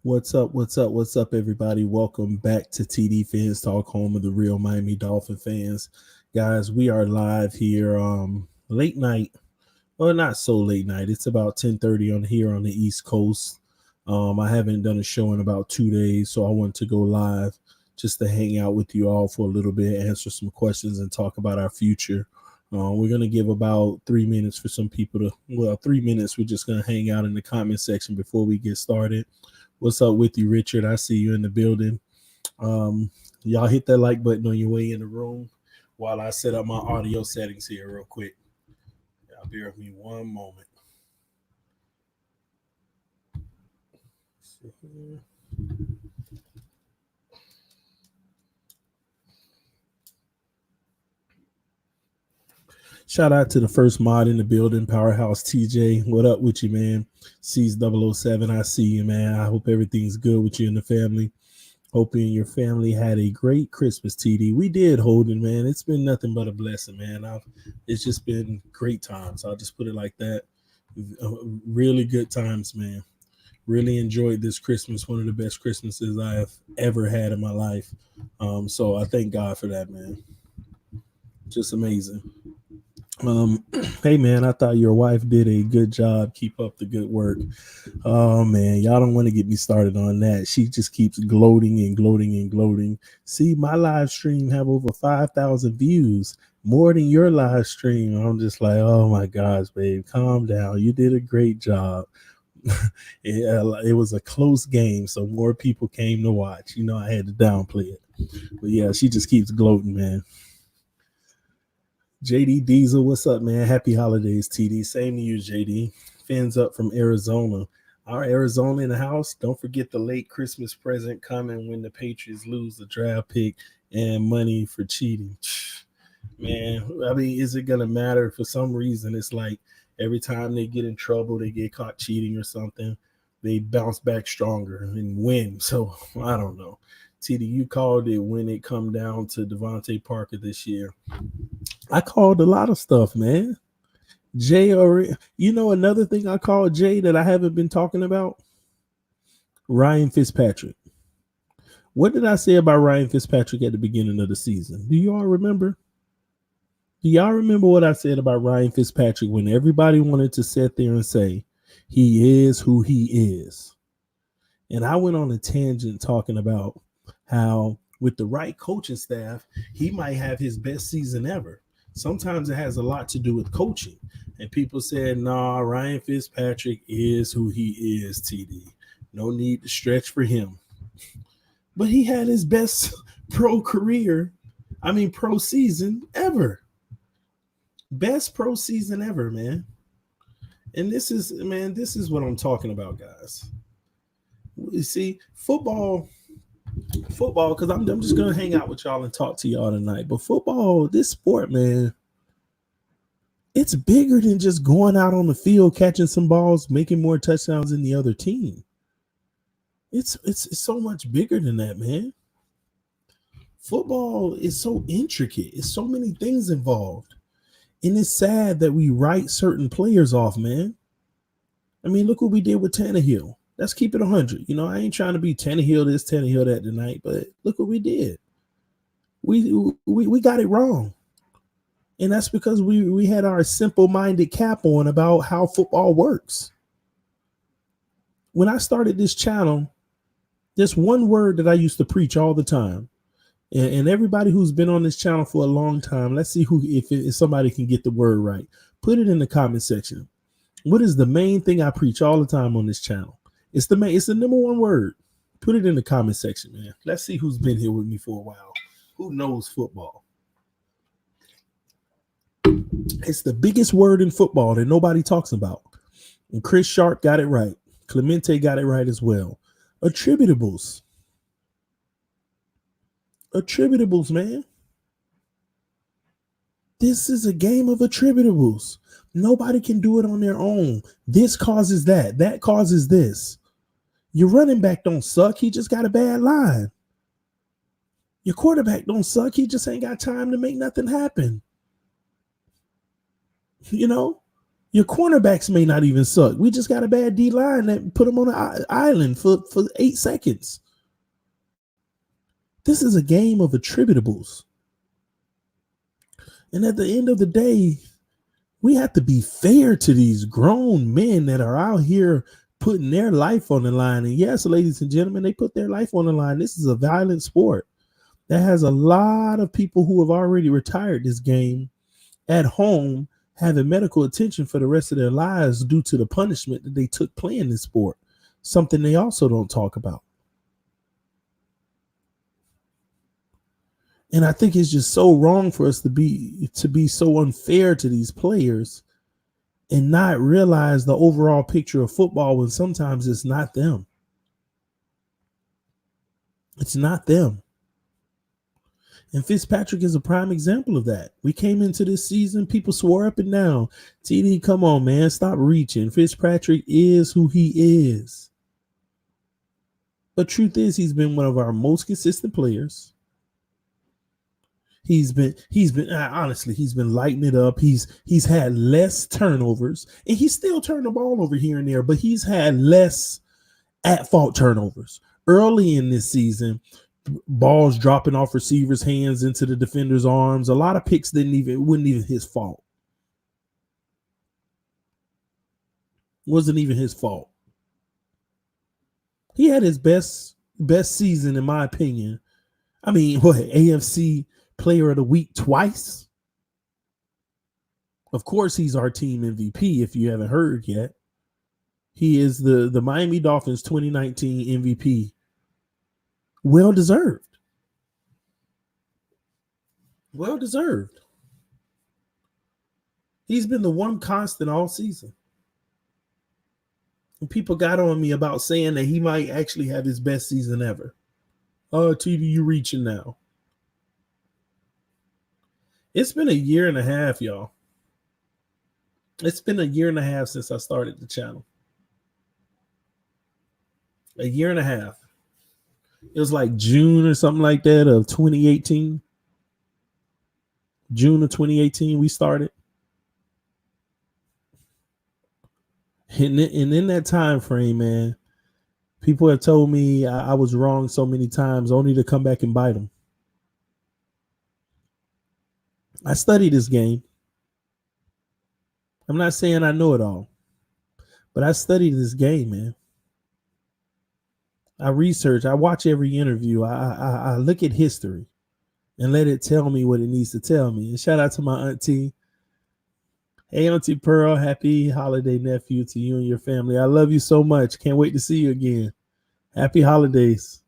What's up? What's up? What's up, everybody? Welcome back to TD Fans Talk, home of the real Miami Dolphin fans. Guys, we are live here late night. Well, not so late night. It's about 10:30 on here on the East Coast. I haven't done a show in about 2 days, so I wanted to go live just to hang out with you all for a little bit, answer some questions, and talk about our future. We're gonna give about 3 minutes for some people to. Well, 3 minutes. We're just gonna hang out in the comment section before we get started. What's up with you, Richard? I see you in the building. Y'all hit that like button on your way in the room while I set up my audio settings here real quick. Y'all bear with me one moment. Shout out to the first mod in the building, Powerhouse TJ. What up with you, man? C's 007. I see you, man. I hope everything's good with you and the family. Hoping your family had a great Christmas, TD. We did, Holden, man. It's been nothing but a blessing, man. It's just been great times. I'll just put it like that. Really good times, man. Really enjoyed this Christmas. One of the best Christmases I have ever had in my life. So I thank God for that, man. Just amazing. Um, hey man, I thought your wife did a good job. Keep up the good work. Oh man, y'all don't want to get me started on that. She just keeps gloating and gloating and gloating. See, my live stream have over 5,000 views, more than your live stream. I'm just like, oh my gosh, babe, calm down. You did a great job. It was a close game, so more people came to watch. I had to downplay it, but yeah, she just keeps gloating, man. JD Diesel, what's up, man? Happy holidays, TD. Same to you, JD. Fins up from Arizona. Our Arizona in the house. Don't forget the late Christmas present coming when the Patriots lose the draft pick and money for cheating. Man, I mean, is it going to matter? For some reason, it's like every time they get in trouble, they get caught cheating or something, they bounce back stronger and win. So I don't know. TD, you called it when it come down to Devontae Parker this year. I called a lot of stuff, man. Jay, or another thing I called Jay that I haven't been talking about? Ryan Fitzpatrick. What did I say about Ryan Fitzpatrick at the beginning of the season? Do you all remember? Do y'all remember what I said about Ryan Fitzpatrick when everybody wanted to sit there and say he is who he is? And I went on a tangent talking about how with the right coaching staff, he might have his best season ever. Sometimes it has a lot to do with coaching. And people said, nah, Ryan Fitzpatrick is who he is, TD. No need to stretch for him. But he had his best pro season ever. Best pro season ever, man. And this is what I'm talking about, guys. You see, football, because I'm just gonna hang out with y'all and talk to y'all tonight. But football, this sport, man, it's bigger than just going out on the field, catching some balls, making more touchdowns than the other team. It's so much bigger than that, man. Football is so intricate. It's so many things involved. And it's sad that we write certain players off, man. I mean, look what we did with Tannehill. Let's keep it 100. I ain't trying to be Tannehill this, Tannehill that tonight, but look what we did. We got it wrong. And that's because we had our simple-minded cap on about how football works. When I started this channel, there's one word that I used to preach all the time. And everybody who's been on this channel for a long time, let's see if somebody can get the word right. Put it in the comment section. What is the main thing I preach all the time on this channel? It's the number one word. Put it in the comment section, man. Let's see who's been here with me for a while. Who knows football? It's the biggest word in football that nobody talks about. And Chris Sharp got it right. Clemente got it right as well. Attributables. Attributables, man. This is a game of attributables. Nobody can do it on their own. This causes that. That causes this. Your running back don't suck. He just got a bad line. Your quarterback don't suck. He just ain't got time to make nothing happen. Your cornerbacks may not even suck. We just got a bad D line that put them on an island for 8 seconds. This is a game of attributables. And at the end of the day, we have to be fair to these grown men that are out here putting their life on the line. And yes, ladies and gentlemen, they put their life on the line. This is a violent sport that has a lot of people who have already retired this game at home having medical attention for the rest of their lives due to the punishment that they took playing this sport, something they also don't talk about. And I think it's just so wrong for us to be so unfair to these players and not realize the overall picture of football when sometimes it's not them. It's not them. And Fitzpatrick is a prime example of that. We came into this season, people swore up and down, TD, come on, man, stop reaching. Fitzpatrick is who he is. But truth is, he's been one of our most consistent players. He's been honestly, he's been lighting it up. He's had less turnovers, and he's still turned the ball over here and there, but he's had less at-fault turnovers. Early in this season, balls dropping off receivers' hands into the defender's arms. A lot of picks wasn't even his fault. Wasn't even his fault. He had his best season, in my opinion. I mean, what, AFC Player of the Week twice? Of course, he's our team MVP, if you haven't heard yet. He is the Miami Dolphins 2019 MVP. Well deserved. Well deserved. He's been the one constant all season. And people got on me about saying that he might actually have his best season ever. Oh, TD, you reaching now. It's been a year and a half, y'all. It's been a year and a half since I started the channel. A year and a half. It was like June or something like that of 2018. June of 2018, we started. And in that time frame, man, people have told me I was wrong so many times, only to come back and bite them. I studied this game. I'm not saying I know it all, but I studied this game, man. I research. I watch every interview. I look at history and let it tell me what it needs to tell me. And shout out to my auntie. Hey, Auntie Pearl, happy holiday, nephew, to you and your family. I love you so much. Can't wait to see you again. Happy holidays.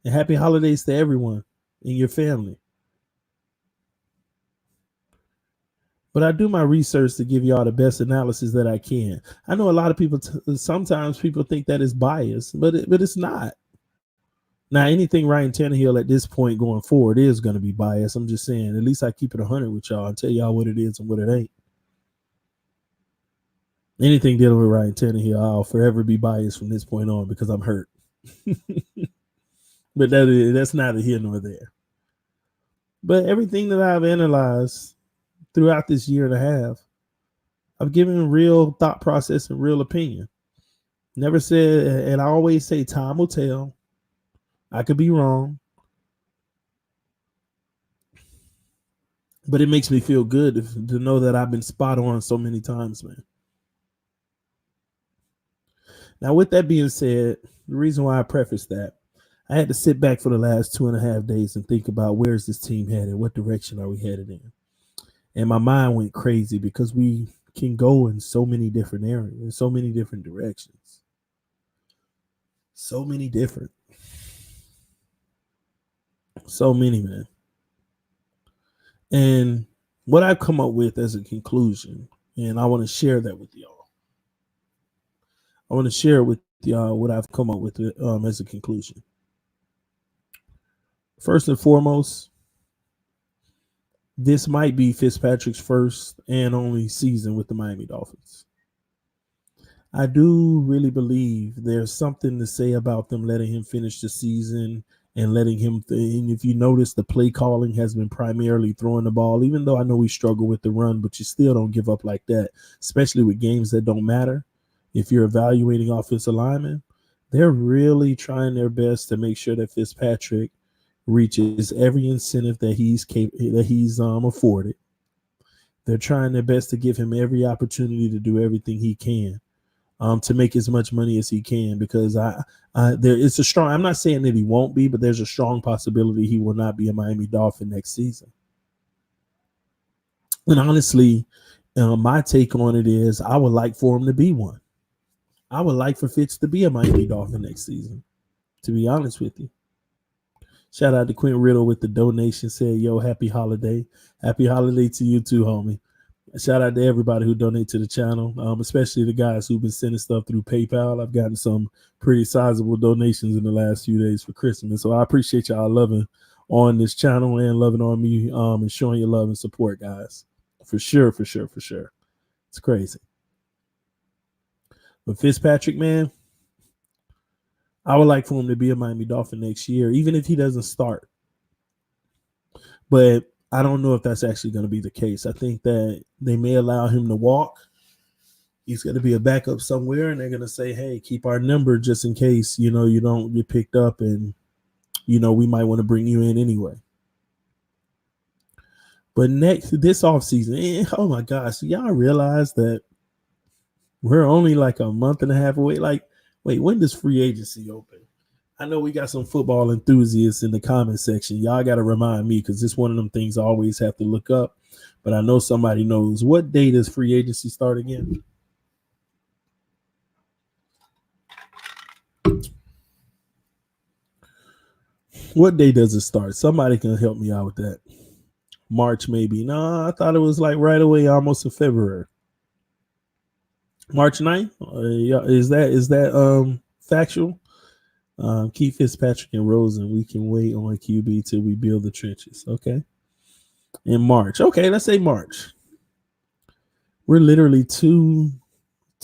And happy holidays to everyone in your family. But I do my research to give y'all the best analysis that I can. I know a lot of people, sometimes people think that is biased, but it's not. Now, anything Ryan Tannehill at this point going forward is going to be biased. I'm just saying, at least I keep it 100 with y'all and tell y'all what it is and what it ain't. Anything dealing with Ryan Tannehill, I'll forever be biased from this point on because I'm hurt. But that's neither here nor there. But everything that I've analyzed throughout this year and a half, I've given real thought process and real opinion. Never said, and I always say time will tell. I could be wrong. But it makes me feel good to know that I've been spot on so many times, man. Now, with that being said, the reason why I prefaced that, I had to sit back for the last 2.5 days and think about where's this team headed? What direction are we headed in? And my mind went crazy because we can go in so many different areas, in so many different directions. So many, man. And what I've come up with as a conclusion, and I want to share that with y'all. I want to share with y'all what I've come up with as a conclusion. First and foremost, this might be Fitzpatrick's first and only season with the Miami Dolphins. I do really believe there's something to say about them letting him finish the season and letting him. And if you notice, the play calling has been primarily throwing the ball. Even though I know we struggle with the run, but you still don't give up like that, especially with games that don't matter. If you're evaluating offensive linemen, they're really trying their best to make sure that Fitzpatrick reaches every incentive that he's afforded. They're trying their best to give him every opportunity to do everything he can, to make as much money as he can. Because there is a strong. I'm not saying that he won't be, but there's a strong possibility he will not be a Miami Dolphin next season. And honestly, my take on it is I would like for him to be one. I would like for Fitz to be a Miami Dolphin next season, to be honest with you. Shout out to Quint Riddle with the donation. Said, yo, happy holiday. Happy holiday to you too, homie. Shout out to everybody who donate to the channel, especially the guys who've been sending stuff through PayPal. I've gotten some pretty sizable donations in the last few days for Christmas. So I appreciate y'all loving on this channel and loving on me, and showing your love and support, guys. For sure, for sure, for sure. It's crazy. But Fitzpatrick, man, I would like for him to be a Miami Dolphin next year, even if he doesn't start. But I don't know if that's actually going to be the case. I think that they may allow him to walk. He's going to be a backup somewhere, and they're going to say, hey, keep our number just in case, you don't get picked up, and, we might want to bring you in anyway. But this offseason, oh my gosh, y'all realize that we're only like a month and a half away. Like, wait, when does free agency open? I know we got some football enthusiasts in the comment section. Y'all got to remind me, because it's one of them things I always have to look up. But I know somebody knows. What day does free agency start again? What day does it start? Somebody can help me out with that. March, maybe. No, I thought it was like right away, almost in February. March 9th? Is that factual? Keith Fitzpatrick and Rosen. We can wait on QB till we build the trenches. Okay. In March. Okay, let's say March. We're literally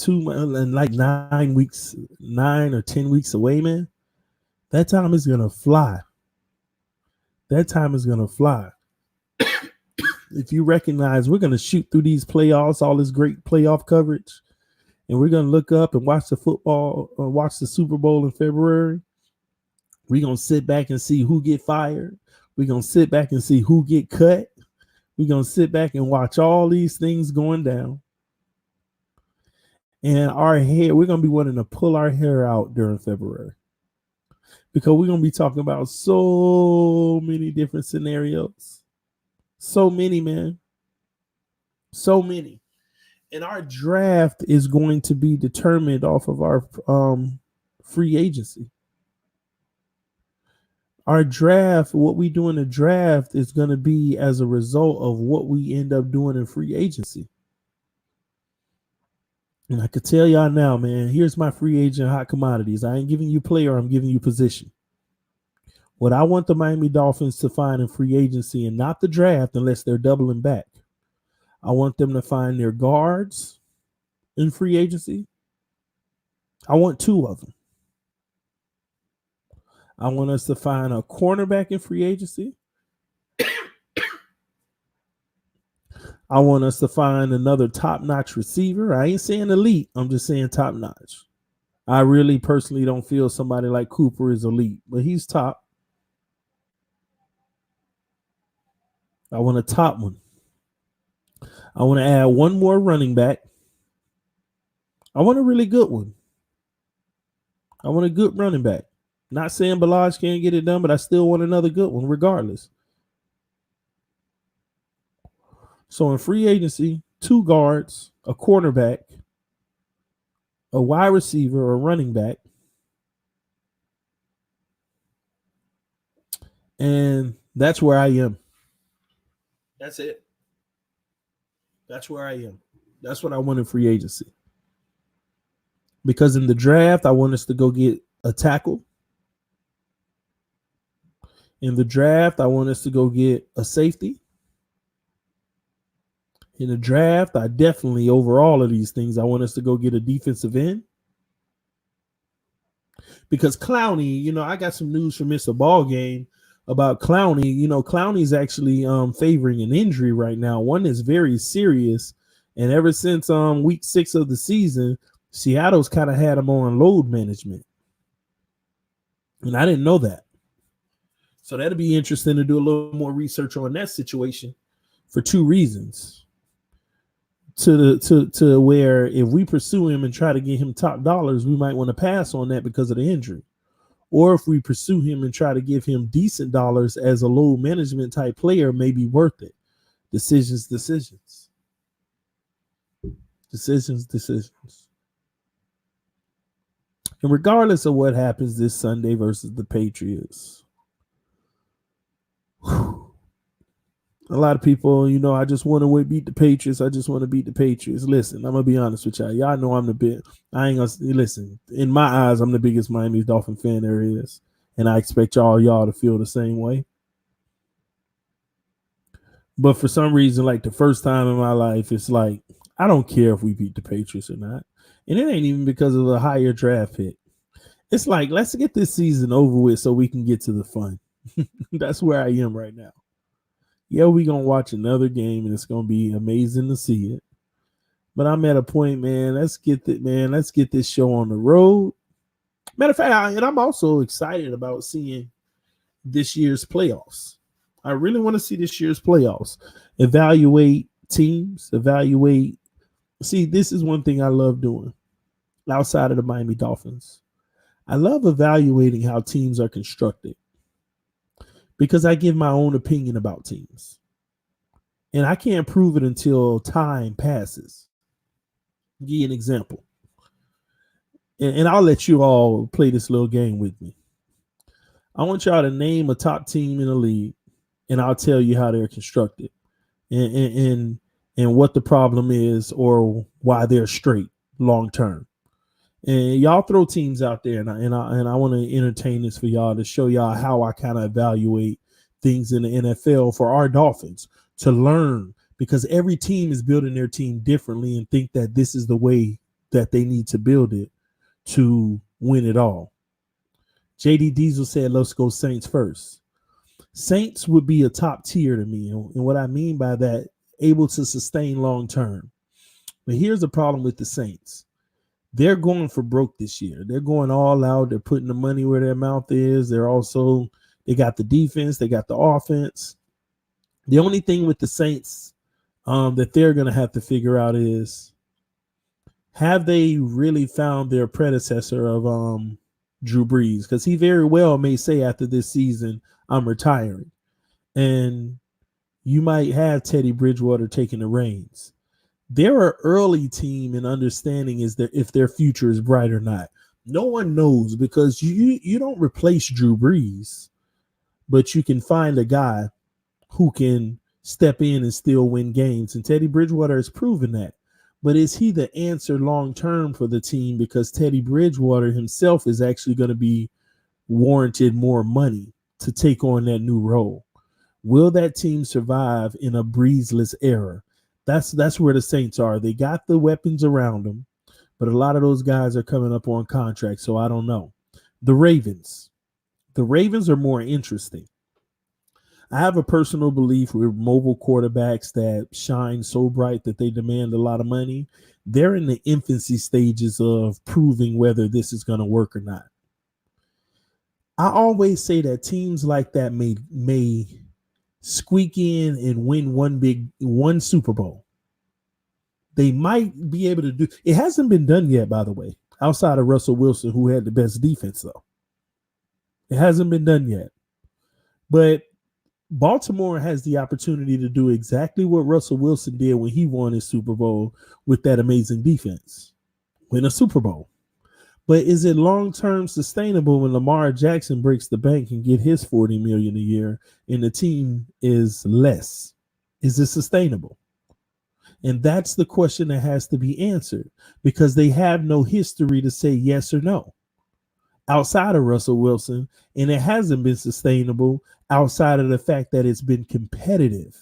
like 9 weeks, 9 or 10 weeks away, man. That time is gonna fly. That time is gonna fly. If you recognize, we're gonna shoot through these playoffs, all this great playoff coverage, and we're gonna look up and watch the football, watch the Super Bowl in February. We're gonna sit back and see who get fired. We're gonna sit back and see who get cut. We're gonna sit back and watch all these things going down. And we're gonna be wanting to pull our hair out during February, because we're gonna be talking about so many different scenarios. So many, man. So many. And our draft is going to be determined off of our free agency. Our draft, what we do in the draft, is going to be as a result of what we end up doing in free agency. And I could tell y'all now, man, here's my free agent hot commodities. I ain't giving you player, I'm giving you position. What I want the Miami Dolphins to find in free agency, and not the draft unless they're doubling back, I want them to find their guards in free agency. I want 2 of them. I want us to find a cornerback in free agency. I want us to find another top-notch receiver. I ain't saying elite. I'm just saying top-notch. I really personally don't feel somebody like Cooper is elite, but he's top. I want a top one. I want to add one more running back. I want a really good one. I want a good running back. Not saying Balaj can't get it done, but I still want another good one regardless. So in free agency, 2 guards, a cornerback, a wide receiver, a running back, and that's where I am. That's it. That's where I am. That's what I want in free agency. Because in the draft, I want us to go get a tackle. In the draft, I want us to go get a safety. In the draft, I definitely, over all of these things, I want us to go get a defensive end. because Clowney, I got some news from Mr. Ball Game about Clowney. Clowney's actually favoring an injury right now, one that's very serious. And ever since week 6 of the season, Seattle's kind of had him on load management. And I didn't know that. So that'll be interesting to do a little more research on that situation for 2 reasons. To where if we pursue him and try to get him top dollars, we might want to pass on that because of the injury. Or if we pursue him and try to give him decent dollars as a load management type player, may be worth it. Decisions. And regardless of what happens this Sunday versus the Patriots, a lot of people, I just want to beat the Patriots. Listen, I'm going to be honest with y'all. Y'all know I ain't going to listen. In my eyes, I'm the biggest Miami Dolphin fan there is. And I expect y'all to feel the same way. But for some reason, like the first time in my life, it's like, I don't care if we beat the Patriots or not. And it ain't even because of a higher draft pick. It's like, let's get this season over with so we can get to the fun. That's where I am right now. Yeah, we're going to watch another game, and it's going to be amazing to see it. But I'm at a point, man, let's get this show on the road. Matter of fact, I'm also excited about seeing this year's playoffs. I really want to see this year's playoffs. Evaluate teams, See, this is one thing I love doing outside of the Miami Dolphins. I love evaluating how teams are constructed because I give my own opinion about teams. And I can't prove it until time passes. I'll give you an example. And I'll let you all play this little game with me. I want y'all to name a top team in the league, and I'll tell you how they're constructed and what the problem is or why they're straight long term. And y'all throw teams out there, and I want to entertain this for y'all to show y'all how I kind of evaluate things in the NFL for our Dolphins to learn, because every team is building their team differently and think that this is the way that they need to build it to win it all. JD Diesel said, let's go Saints first. Saints would be a top tier to me. And what I mean by that, able to sustain long term. But here's the problem with the Saints. They're going for broke this year. They're going all out. They're putting the money where their mouth is. They got the defense. They got the offense. The only thing with the Saints that they're going to have to figure out is, have they really found their predecessor of Drew Brees? Because he very well may say after this season, I'm retiring. And you might have Teddy Bridgewater taking the reins. They're an early team in understanding if their future is bright or not. No one knows, because you don't replace Drew Brees, but you can find a guy who can step in and still win games. And Teddy Bridgewater has proven that. But is he the answer long term for the team? Because Teddy Bridgewater himself is actually going to be warranted more money to take on that new role. Will that team survive in a Breezeless era? That's where the Saints are. They got the weapons around them, but a lot of those guys are coming up on contract, so I don't know. The Ravens are more interesting. I have a personal belief with mobile quarterbacks that shine so bright that they demand a lot of money. They're in the infancy stages of proving whether this is going to work or not. I always say that teams like that may squeak in and win one Super Bowl. They might be able to do. It hasn't been done yet, by the way, outside of Russell Wilson, who had the best defense, though. It hasn't been done yet. But Baltimore has the opportunity to do exactly what Russell Wilson did when he won his Super Bowl with that amazing defense. Win a Super Bowl. But is it long-term sustainable when Lamar Jackson breaks the bank and get his $40 million a year and the team is less? Is it sustainable? And that's the question that has to be answered, because they have no history to say yes or no outside of Russell Wilson, and it hasn't been sustainable outside of the fact that it's been competitive.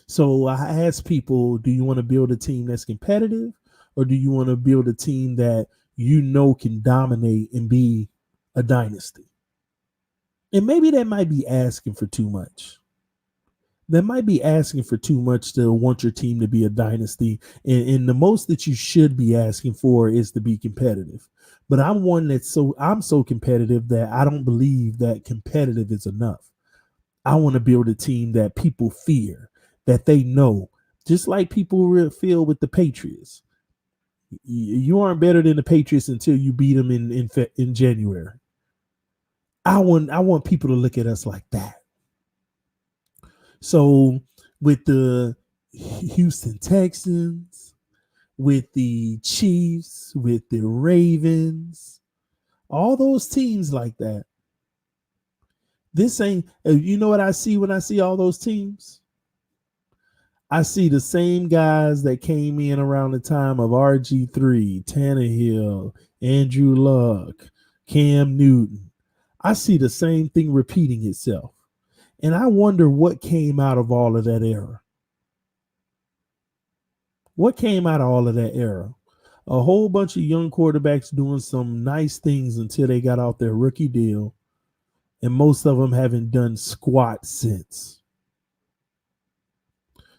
So I ask people, do you want to build a team that's competitive, or do you want to build a team that can dominate and be a dynasty. And maybe that might be asking for too much. That might be asking for too much to want your team to be a dynasty. And the most that you should be asking for is to be competitive. But I'm so competitive that I don't believe that competitive is enough. I want to build a team that people fear, that they know, just like people feel with the Patriots. You aren't better than the Patriots until you beat them in January. I want people to look at us like that. So with the Houston Texans, with the Chiefs, with the Ravens, all those teams like that. This ain't, you know what I see when I see all those teams? I see the same guys that came in around the time of RG3, Tannehill, Andrew Luck, Cam Newton. I see the same thing repeating itself. And I wonder what came out of all of that era. What came out of all of that era? A whole bunch of young quarterbacks doing some nice things until they got out their rookie deal. And most of them haven't done squat since.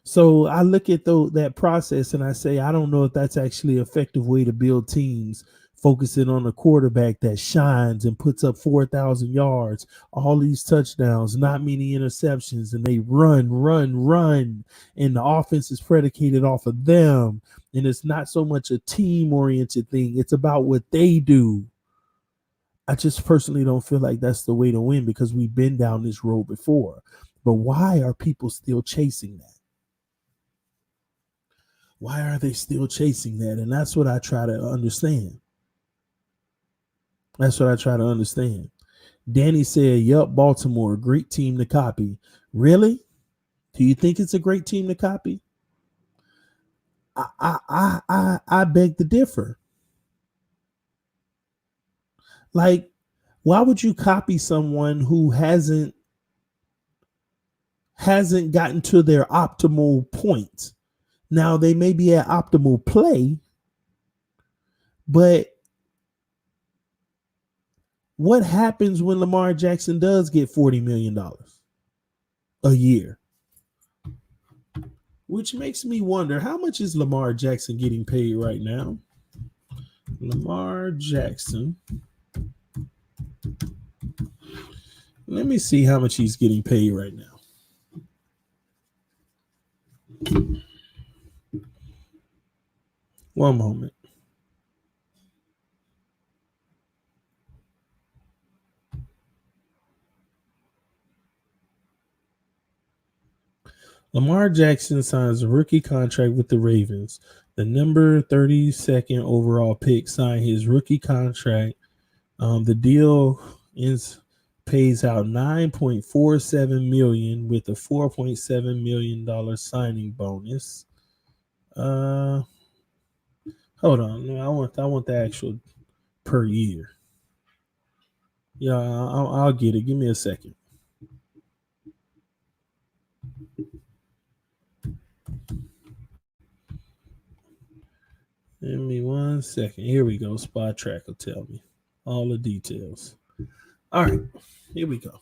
So I look at that process and I say, I don't know if that's actually an effective way to build teams, focusing on a quarterback that shines and puts up 4,000 yards, all these touchdowns, not many interceptions, and they run, and the offense is predicated off of them. And it's not so much a team-oriented thing. It's about what they do. I just personally don't feel like that's the way to win because we've been down this road before. But why are people still chasing that? Why are they still chasing that? And that's what I try to understand. Danny said, yup, Baltimore, great team to copy. Really? Do you think it's a great team to copy? I beg to differ. Like, why would you copy someone who hasn't gotten to their optimal point? Now, they may be at optimal play, but what happens when Lamar Jackson does get $40 million a year? Which makes me wonder, how much is Lamar Jackson getting paid right now? Lamar Jackson. Let me see how much he's getting paid right now. One moment. Lamar Jackson signs a rookie contract with the Ravens. The number 32nd overall pick signed his rookie contract. The deal pays out $9.47 million with a $4.7 million signing bonus. Hold on, I want the actual per year. Yeah, I'll get it. Give me a second. Give me 1 second. Here we go. Spot Track will tell me all the details. All right, here we go.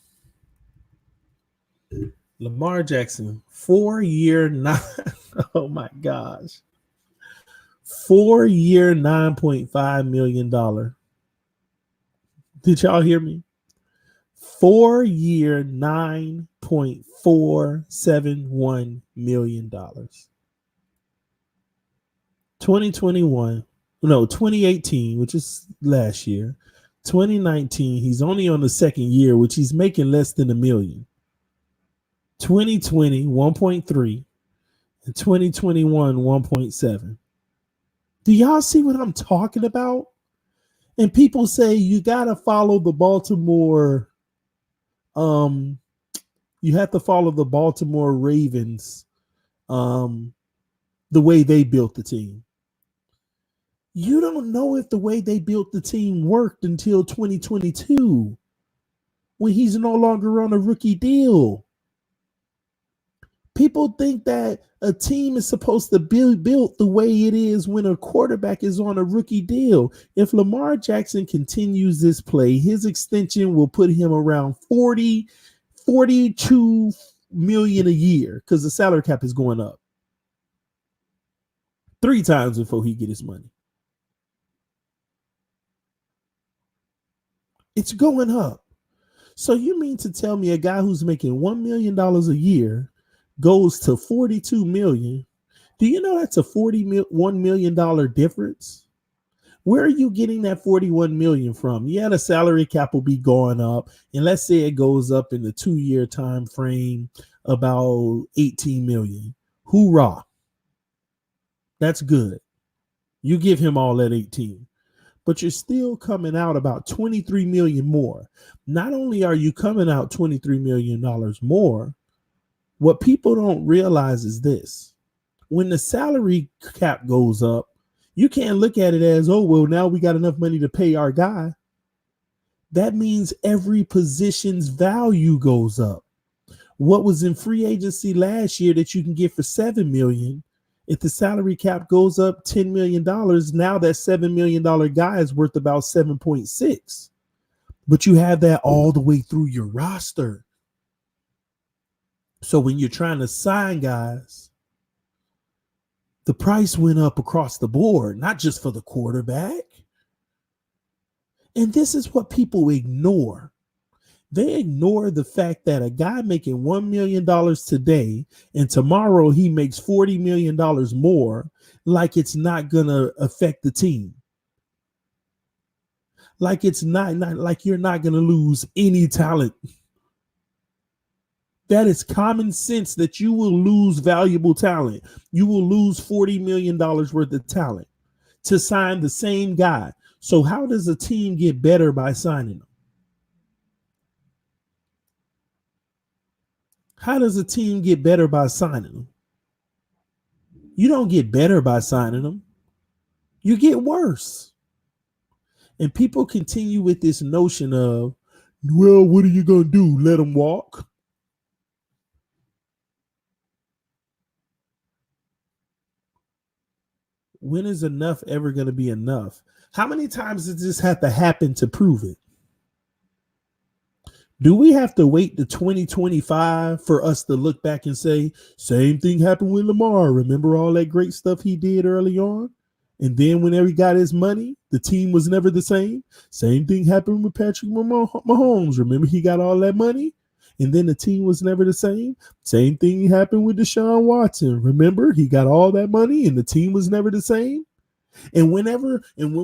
Lamar Jackson, 4-year, oh my gosh. 4-year, $9.5 million. Did y'all hear me? 4-year, $9.471 million. 2018, which is last year. 2019, he's only on the second year, which he's making less than $1 million. 2020, 1.3, and 2021, 1.7. Do y'all see what I'm talking about? And people say you gotta follow the Baltimore. You have to follow the Baltimore Ravens, the way they built the team. You don't know if the way they built the team worked until 2022, when he's no longer on a rookie deal. People think that a team is supposed to be built the way it is when a quarterback is on a rookie deal. If Lamar Jackson continues this play, his extension will put him around 42 million a year because the salary cap is going up 3 times before he get his money. It's going up. So you mean to tell me a guy who's making $1 million a year goes to 42 million? Do you know that's a $41 million difference? Where are you getting that 41 million from? Yeah, the salary cap will be going up, and let's say it goes up in the 2-year time frame about 18 million. Hoorah. That's good. You give him all that 18. But you're still coming out about 23 million more. Not only are you coming out $23 million more, what people don't realize is this. When the salary cap goes up, you can't look at it as, oh, well, now we got enough money to pay our guy. That means every position's value goes up. What was in free agency last year that you can get for $7 million, if the salary cap goes up $10 million, now that $7 million guy is worth about 7.6. But you have that all the way through your roster. So when you're trying to sign guys, the price went up across the board, not just for the quarterback. And this is what people ignore. They ignore the fact that a guy making $1 million today and tomorrow he makes $40 million more, like it's not going to affect the team. Like it's not like you're not going to lose any talent. That is common sense that you will lose valuable talent. You will lose $40 million worth of talent to sign the same guy. So how does a team get better by signing them? How does a team get better by signing them? You don't get better by signing them. You get worse. And people continue with this notion of, well, what are you going to do? Let them walk? When is enough ever going to be enough? How many times does this have to happen to prove it? Do we have to wait to 2025 for us to look back and say, same thing happened with Lamar? Remember all that great stuff he did early on? And then whenever he got his money, the team was never the same. Same thing happened with Patrick Mahomes. Remember he got all that money? And then the team was never the same. Same thing happened with Deshaun Watson. Remember he got all that money and the team was never the same? And when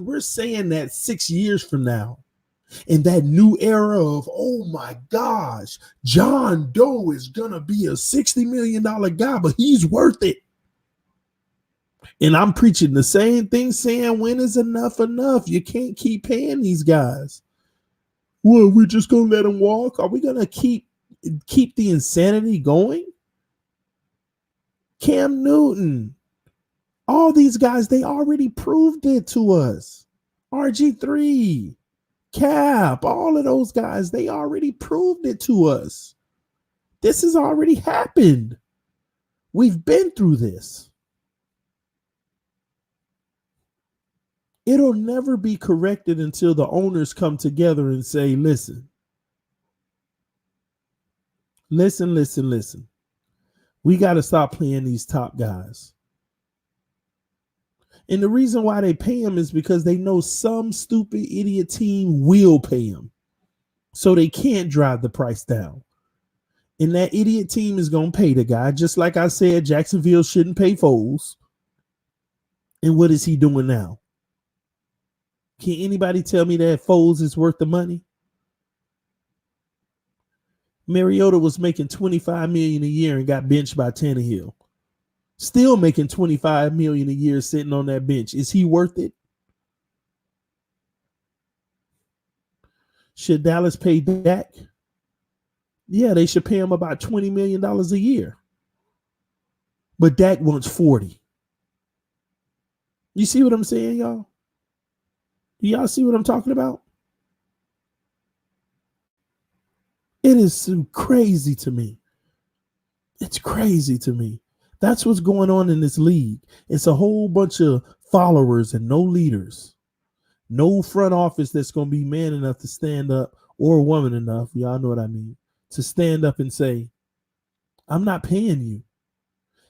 we're saying that 6 years from now, in that new era of, oh my gosh, John Doe is going to be a $60 million guy, but he's worth it. And I'm preaching the same thing, saying, when is enough enough? You can't keep paying these guys. Well, we're just going to let them walk? Are we going to keep the insanity going? Cam Newton, all these guys, they already proved it to us. RG3. Cap, all of those guys, they already proved it to us. This has already happened. We've been through this. It'll never be corrected until the owners come together and say, listen. We got to stop playing these top guys. And the reason why they pay him is because they know some stupid idiot team will pay him. So they can't drive the price down. And that idiot team is going to pay the guy. Just like I said, Jacksonville shouldn't pay Foles. And what is he doing now? Can anybody tell me that Foles is worth the money? Mariota was making $25 million a year and got benched by Tannehill. Still making $25 million a year sitting on that bench. Is he worth it? Should Dallas pay Dak? Yeah, they should pay him about $20 million a year. But Dak wants 40. You see what I'm saying, y'all? Do y'all see what I'm talking about? It is so crazy to me. It's crazy to me. That's what's going on in this league. It's a whole bunch of followers and no leaders. No front office that's going to be man enough to stand up, or woman enough, y'all know what I mean, to stand up and say, I'm not paying you.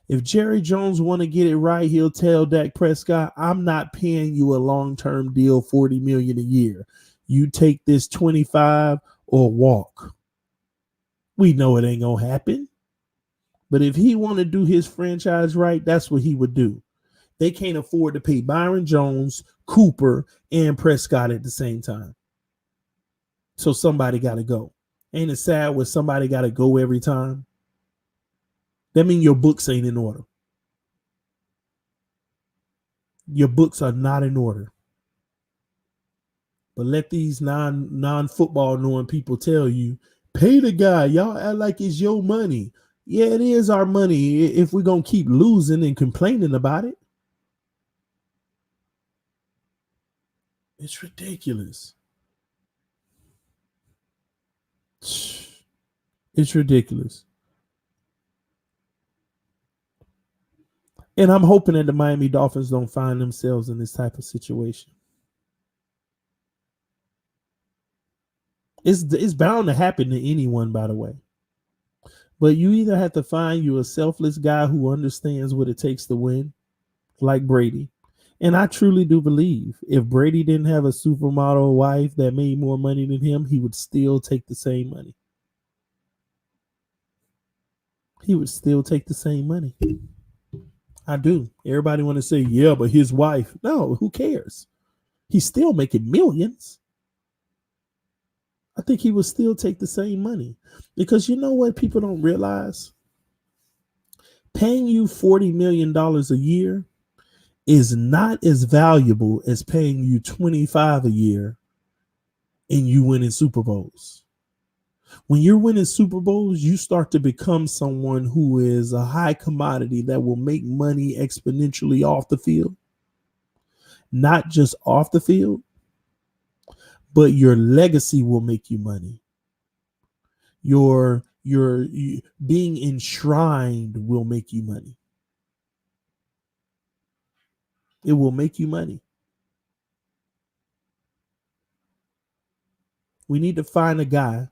If Jerry Jones want to get it right, he'll tell Dak Prescott, I'm not paying you a long-term deal, $40 million a year. You take this 25 or walk. We know it ain't going to happen. But if he want to do his franchise right, that's what he would do. They can't afford to pay Byron Jones, Cooper, and Prescott at the same time. So somebody got to go. Ain't it sad when somebody got to go every time? That means your books ain't in order. Your books are not in order. But let these non-football knowing people tell you, pay the guy. Y'all act like it's your money. Yeah, it is our money if we're going to keep losing and complaining about it. It's ridiculous. It's ridiculous. And I'm hoping that the Miami Dolphins don't find themselves in this type of situation. It's bound to happen to anyone, by the way. But you either have to find you a selfless guy who understands what it takes to win, like Brady. And I truly do believe if Brady didn't have a supermodel wife that made more money than him, he would still take the same money. He would still take the same money. I do. Everybody want to say, yeah, but his wife. No, who cares? He's still making millions. I think he would still take the same money. Because you know what people don't realize? Paying you $40 million a year is not as valuable as paying you $25 a year and you winning Super Bowls. When you're winning Super Bowls, you start to become someone who is a high commodity that will make money exponentially off the field. Not just off the field, but your legacy will make you money. Your being enshrined will make you money. It will make you money. We need to find a guy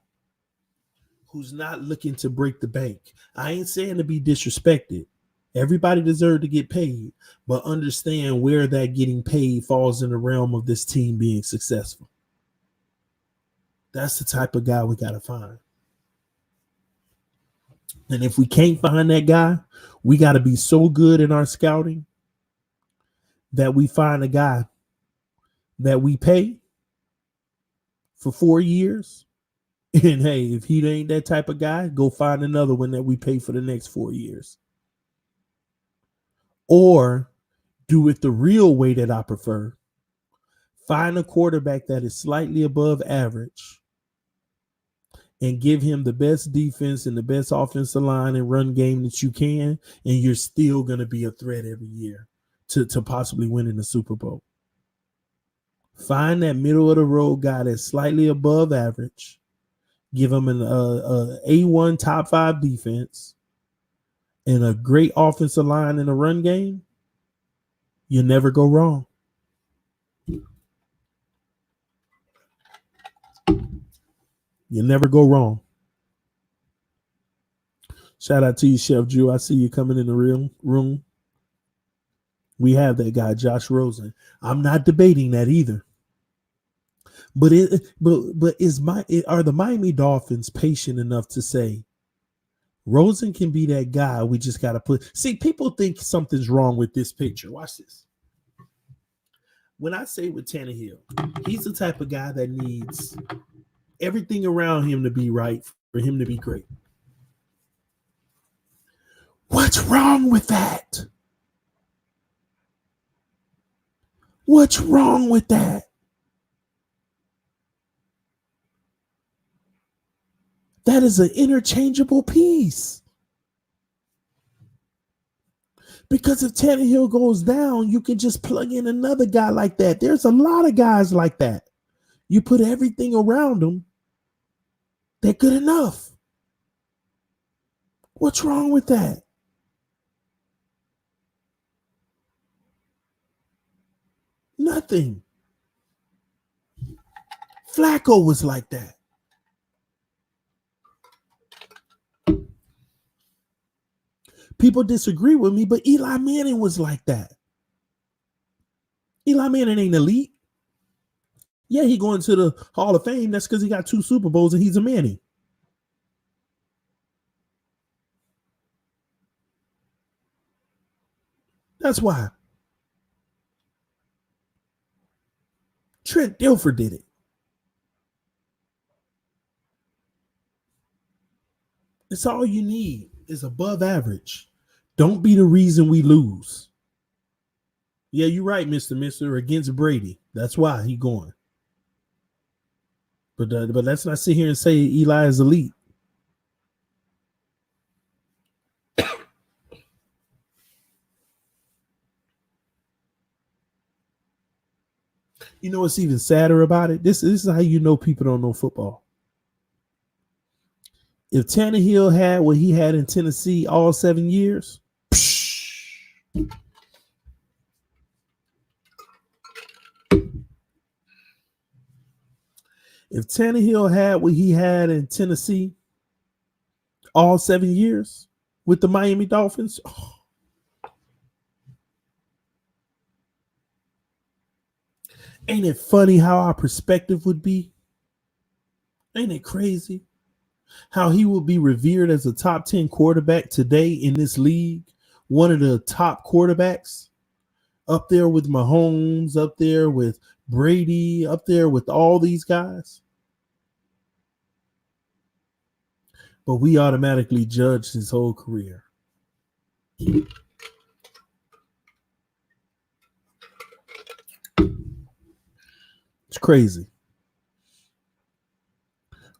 who's not looking to break the bank. I ain't saying to be disrespected. Everybody deserves to get paid, but understand where that getting paid falls in the realm of this team being successful. That's the type of guy we got to find. And if we can't find that guy, we got to be so good in our scouting that we find a guy that we pay for 4 years. And hey, if he ain't that type of guy, go find another one that we pay for the next 4 years. Or do it the real way that I prefer. Find a quarterback that is slightly above average and give him the best defense and the best offensive line and run game that you can, and you're still going to be a threat every year to possibly winning the Super Bowl. Find that middle of the road guy that's slightly above average. Give him an A1 top 5 defense and a great offensive line in a run game. You never go wrong. You never go wrong. Shout out to you, Chef Drew. I see you coming in the room. We have that guy, Josh Rosen. I'm not debating that either. But are the Miami Dolphins patient enough to say Rosen can be that guy? We just got to put. See, people think something's wrong with this picture. Watch this. When I say with Tannehill, he's the type of guy that needs everything around him to be right for him to be great. What's wrong with that? What's wrong with that? That is an interchangeable piece. Because if Tannehill goes down, you can just plug in another guy like that. There's a lot of guys like that. You put everything around them, they're good enough. What's wrong with that? Nothing. Flacco was like that. People disagree with me, but Eli Manning was like that. Eli Manning ain't elite. Yeah, he going to the Hall of Fame. That's because he got 2 Super Bowls and he's a Manning. That's why. Trent Dilfer did it. It's all you need is above average. Don't be the reason we lose. Yeah, you're right, Mr. Mister. Against Brady. That's why he going. But let's not sit here and say Eli is elite. You know what's even sadder about it? This is how you know people don't know football. If Tannehill had what he had in Tennessee all 7 years, if Tannehill had what he had in Tennessee all 7 years with the Miami Dolphins, ain't it funny how our perspective would be? Ain't it crazy? How he will be revered as a top 10 quarterback today in this league, one of the top quarterbacks, up there with Mahomes, up there with Brady, up there with all these guys. But we automatically judge his whole career. It's crazy.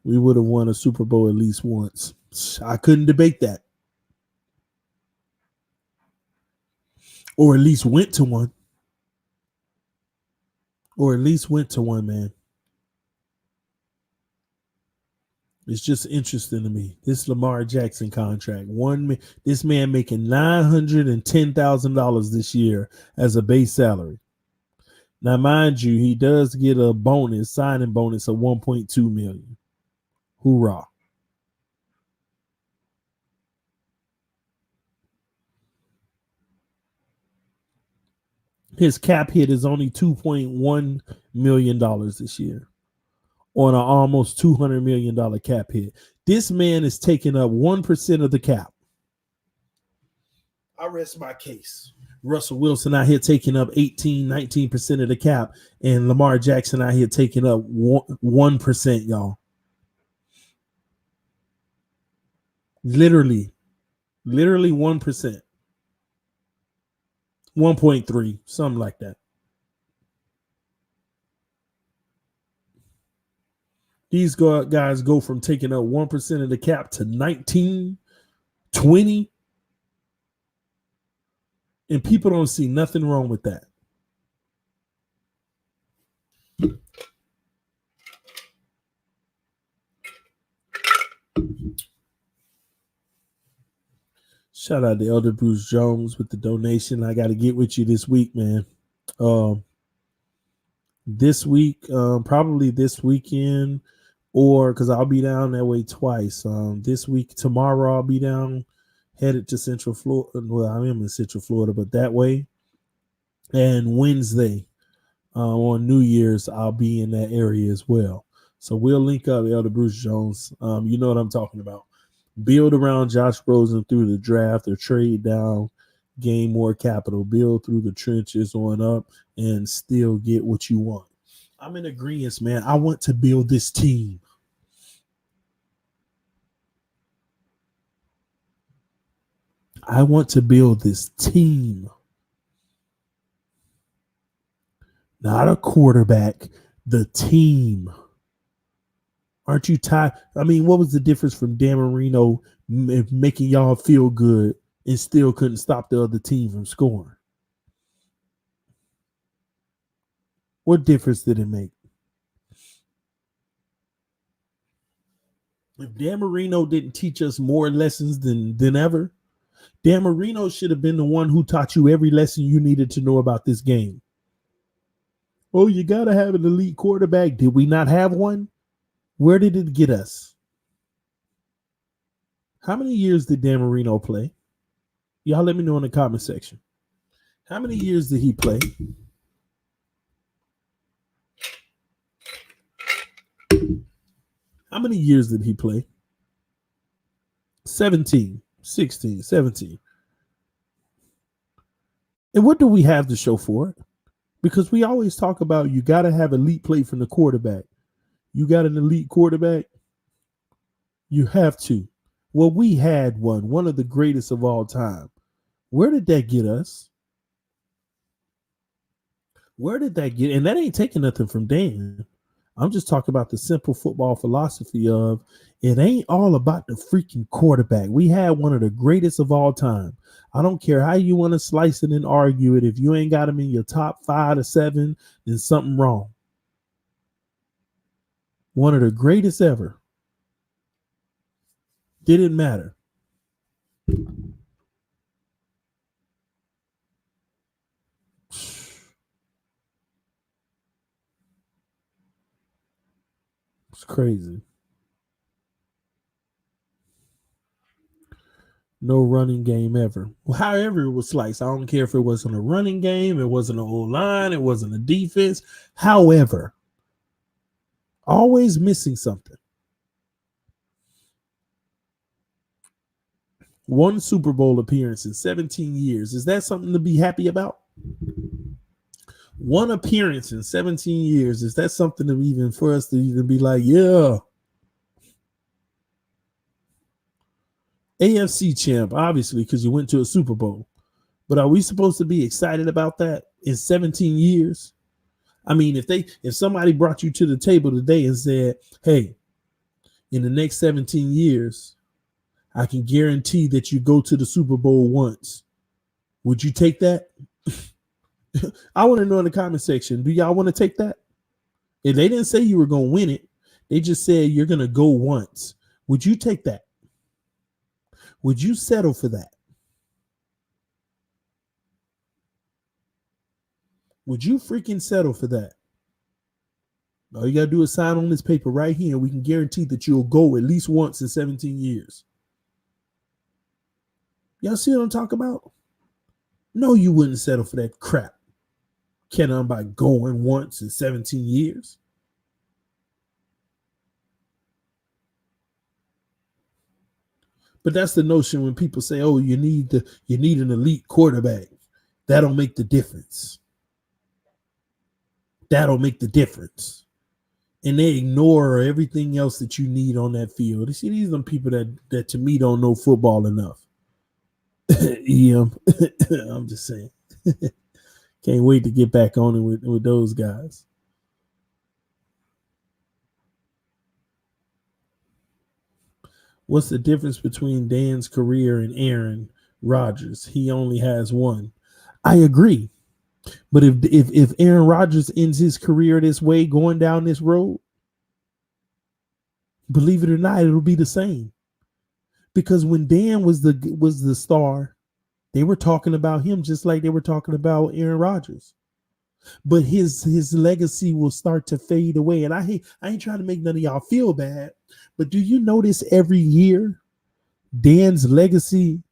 We would have won a Super Bowl at least once. I couldn't debate that. Or at least went to one. Man. It's just interesting to me. This Lamar Jackson contract. This man making $910,000 this year as a base salary. Now, mind you, he does get a signing bonus of $1.2 million. Hoorah. His cap hit is only $2.1 million this year on an almost $200 million cap hit. This man is taking up 1% of the cap. I rest my case. Russell Wilson out here taking up 19% of the cap, and Lamar Jackson out here taking up 1%, y'all. Literally 1%. 1.3, something like that. These guys go from taking up 1% of the cap to 19, 20, and people don't see nothing wrong with that. Shout out to Elder Bruce Jones with the donation. I got to get with you this week, man. This week, probably this weekend, or because I'll be down that way twice. This week, tomorrow, I'll be down, headed to Central Florida. Well, I am in Central Florida, but that way. And Wednesday, on New Year's, I'll be in that area as well. So we'll link up, Elder Bruce Jones. You know what I'm talking about. Build around Josh Rosen through the draft or trade down, gain more capital, build through the trenches on up, and still get what you want. I'm in agreement, man. I want to build this team. I want to build this team. Not a quarterback, the team. Aren't you tired? I mean, what was the difference from Dan Marino making y'all feel good and still couldn't stop the other team from scoring? What difference did it make? If Dan Marino didn't teach us more lessons than ever, Dan Marino should have been the one who taught you every lesson you needed to know about this game. Oh, you got to have an elite quarterback. Did we not have one? Where did it get us? How many years did Dan Marino play? Y'all let me know in the comment section. How many years did he play? How many years did he play? 17, 16, 17. And what do we have to show for it? Because we always talk about you got to have elite play from the quarterback. You got an elite quarterback? You have to. Well, we had one of the greatest of all time. Where did that get us? Where did that get? And that ain't taking nothing from Dan. I'm just talking about the simple football philosophy of it ain't all about the freaking quarterback. We had one of the greatest of all time. I don't care how you want to slice it and argue it. If you ain't got him in your top 5 to 7, then something wrong. One of the greatest ever. Didn't matter. It's crazy. No running game ever. Well, however it was sliced. I don't care if it wasn't a running game, it wasn't an old line, it wasn't a defense. However, always missing something. One Super Bowl appearance in 17 years. Is that something to be happy about? One appearance in 17 years. Is that something to even for us to even be like, yeah. AFC champ, obviously, because you went to a Super Bowl. But are we supposed to be excited about that in 17 years? I mean, if somebody brought you to the table today and said, hey, in the next 17 years, I can guarantee that you go to the Super Bowl once. Would you take that? I want to know in the comment section, do y'all want to take that? If they didn't say you were going to win it, they just said you're going to go once. Would you take that? Would you settle for that? Would you freaking settle for that? All you got to do is sign on this paper right here, and we can guarantee that you'll go at least once in 17 years. Y'all see what I'm talking about? No, you wouldn't settle for that crap. Can't on by going once in 17 years. But that's the notion when people say, oh, you need an elite quarterback. That'll make the difference. That'll make the difference. And they ignore everything else that you need on that field. You see, these are them people that to me don't know football enough. I'm just saying. Can't wait to get back on it with those guys. What's the difference between Dan's career and Aaron Rodgers? He only has one. I agree. But if Aaron Rodgers ends his career this way, going down this road, believe it or not, it'll be the same. Because when Dan was the star, they were talking about him just like they were talking about Aaron Rodgers. But his legacy will start to fade away. And I ain't trying to make none of y'all feel bad, but do you notice every year Dan's legacy,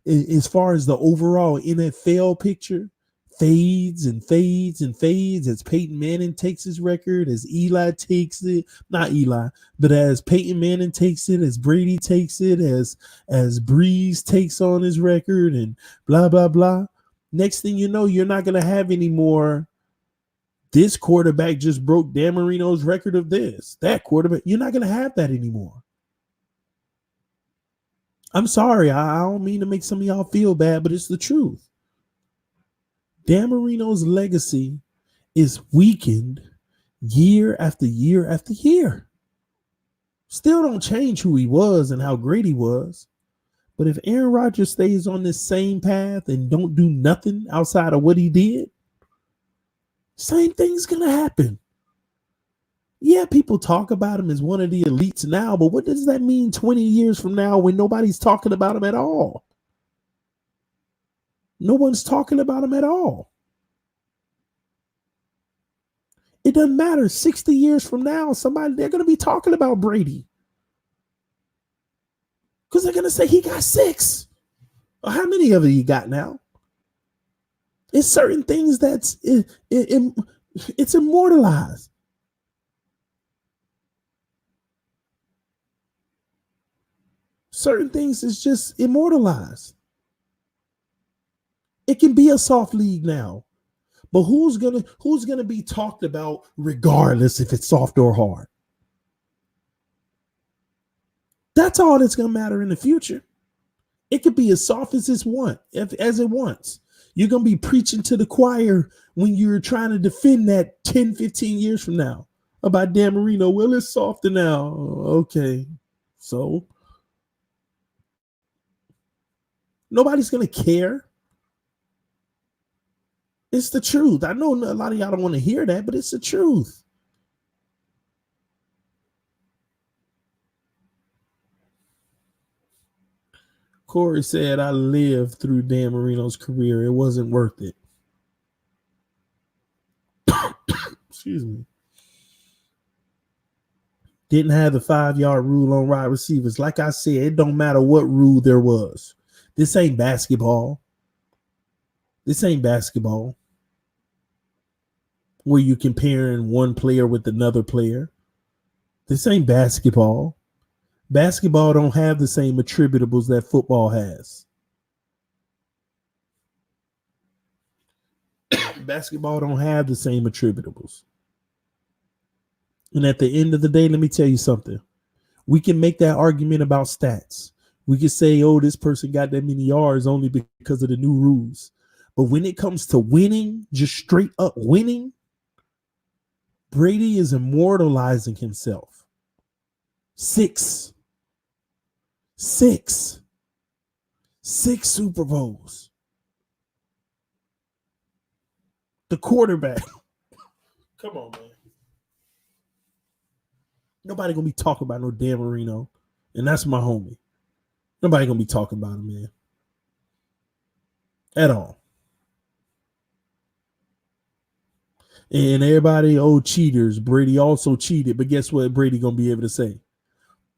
as far as the overall NFL picture, fades and fades and fades as Peyton Manning takes his record, as Eli takes it, not Eli, but as Peyton Manning takes it, as Brady takes it, as Breeze takes on his record, and blah, blah, blah. Next thing you know, you're not going to have any more. This quarterback just broke Dan Marino's record of this. That quarterback, you're not going to have that anymore. I'm sorry. I don't mean to make some of y'all feel bad, but it's the truth. Dan Marino's legacy is weakened year after year after year. Still don't change who he was and how great he was. But if Aaron Rodgers stays on this same path and don't do nothing outside of what he did, same thing's going to happen. Yeah, people talk about him as one of the elites now, but what does that mean 20 years from now when nobody's talking about him at all? No one's talking about him at all. It doesn't matter. 60 years from now, they're going to be talking about Brady. Because they're going to say he got 6. Or how many of it he got now? It's certain things it's immortalized. Certain things is just immortalized. It can be a soft league now. But who's gonna be talked about regardless if it's soft or hard? That's all that's gonna matter in the future. It could be as soft as it wants. You're gonna be preaching to the choir when you're trying to defend that 10, 15 years from now about Dan Marino. Well, it's softer now. Okay. So nobody's gonna care. It's the truth. I know a lot of y'all don't want to hear that, but it's the truth. Corey said, I lived through Dan Marino's career. It wasn't worth it. Excuse me. Didn't have the 5-yard rule on wide receivers. Like I said, it don't matter what rule there was. This ain't basketball. This ain't basketball where you comparing one player with another player. This ain't basketball. Basketball don't have the same attributables that football has. Basketball don't have the same attributables. And at the end of the day, let me tell you something. We can make that argument about stats. We can say, oh, this person got that many yards only because of the new rules. But when it comes to winning, just straight up winning, Brady is immortalizing himself. 6 Super Bowls. The quarterback. Come on, man. Nobody gonna be talking about no Dan Marino. And that's my homie. Nobody gonna be talking about him, man. At all. And everybody, oh, cheaters. Brady also cheated. But guess what Brady gonna be able to say?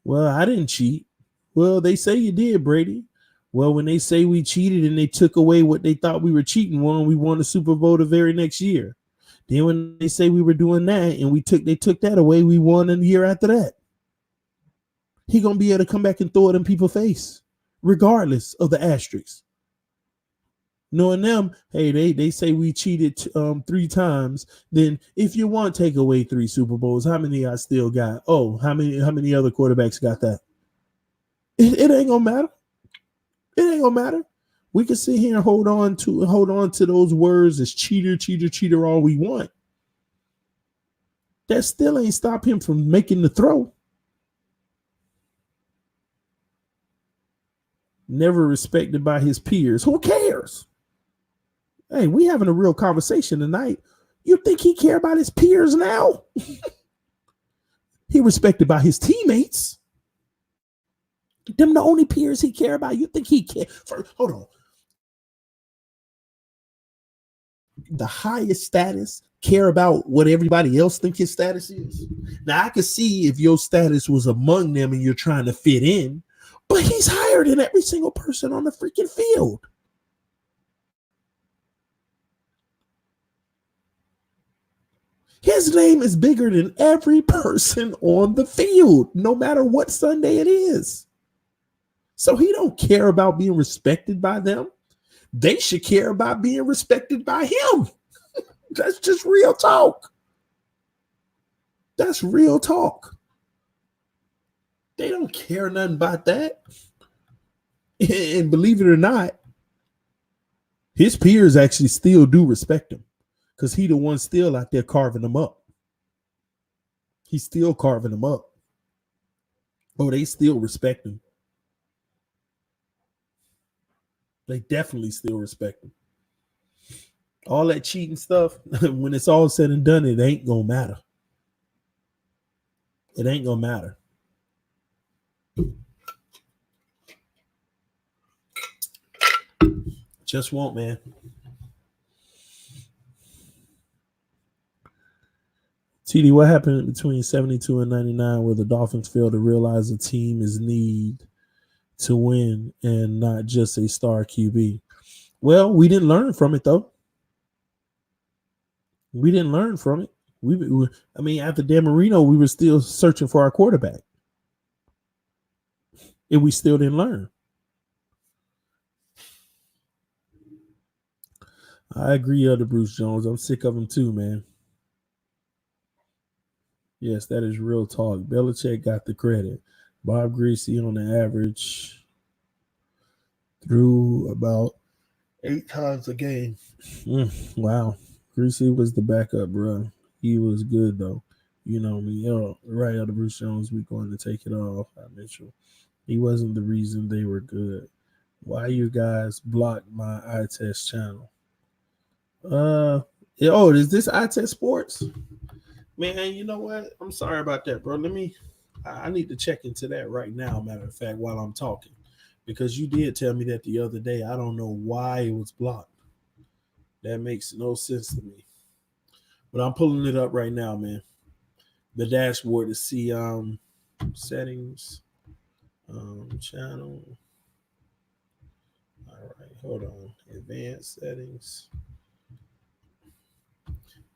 Well, I didn't cheat. Well, they say you did, Brady. Well, when they say we cheated and they took away what they thought we were cheating on, we won the Super Bowl the very next year. Then when they say we were doing that and they took that away, we won in the year after that. He gonna be able to come back and throw it in people's face, regardless of the asterisks. Knowing them, hey, they say we cheated 3 times. Then if you want to take away 3 Super Bowls, how many I still got? Oh, how many other quarterbacks got that? It ain't gonna matter. It ain't gonna matter. We can sit here and hold on to those words as cheater all we want. That still ain't stop him from making the throw. Never respected by his peers. Who cares? Hey, we having a real conversation tonight. You think he care about his peers now? He respected by his teammates. Them the only peers he care about. You think he care? Hold on. The highest status care about what everybody else think his status is. Now I can see if your status was among them and you're trying to fit in, but he's higher than every single person on the freaking field. His name is bigger than every person on the field, no matter what Sunday it is. So he don't care about being respected by them. They should care about being respected by him. That's just real talk. That's real talk. They don't care nothing about that. And believe it or not, his peers actually still do respect him because he the one still out there carving them up. He's still carving them up. Oh, they still respect him. They definitely still respect him. All that cheating stuff, when it's all said and done, it ain't gonna matter. It ain't gonna matter. Just won't, man. TD, what happened between 72 and 99 where the Dolphins failed to realize the team is need to win and not just a star QB? Well, we didn't learn from it, though. We didn't learn from it. I mean, after Dan Marino, we were still searching for our quarterback. And we still didn't learn. I agree, other Bruce Jones. I'm sick of him too, man. Yes, that is real talk. Belichick got the credit. Bob Greasy on the average threw about 8 times a game. Wow. Greasy was the backup, bro. He was good, though. You know me. Right out of Bruce Jones, we going to take it off. Mitchell. He wasn't the reason they were good. Why you guys blocked my eye test channel? Is this eye test sports? Man, you know what? I'm sorry about that, bro. I need to check into that right now, matter of fact, while I'm talking. Because you did tell me that the other day. I don't know why it was blocked. That makes no sense to me. But I'm pulling it up right now, man. The dashboard to see settings, channel. All right, hold on. Advanced settings.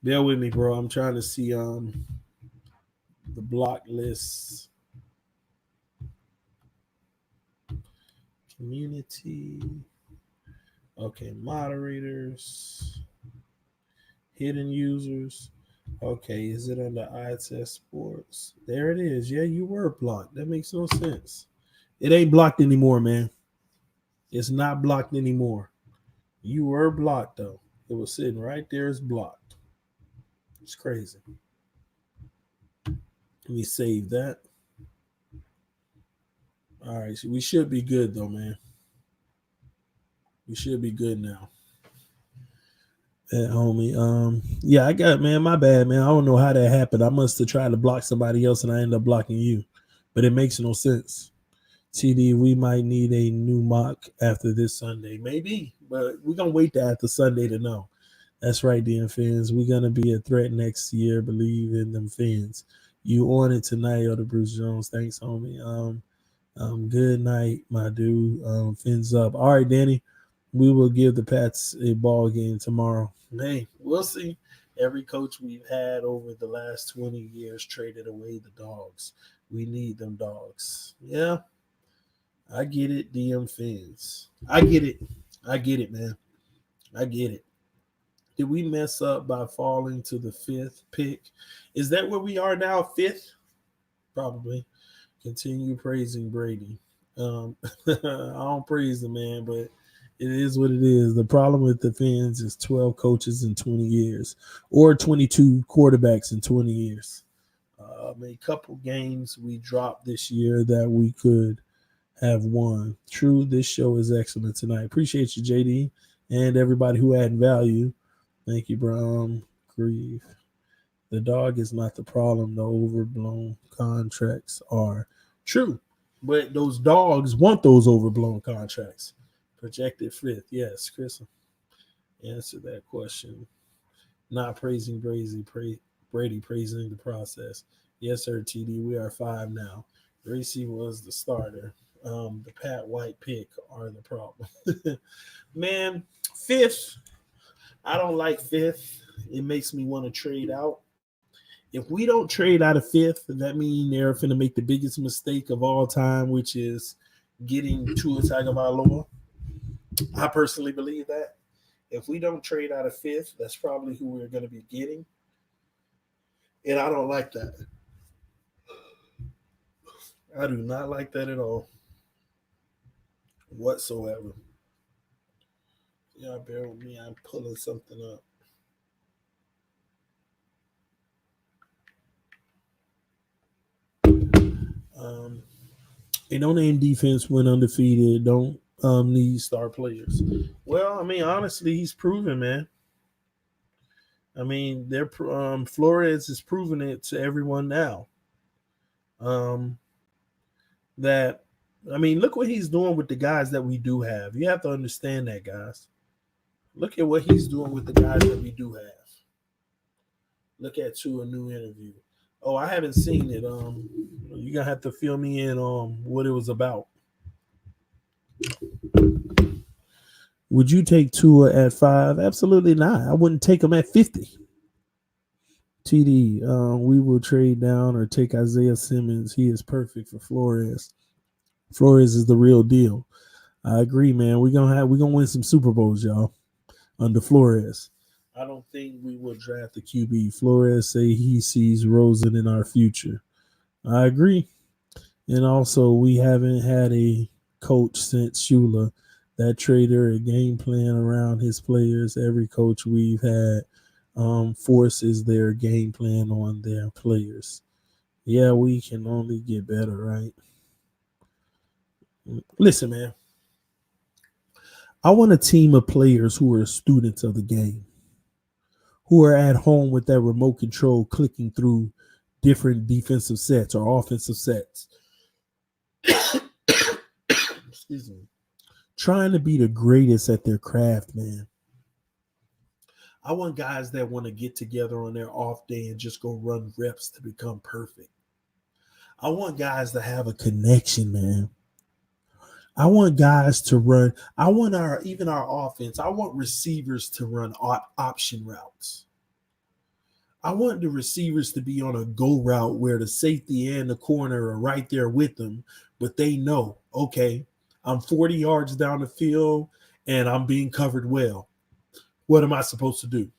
Bear with me, bro. I'm trying to see the block lists. Community. Okay, moderators. Hidden users. Okay, is it under eye test sports? There it is. Yeah, you were blocked. That makes no sense. It ain't blocked anymore, man. It's not blocked anymore. You were blocked, though. It was sitting right there as blocked. It's crazy. Let me save that. All right, so we should be good, though, man. We should be good now. Homie. Yeah, I got, man, my bad, man. I don't know how that happened. I must have tried to block somebody else and I ended up blocking you. But it makes no sense. TD, we might need a new mock after this Sunday. Maybe, but we're going to wait to after Sunday to know. That's right, DM Phins. We're going to be a threat next year. Believe in them Phins. You on it tonight, Elder Bruce Jones. Thanks, homie. Good night, my dude. Phins up. All right, Danny. We will give the Pats a ball game tomorrow. Hey, we'll see. Every coach we've had over the last 20 years traded away the dogs. We need them dogs. Yeah, I get it, DM Phins. I get it, man. I get it. Did we mess up by falling to the 5th pick? Is that where we are now? 5th? Probably. Continue praising Brady. I don't praise the man, but it is what it is. The problem with the Phins is 12 coaches in 20 years or 22 quarterbacks in 20 years. A couple games we dropped this year that we could have won. True, this show is excellent tonight. Appreciate you, JD, and everybody who added value. Thank you, Brown. Grief. The dog is not the problem. The overblown contracts are. True, but those dogs want those overblown contracts. Projected 5th. Yes, Chris. Answer that question. Not praising Brady praising the process. Yes, sir, TD. We are 5 now. Gracie was the starter. The Pat White pick are the problem. Man, 5th. I don't like 5th. It makes me want to trade out. If we don't trade out of 5th, that means they're going to make the biggest mistake of all time, which is getting Tua Tagovailoa. I personally believe that. If we don't trade out of 5th, that's probably who we're going to be getting. And I don't like that. I do not like that at all. Whatsoever. Y'all bear with me. I'm pulling something up. A no-name defense went undefeated. Don't need star players. Well, I mean, honestly, he's proven, man. I mean, Flores is proving it to everyone now. Um, that I mean, look what he's doing with the guys that we do have. You have to understand that, guys. Look at what he's doing with the guys that we do have. Look at to a new interview. Oh, I haven't seen it. You gonna have to fill me in on what it was about. Would you take Tua at 5? Absolutely not. I wouldn't take him at 50. TD, we will trade down or take Isaiah Simmons. He is perfect for Flores. Flores is the real deal. I agree, man. We're gonna win some Super Bowls, y'all, under Flores. I don't think we will draft the QB. Flores say he sees Rosen in our future. I agree. And also, we haven't had a coach since Shula that trader a game plan around his players. Every coach we've had forces their game plan on their players. Yeah, we can only get better, right? Listen, man, I want a team of players who are students of the game, who are at home with that remote control clicking through different defensive sets or offensive sets. Excuse me. Trying to be the greatest at their craft, man. I want guys that want to get together on their off day and just go run reps to become perfect. I want guys to have a connection, man. I want guys to run. I want our offense. I want receivers to run option routes. I want the receivers to be on a go route where the safety and the corner are right there with them, but they know, okay, I'm 40 yards down the field and I'm being covered well. What am I supposed to do?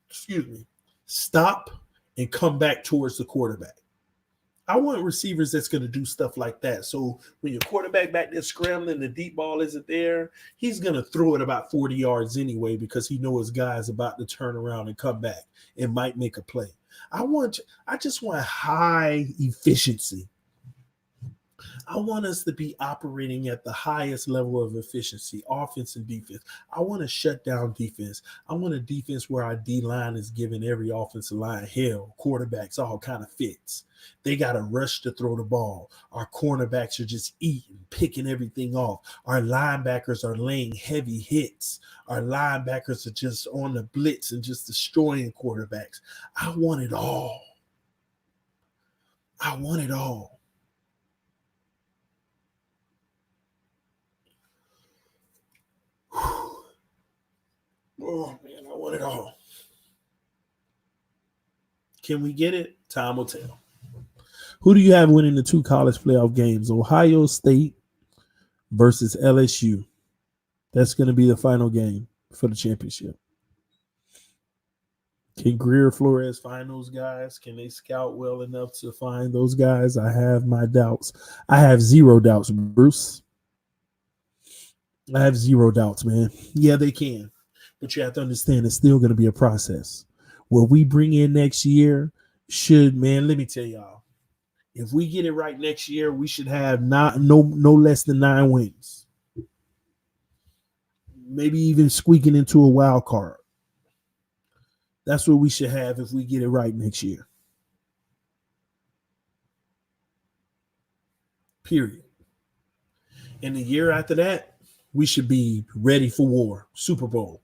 Excuse me. Stop and come back towards the quarterback. I want receivers that's going to do stuff like that. So when your quarterback back there scrambling, the deep ball isn't there, he's going to throw it about 40 yards anyway because he knows his guy's about to turn around and come back and might make a play. I just want high efficiency. I want us to be operating at the highest level of efficiency, offense and defense. I want to shut down defense. I want a defense where our D line is giving every offensive line hell, quarterbacks all kind of fits. They got to rush to throw the ball. Our cornerbacks are just eating, picking everything off. Our linebackers are laying heavy hits. Our linebackers are just on the blitz and just destroying quarterbacks. I want it all. I want it all. Oh, man, I want it all. Can we get it? Time will tell. Who do you have winning the 2 college playoff games? Ohio State versus LSU. That's going to be the final game for the championship. Can Greer Flores find those guys? Can they scout well enough to find those guys? I have my doubts. I have zero doubts, Bruce. I have zero doubts, man. Yeah, they can. But you have to understand it's still going to be a process. What we bring in next year man, let me tell y'all, if we get it right next year, we should have no less than 9 wins. Maybe even squeaking into a wild card. That's what we should have if we get it right next year. Period. And the year after that, we should be ready for war, Super Bowl.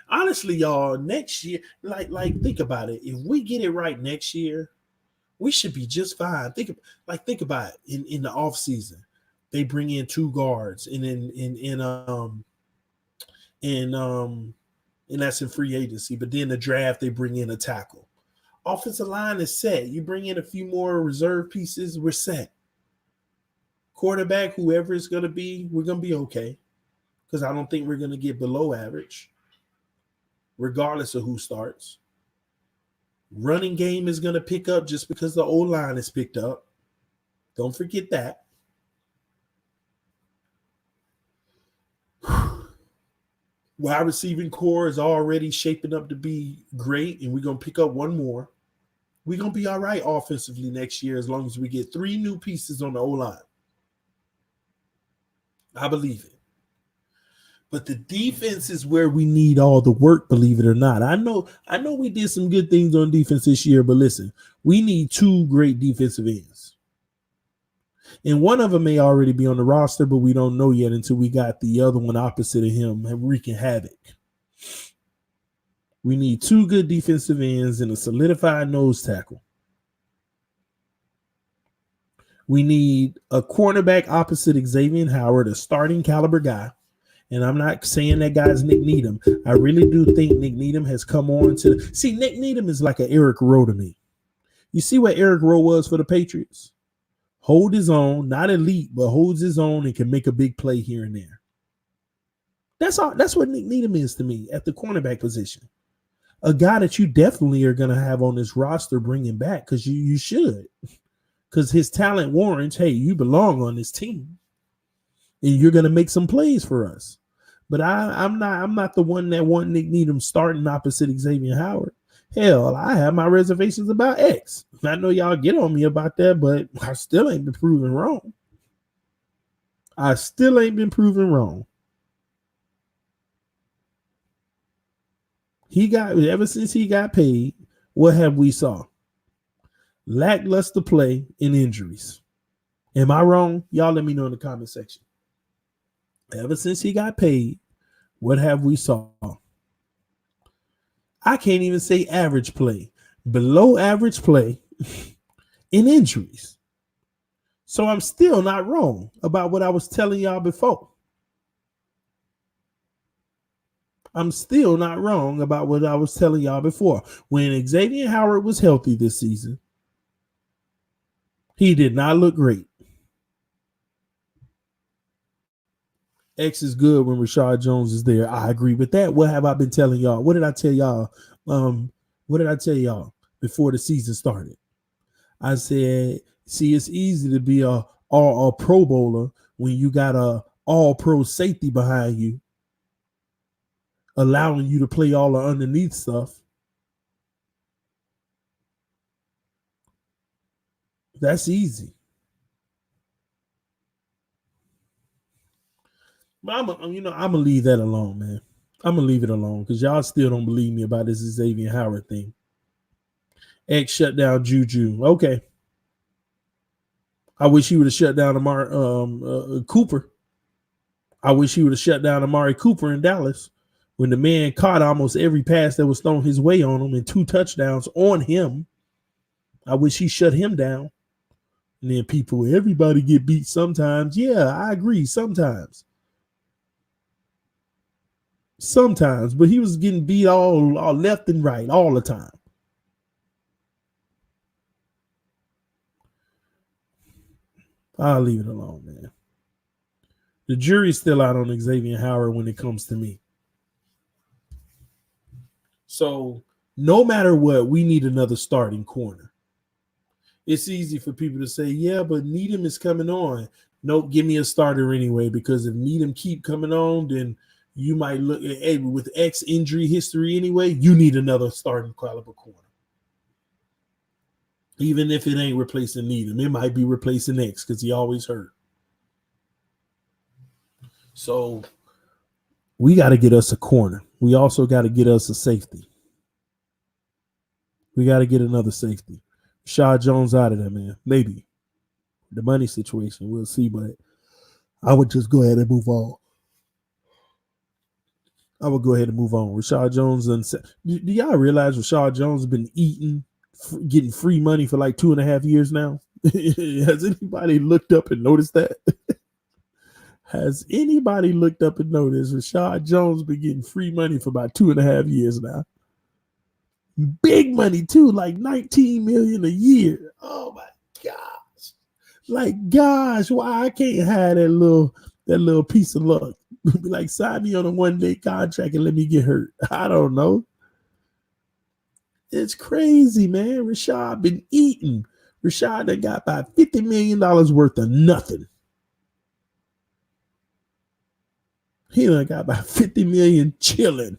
Honestly, y'all, next year, like think about it. If we get it right next year, we should be just fine. Think about it. In the off season, they bring in 2 guards, and and that's in free agency. But then the draft, they bring in a tackle. Offensive line is set. You bring in a few more reserve pieces, we're set. Quarterback, whoever it's going to be, we're going to be okay. Because I don't think we're going to get below average, regardless of who starts. Running game is going to pick up just because the O-line is picked up. Don't forget that. Wide receiving core is already shaping up to be great, and we're going to pick up one more. We're going to be all right offensively next year as long as we get 3 new pieces on the O-line. I believe it. But the defense is where we need all the work, believe it or not. I know we did some good things on defense this year, but listen, we need two great defensive ends. And one of them may already be on the roster, but we don't know yet until we got the other one opposite of him wreaking havoc. We need two good defensive ends and a solidified nose tackle. We need a cornerback opposite Xavier Howard, a starting caliber guy. And I'm not saying that guy's Nick Needham. I really do think Nick Needham has come on to see. Nick Needham is like an Eric Rowe to me. You see what Eric Rowe was for the Patriots? Hold his own, not elite, but holds his own and can make a big play here and there. That's all. That's what Nick Needham is to me at the cornerback position. A guy that you definitely are going to have on this roster bringing back because you should. Because his talent warrants, hey, you belong on this team. And you're going to make some plays for us. But I'm not the one that want Nick Needham starting opposite Xavier Howard. Hell, I have my reservations about X. I know y'all get on me about that, but I still ain't been proven wrong. Ever since he got paid, what have we saw? Lackluster play and injuries. Am I wrong? Y'all let me know in the comment section. Ever since he got paid, what have we saw? I can't even say average play. Below average play and injuries. So I'm still not wrong about what I was telling y'all before. I'm still not wrong about what I was telling y'all before. When Xavier Howard was healthy this season, he did not look great. X is good when Rashad Jones is there. I agree with that. What have I been telling y'all? What did I tell y'all? Before the season started? I said, see, it's easy to be a Pro Bowler when you got a all-pro safety behind you, allowing you to play all the underneath stuff. That's easy. But I'm gonna leave that alone, man. I'm gonna leave it alone because y'all still don't believe me about this Xavier Howard thing. X shut down Juju. Okay. I wish he would have shut down Cooper. I wish he would have shut down Amari Cooper in Dallas when the man caught almost every pass that was thrown his way on him and 2 touchdowns on him. I wish he shut him down. And then everybody get beat sometimes. Yeah, I agree. Sometimes, but he was getting beat all left and right all the time. I'll leave it alone, man. The jury's still out on Xavier Howard when it comes to me. So no matter what, we need another starting corner. It's easy for people to say, yeah, but Needham is coming on. Nope, give me a starter anyway, because if Needham keep coming on, then you might look at, hey, with X injury history anyway, you need another starting caliber corner. Even if it ain't replacing Needham, it might be replacing X because he always hurt. So we got to get us a corner. We also got to get us a safety. We got to get another safety. Rashad Jones out of there, man. Maybe. The money situation, we'll see, but I would just go ahead and move on. Rashad Jones, do y'all realize Rashad Jones has been getting free money for like 2.5 years now? Has anybody looked up and noticed that? Has anybody looked up and noticed Rashad Jones been getting free money for about 2.5 years now? Big money too, like $19 million a year. Oh my gosh! Like, gosh, why I can't have that little piece of luck? Be like, sign me on a 1-day contract and let me get hurt. I don't know. It's crazy, man. Rashad been eating. Rashad that got about $50 million worth of nothing. He done got about $50 million chillaxing.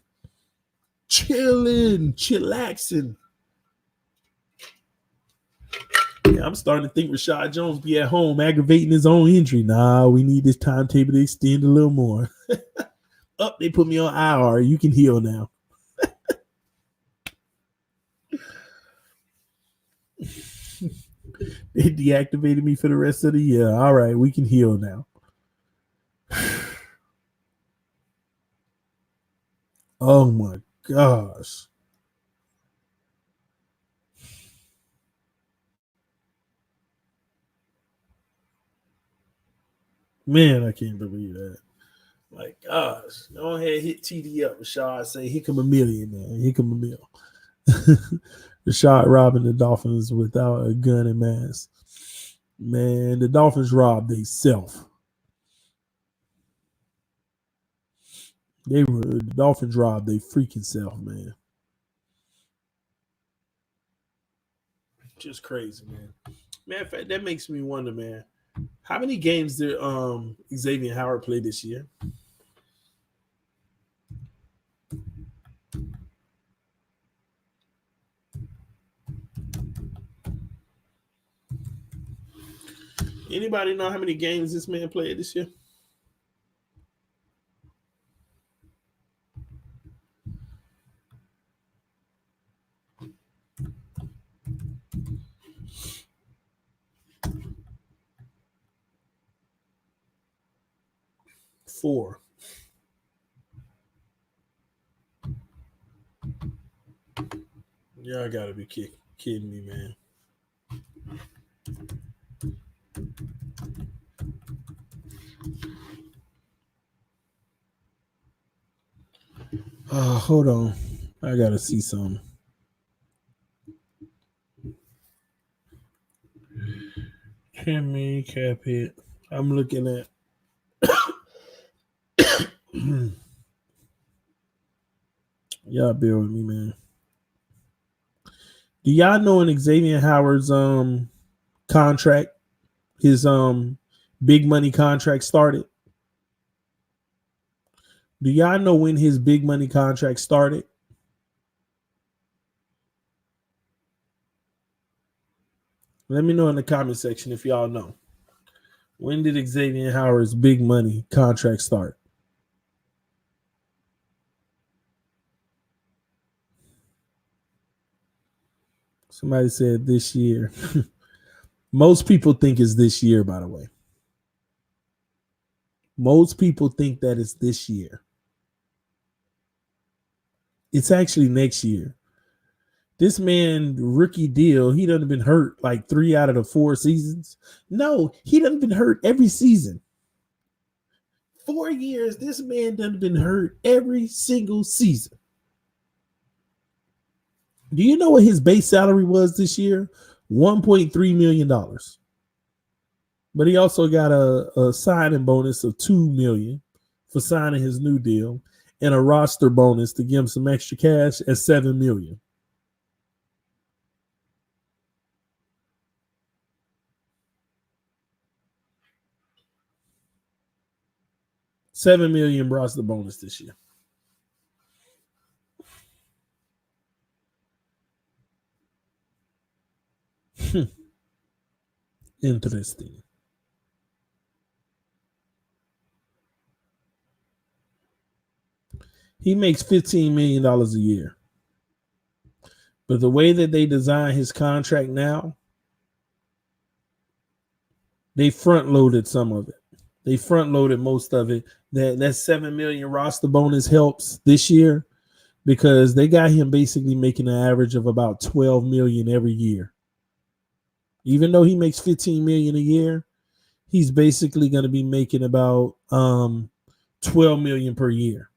Yeah, I'm starting to think Rashad Jones be at home aggravating his own injury. Nah, we need this timetable to extend a little more. Up, they put me on IR. You can heal now. They deactivated me for the rest of the year. All right, we can heal now. Oh my gosh. Man, I can't believe that. Like, gosh. Go ahead, hit TD up, Rashad. Say, here come a million, man. Here come a mill. Rashad robbing the Dolphins without a gun and mask. Man, the Dolphins robbed themselves. The Dolphins robbed their freaking self, man. Just crazy, man. Man, in fact, that makes me wonder, man. How many games did Xavier Howard play this year? Anybody know how many games this man played this year? Four. Y'all gotta be kidding me, man. Hold on. I gotta see something. Kimmy cap hit. I'm looking at. Y'all bear with me, man. Do y'all know in Xavier Howard's contract, his big money contract started? Do y'all know when his big money contract started? Let me know in the comment section if y'all know. When did Xavier Howard's big money contract start? Somebody said this year. Most people think it's this year, by the way. Most people think that it's this year. It's actually next year. This man, rookie deal, he done been hurt like 3 out of the 4 seasons. No, he done been hurt every season. 4 years, this man done been hurt every single season. Do you know what his base salary was this year? $1.3 million. But he also got a signing bonus of $2 million for signing his new deal and a roster bonus to give him some extra cash at $7 million. $7 million roster bonus this year. Interesting. He makes $15 million a year. But the way that they design his contract now, they front loaded some of it. They front loaded most of it. That $7 million roster bonus helps this year because they got him basically making an average of about $12 million every year. Even though he makes $15 million a year, he's basically going to be making about $12 million per year.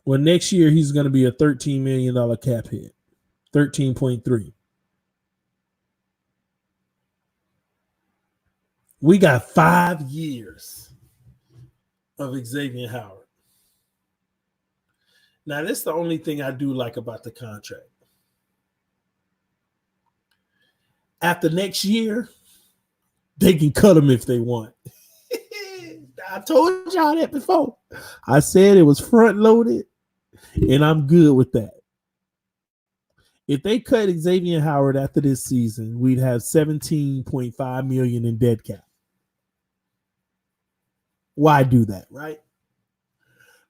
Well, next year he's going to be a $13 million cap hit, 13.3. We got 5 years of Xavier Howard. Now, this is the only thing I do like about the contract. After next year, they can cut him if they want. I told y'all that before. I said it was front loaded, and I'm good with that. If they cut Xavier Howard after this season, we'd have $17.5 million in dead cap. Why do that, right?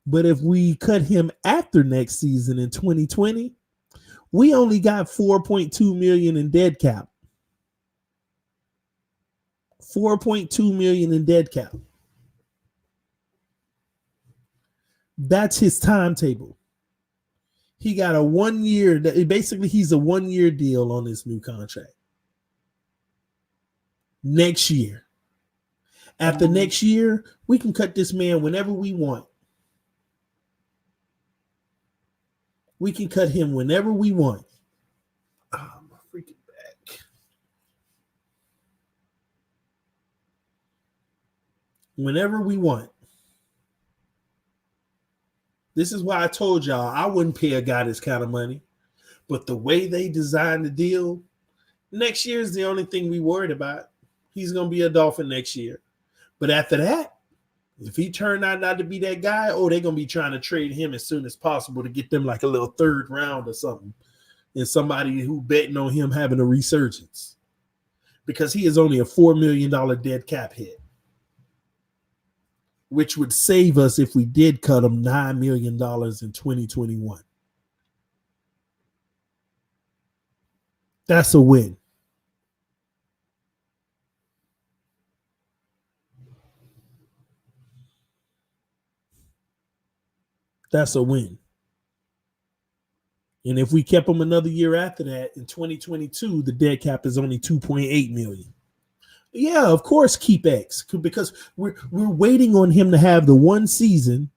But if we cut him after next season in 2020, we only got 4.2 million in dead cap. 4.2 million in dead cap. That's his timetable. He got a 1 year, basically he's a 1 year deal on this new contract. Next year. After next year, we can cut this man whenever we want. We can cut him whenever we want. Oh, my freaking back. Whenever we want. This is why I told y'all I wouldn't pay a guy this kind of money. But the way they designed the deal, next year is the only thing we worried about. He's going to be a Dolphin next year. But after that, if he turned out not to be that guy, they're going to be trying to trade him as soon as possible to get them like a little third round or something. And somebody who betting on him having a resurgence. Because he is only a $4 million dead cap hit. Which would save us if we did cut him $9 million in 2021. That's a win. That's a win. And if we kept him another year after that, in 2022, the dead cap is only 2.8 million. Yeah, of course, keep X, because we're waiting on him to have the one season.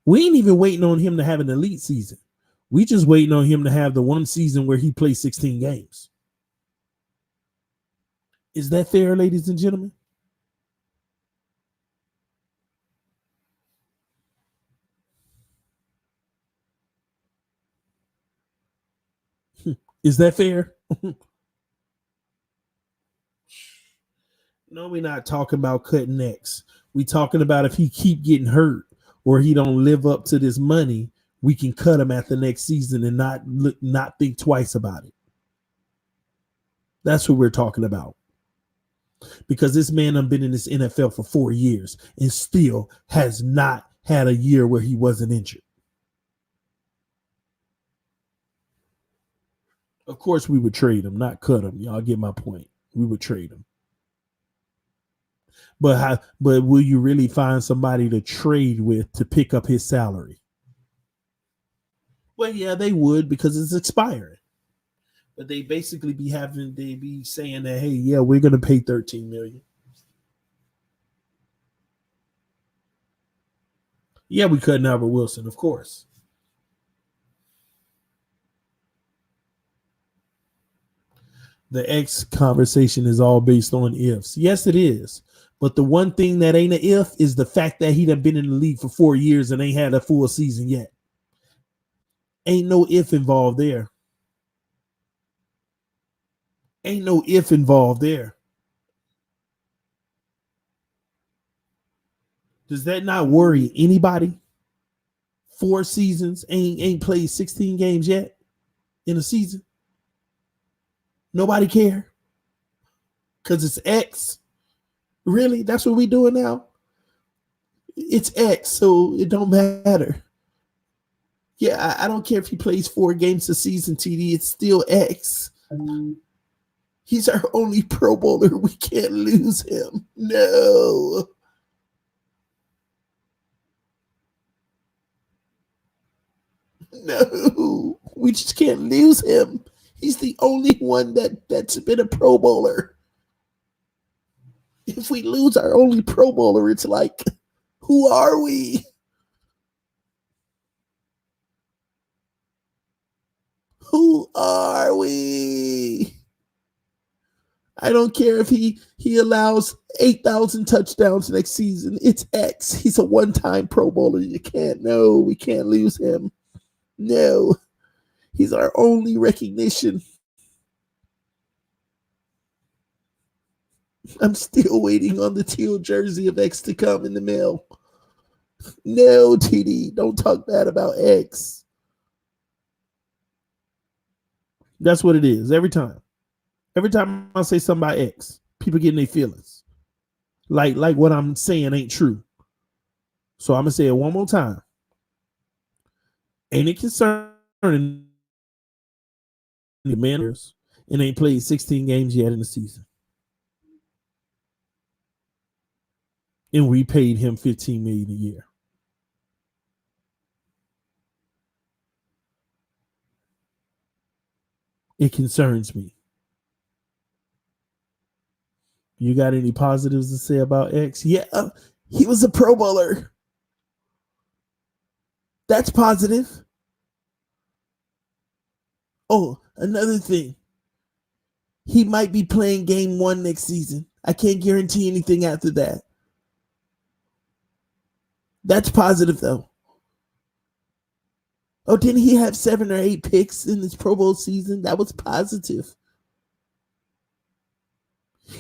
We ain't even waiting on him to have an elite season. We just waiting on him to have the one season where he plays 16 games. Is that fair, ladies and gentlemen? Is that fair? No, we're not talking about cutting X. We talking about if he keep getting hurt or he don't live up to this money, we can cut him at the next season and not think twice about it. That's what we're talking about. Because this man has been in this NFL for 4 years and still has not had a year where he wasn't injured. Of course, we would trade him, not cut him. Y'all get my point. We would trade him. But will you really find somebody to trade with to pick up his salary? Well, yeah, they would, because it's expiring. But they basically be saying that, hey, yeah, we're gonna pay $13 million. Yeah, we cut Albert Wilson, of course. The X conversation is all based on ifs. Yes, it is. But the one thing that ain't an if is the fact that he done been in the league for 4 years and ain't had a full season yet. Ain't no if involved there. Ain't no if involved there. Does that not worry anybody? 4 seasons, ain't played 16 games yet in a season. Nobody care. Because it's X. Really? That's what we doing now? It's X, so it don't matter. Yeah, I don't care if he plays 4 games a season, TD. It's still X. He's our only Pro Bowler. We can't lose him. No. No. We just can't lose him. He's the only one that's been a Pro Bowler. If we lose our only Pro Bowler, it's like, who are we? Who are we? I don't care if he allows 8,000 touchdowns next season. It's X. He's a one-time Pro Bowler. We can't lose him. No. He's our only recognition. I'm still waiting on the teal jersey of X to come in the mail. No, TD, don't talk bad about X. That's what it is every time. Every time I say something about X, people getting their feelings. Like what I'm saying ain't true. So I'm going to say it one more time. Ain't it concerning the Commanders and ain't played 16 games yet in the season? And we paid him $15 million a year. It concerns me. You got any positives to say about X? Yeah, he was a Pro Bowler. That's positive. Oh, another thing. He might be playing game 1 next season. I can't guarantee anything after that. That's positive, though. Oh, didn't he have 7 or 8 picks in this Pro Bowl season? That was positive.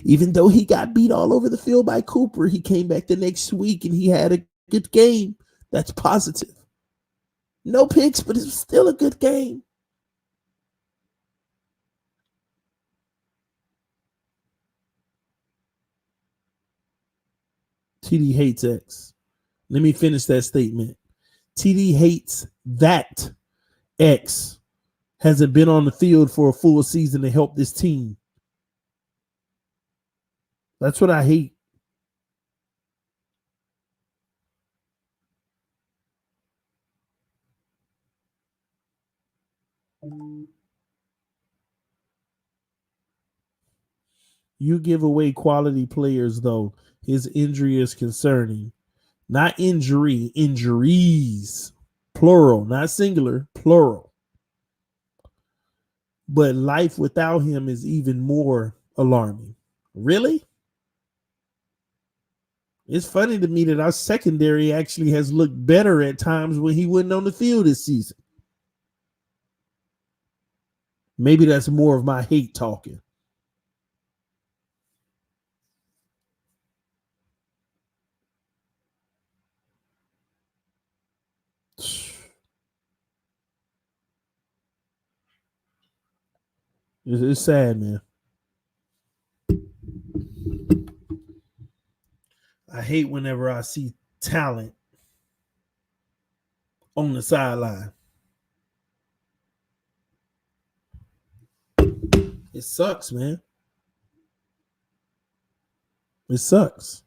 Even though he got beat all over the field by Cooper, he came back the next week and he had a good game. That's positive. No picks, but it was still a good game. TD hates X. Let me finish that statement. TD hates that X hasn't been on the field for a full season to help this team. That's what I hate. You give away quality players, though. His injury is concerning. Not injury, injuries. Plural, not singular, plural. But life without him is even more alarming. Really? It's funny to me that our secondary actually has looked better at times when he wasn't on the field this season. Maybe that's more of my hate talking. It's sad, man. I hate whenever I see talent on the sideline. It sucks, man. It sucks.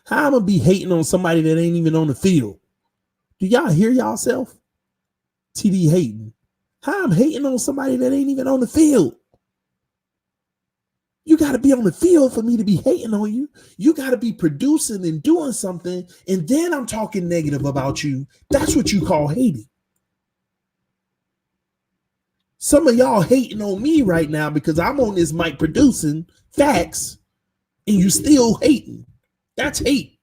How I'm gonna be hating on somebody that ain't even on the field? Do y'all hear yourself? TD hating. How I'm hating on somebody that ain't even on the field? You got to be on the field for me to be hating on you. You got to be producing and doing something, and then I'm talking negative about you. That's what you call hating. Some of y'all hating on me right now because I'm on this mic producing facts, and you still hating. That's hate.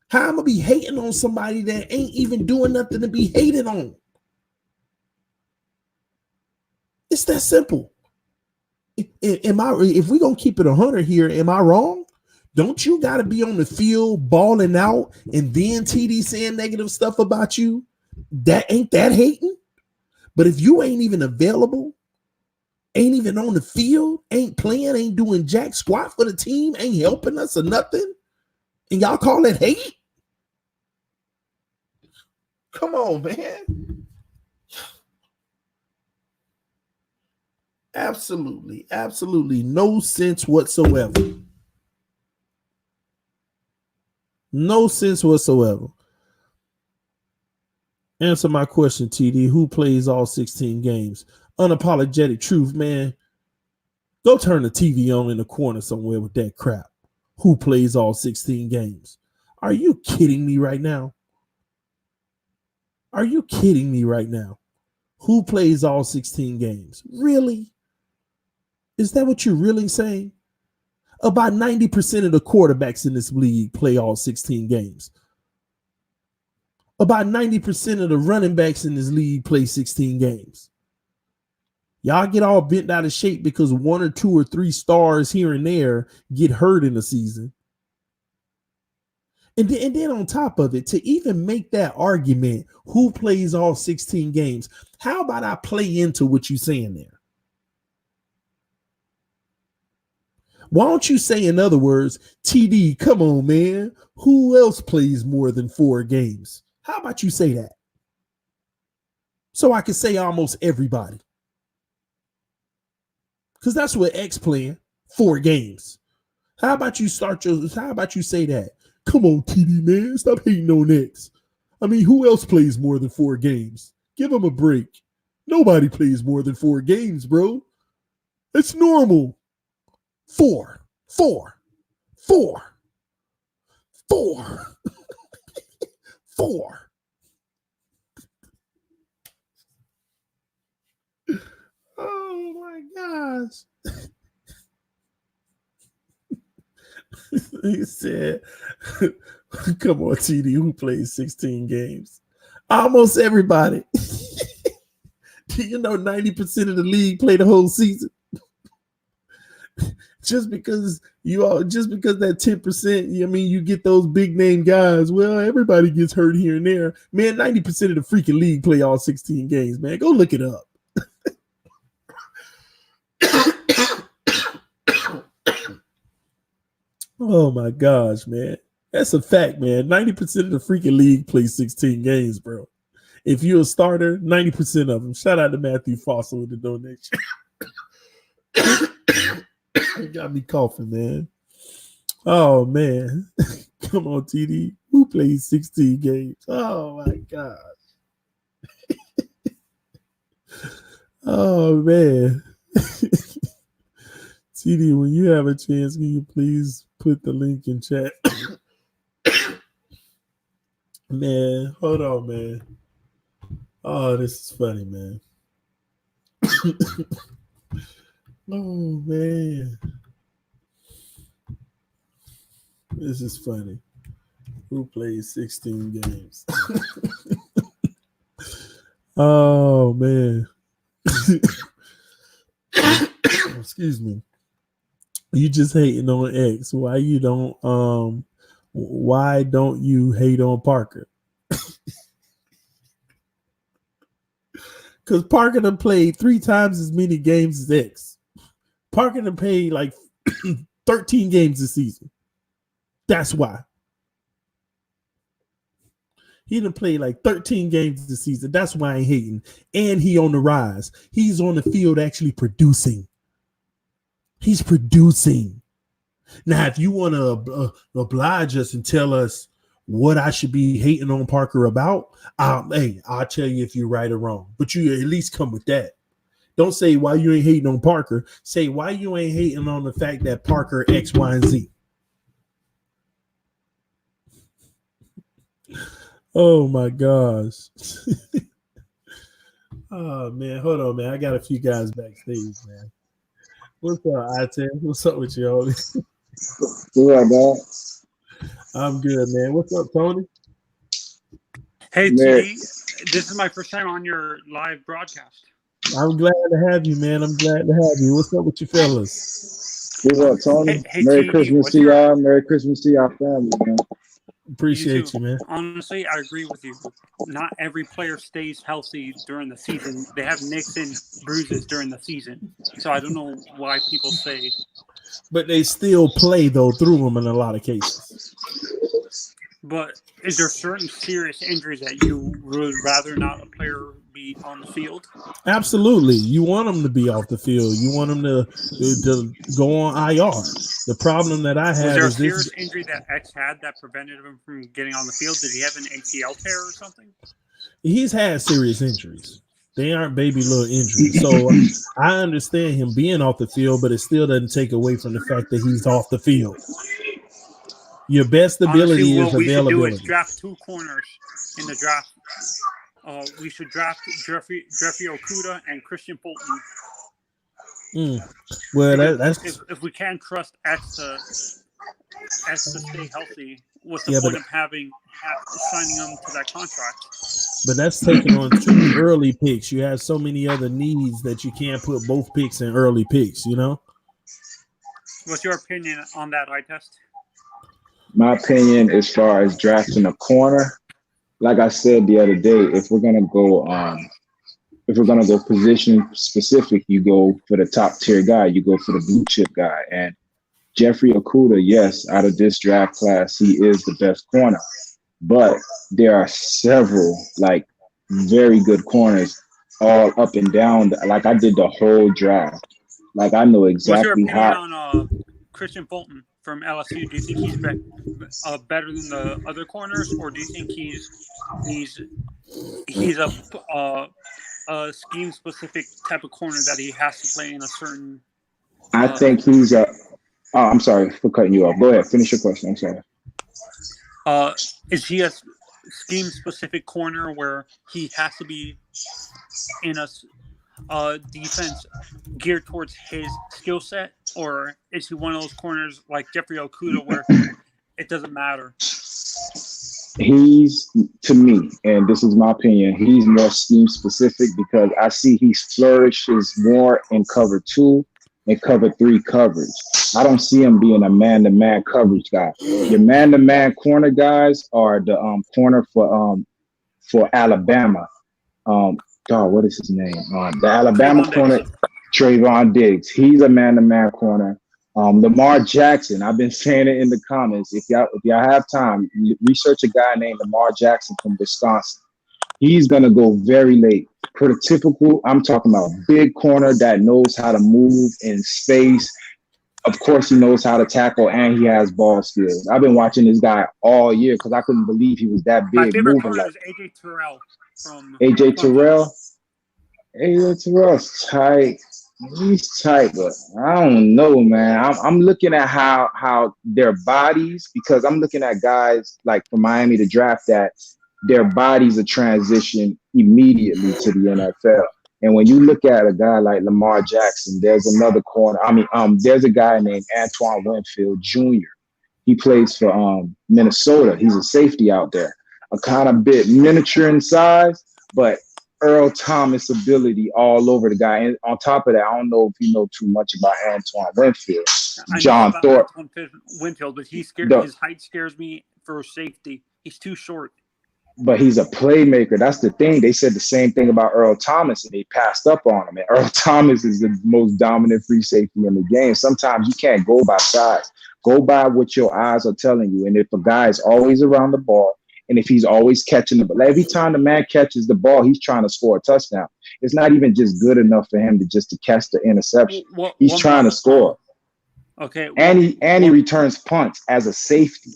How I'm gonna be hating on somebody that ain't even doing nothing to be hated on? It's that simple. If we gonna keep it 100 here, am I wrong? Don't you got to be on the field balling out and then TD saying negative stuff about you? That ain't that hating? But if you ain't even available, ain't even on the field, ain't playing, ain't doing jack squat for the team, ain't helping us or nothing, and y'all call it hate? Come on, man. Absolutely, absolutely no sense whatsoever. No sense whatsoever. Answer my question, TD. Who plays all 16 games? Unapologetic truth, man. Go turn the TV on in the corner somewhere with that crap. Who plays all 16 games? Are you kidding me right now? Are you kidding me right now? Who plays all 16 games? Really? Is that what you're really saying? About 90% of the quarterbacks in this league play all 16 games. About 90% of the running backs in this league play 16 games. Y'all get all bent out of shape because 1 or 2 or 3 stars here and there get hurt in the season. And then on top of it, to even make that argument, who plays all 16 games? How about I play into what you're saying there? Why don't you say, in other words, TD, come on, man. Who else plays more than 4 games? How about you say that? So I can say almost everybody. Because that's what X playing 4 games. How about you say that? Come on, TD man, stop hating on X. I mean, who else plays more than 4 games? Give him a break. Nobody plays more than 4 games, bro. It's normal. 4, 4, 4, 4, 4. Oh my gosh. He said, come on, TD, who plays 16 games? Almost everybody. Do you know 90% of the league play the whole season? Just because that 10%, I mean, you get those big name guys. Well, everybody gets hurt here and there. Man, 90% of the freaking league play all 16 games, man. Go look it up. Oh my gosh, man. That's a fact, man. 90% of the freaking league plays 16 games, bro. If you're a starter, 90% of them. Shout out to Matthew Foster with the donation. Got me coughing, man. Oh, man. Come on, TD. Who plays 16 games? Oh, my God. Oh, man. TD, when you have a chance, can you please put the link in chat? Man, hold on, man. Oh, this is funny, man. Oh, man. This is funny. Who plays 16 games? Oh, man. Excuse me. You just hating on X. Why don't you hate on Parker? Because Parker done played 3 times as many games as X. Parker done played like 13 games this season. That's why. He done played like 13 games this season. That's why I ain't hating. And he on the rise. He's on the field actually producing. He's producing. Now, if you want to oblige us and tell us what I should be hating on Parker about, I'll tell you if you're right or wrong. But you at least come with that. Don't say why you ain't hating on Parker. Say why you ain't hating on the fact that Parker X, Y, and Z. Oh, my gosh. Oh, man. Hold on, man. I got a few guys backstage, man. What's up, I-10? What's up with you, homie? Yeah, man. I'm good, man. What's up, Tony? Hey, TD. This is my first time on your live broadcast. I'm glad to have you, man. I'm glad to have you. What's up with you fellas? What's up, Tony? Hey, Merry TD, Christmas to y'all. Merry Christmas to y'all family, man. Appreciate you, man. Honestly, I agree with you. Not every player stays healthy during the season. They have nicks and bruises during the season. So I don't know why people say. But they still play, though, through them in a lot of cases. But is there certain serious injuries that you would rather not a player be on the field? Absolutely. You want them to be off the field. You want them to go on IR. The problem that I have is there a serious injury that X had that prevented him from getting on the field? Did he have an ACL tear or something? He's had serious injuries. They aren't baby little injuries. So I understand him being off the field, but it still doesn't take away from the fact that he's off the field. Your best ability is availability. What we should do is draft 2 corners in the draft. We should draft Jeffrey Okuda and Christian Fulton. Well, that's if we can't trust X to stay healthy, what's the point of signing him to that contract? But that's taking on 2 early picks. You have so many other needs that you can't put both picks in early picks, you know? What's your opinion on that eye test? My opinion as far as drafting a corner, like I said the other day, if we're gonna go position specific, you go for the top tier guy, you go for the blue chip guy. And Jeffrey Okuda, yes, out of this draft class, he is the best corner. But there are several, like very good corners all up and down. Like I did the whole draft. Like I know What's your exactly opinion how. on Christian Fulton from LSU? Do you think he's better than the other corners, or do you think he's a scheme specific type of corner that he has to play in a certain? I think he's a. Oh, I'm sorry for cutting you off. Go ahead. Finish your question. I'm sorry. Is he a scheme specific corner where he has to be in a defense geared towards his skill set, or is he one of those corners like Jeffrey Okuda where it doesn't matter? He's, to me, and this is my opinion, he's more scheme specific because I see he flourishes more in cover 2 and cover 3 coverage. I don't see him being a man-to-man coverage guy. Your man-to-man corner guys are the corner for Alabama. What is his name? The Alabama corner, Trayvon Diggs. He's a man-to-man corner. Lamar Jackson. I've been saying it in the comments. If y'all have time, research a guy named Lamar Jackson from Wisconsin. He's gonna go very late. Prototypical. I'm talking about big corner that knows how to move in space. Of course, he knows how to tackle and he has ball skills. I've been watching this guy all year because I couldn't believe he was that big. My favorite corner is AJ Terrell from AJ Terrell. AJ Terrell's tight. He's tight, but I don't know, man. I'm looking at how their bodies, because I'm looking at guys like from Miami to draft that their bodies are transition immediately to the NFL. And when you look at a guy like Lamar Jackson, there's another corner. There's a guy named Antoine Winfield Jr. He plays for Minnesota. He's a safety out there, a kind of bit miniature in size, but Earl Thomas ability all over the guy. And on top of that, I don't know if you know too much about Antoine Winfield. John Thorpe. Winfield, but his height scares me for safety. He's too short. But he's a playmaker. That's the thing. They said the same thing about Earl Thomas, and they passed up on him. And Earl Thomas is the most dominant free safety in the game. Sometimes you can't go by size. Go by what your eyes are telling you. And if a guy is always around the ball, and if he's always catching the ball, every time the man catches the ball, he's trying to score a touchdown. It's not even just good enough for him to catch the interception. He's trying to score. Okay. And he returns punts as a safety.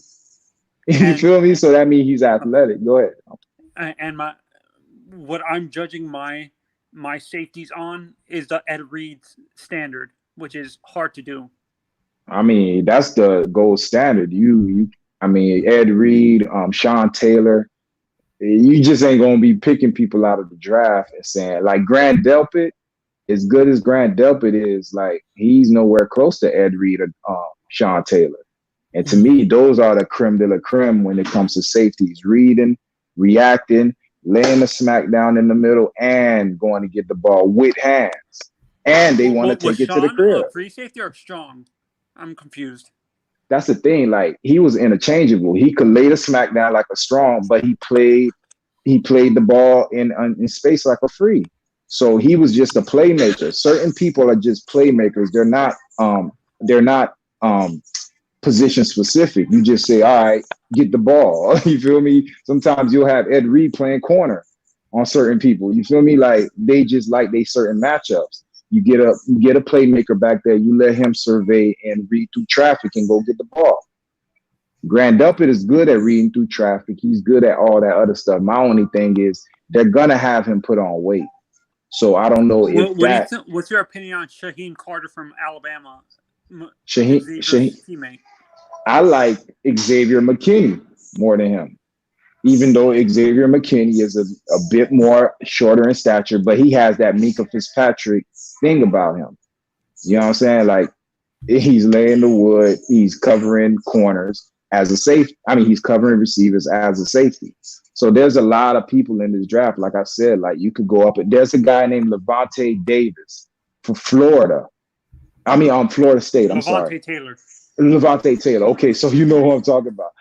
You feel me? So that means he's athletic. Go ahead. And what I'm judging my safeties on is the Ed Reed standard, which is hard to do. I mean, that's the gold standard. Ed Reed, Sean Taylor, you just ain't gonna be picking people out of the draft and saying like Grant Delpit. As good as Grant Delpit is, like he's nowhere close to Ed Reed or Sean Taylor. And to me, those are the creme de la creme when it comes to safeties: reading, reacting, laying the smack down in the middle, and going to get the ball with hands. And they want to take it to the crib. Free safety or strong? I'm confused. That's the thing. Like he was interchangeable. He could lay the smack down like a strong, but he played the ball in space like a free. So he was just a playmaker. Certain people are just playmakers. They're not position specific. You just say, all right, get the ball. You feel me? Sometimes you'll have Ed Reed playing corner on certain people. You feel me? Like they just like they certain matchups. You get a playmaker back there. You let him survey and read through traffic and go get the ball. Grant Delpit is good at reading through traffic. He's good at all that other stuff. My only thing is they're gonna have him put on weight. So I don't know what's your opinion on Shaheem Carter from Alabama? Shaheem, I like Xavier McKinney more than him, even though Xavier McKinney is a bit more shorter in stature, but he has that Minka Fitzpatrick thing about him. You know what I'm saying? Like he's laying the wood, he's covering corners as a safety. He's covering receivers as a safety. So there's a lot of people in this draft. Like I said, like you could go up and there's a guy named Levante Davis for Florida. Florida State. Levante Taylor. Okay, so you know who I'm talking about.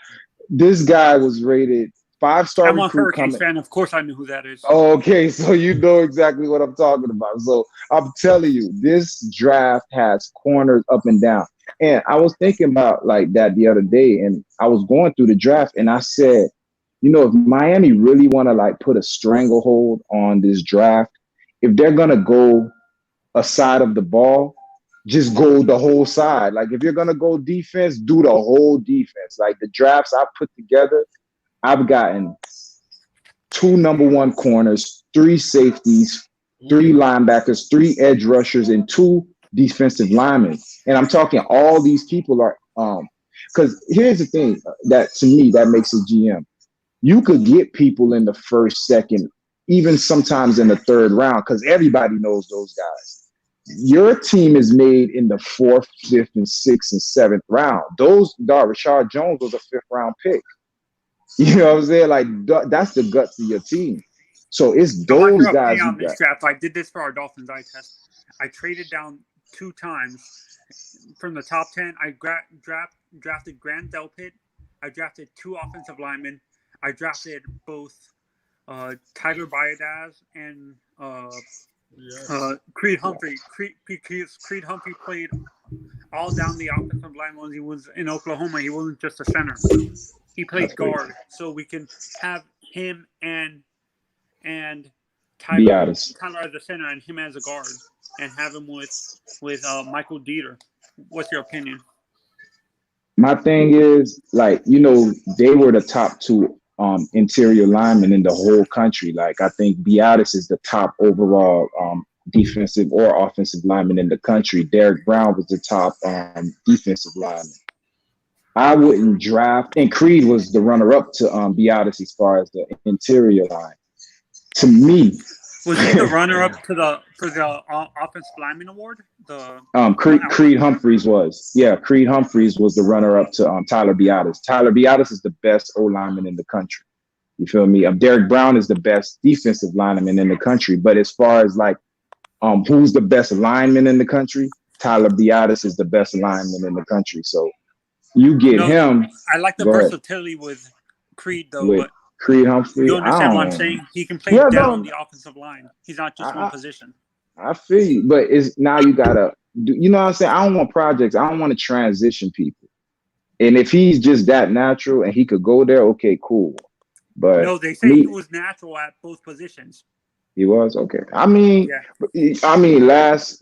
This guy was rated 5-star. I'm a Hurricanes fan. Of course I knew who that is. Okay, so you know exactly what I'm talking about. So I'm telling you, this draft has corners up and down. And I was thinking about like that the other day, and I was going through the draft, and I said, if Miami really want to like put a stranglehold on this draft, if they're gonna go a side of the ball, just go the whole side. Like if you're gonna go defense, do the whole defense. Like the drafts I put together, I've gotten 2 number 1 corners, 3 safeties, 3 linebackers, 3 edge rushers, and 2 defensive linemen. And I'm talking all these people are because here's the thing that to me that makes a GM. You could get people in the first, second, even sometimes in the third round because everybody knows those guys. Your team is made in the 4th, 5th, and 6th and 7th round. Rashard Jones was a 5th round pick. You know what I'm saying? Like that's the guts of your team. So it's those guys. On this draft, I did this for our Dolphins eye test. I traded down 2 times from the top 10. I drafted Grant Delpit. I drafted 2 offensive linemen. I drafted both Tyler Biadasz and Creed Humphrey. Creed Humphrey played all down the offensive line when he was in Oklahoma. He wasn't just a center. He played guard, so we can have him and Tyler as a center and him as a guard, and have him with Michael Dieter. What's your opinion? My thing is, like, they were the top 2 interior linemen in the whole country. Like, I think Biadasz is the top overall defensive or offensive lineman in the country. Derek Brown was the top defensive lineman. I wouldn't draft, and Creed was the runner-up to Biadasz as far as the interior line. To me, was he the runner-up for the offensive lineman award? Creed Humphreys was. Yeah, Creed Humphreys was the runner-up to Tyler Biadasz. Tyler Biadasz is the best O lineman in the country. You feel me? Derek Brown is the best defensive lineman in the country. But as far as like who's the best lineman in the country, Tyler Biadasz is the best lineman in the country. So you get him. I like the versatility with Creed, though. But Creed Humphrey. You understand what I'm saying? He can play down the offensive line. He's not just one position. I feel you, but it's now you gotta do. You know what I'm saying? I don't want projects. I don't want to transition people. And if he's just that natural and he could go there, okay, cool. But no, they say he was natural at both positions. He was okay. I mean, last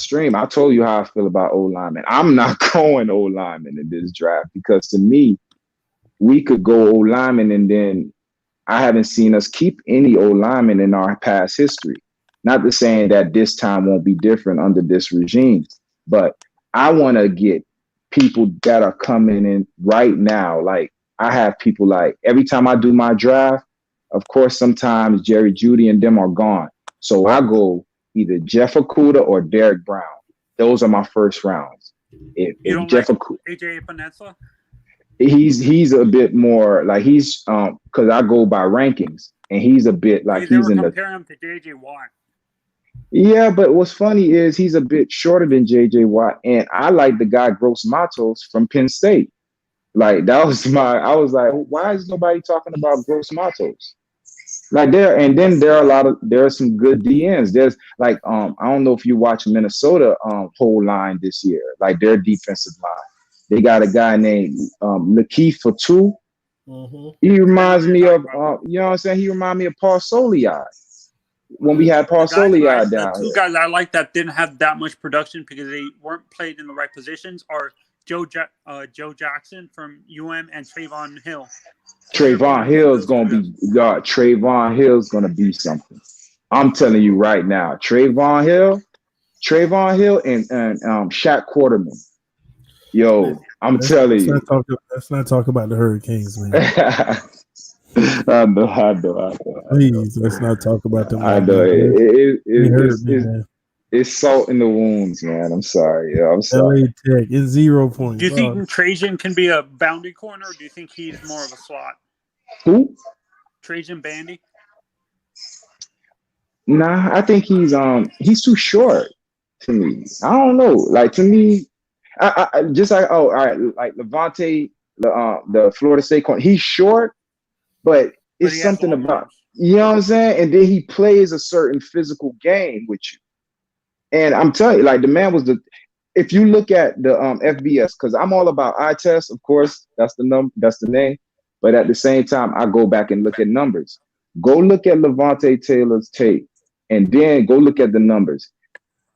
stream, I told you how I feel about O linemen. I'm not going O linemen in this draft because to me, we could go O linemen and then I haven't seen us keep any O linemen in our past history. Not to saying that this time won't be different under this regime, but I want to get people that are coming in right now. Like I have people like every time I do my draft, of course, sometimes Jerry Jeudy and them are gone. So I go either Jeff Okudah or Derek Brown. Those are my first rounds. You don't like AJ Epinesa? He's a bit more like he's because I go by rankings and he's a bit like he's in the compare him to JJ Watt. Yeah, but what's funny is he's a bit shorter than JJ Watt, and I like the guy Gross Matos from Penn State. Like that was I was like, why is nobody talking about Gross Matos? Like there are some good DNs. There's like I don't know if you watch Minnesota whole line this year, like their defensive line. They got a guy named Lakeith Fatu. Mm-hmm. He reminds me of you know what I'm saying? He reminds me of Paul Soliai. When we had Paul Soliai down. The two guys I like that didn't have that much production because they weren't played in the right positions are Joe Jackson from UM and Trayvon Hill. Trayvon Hill's gonna be something. I'm telling you right now. Trayvon Hill and Shaq Quarterman. Yo, I'm telling you. Let's not talk about the Hurricanes, man. I know. Please, let's not talk about them. I know. It's salt in the wounds, man. I'm sorry. Yeah, I'm sorry. LA Tech is 0 points. Do you think Trajan can be a boundary corner, or do you think he's more of a slot? Who? Trajan Bandy? Nah, I think he's too short to me. I don't know. Like to me, I just like all right, like Levante, the Florida State corner. He's short, but it's something about you know what I'm saying. And then he plays a certain physical game with you. And I'm telling you, like the man was if you look at the FBS, because I'm all about eye test, of course, that's the name. But at the same time, I go back and look at numbers. Go look at Levante Taylor's tape, and then go look at the numbers.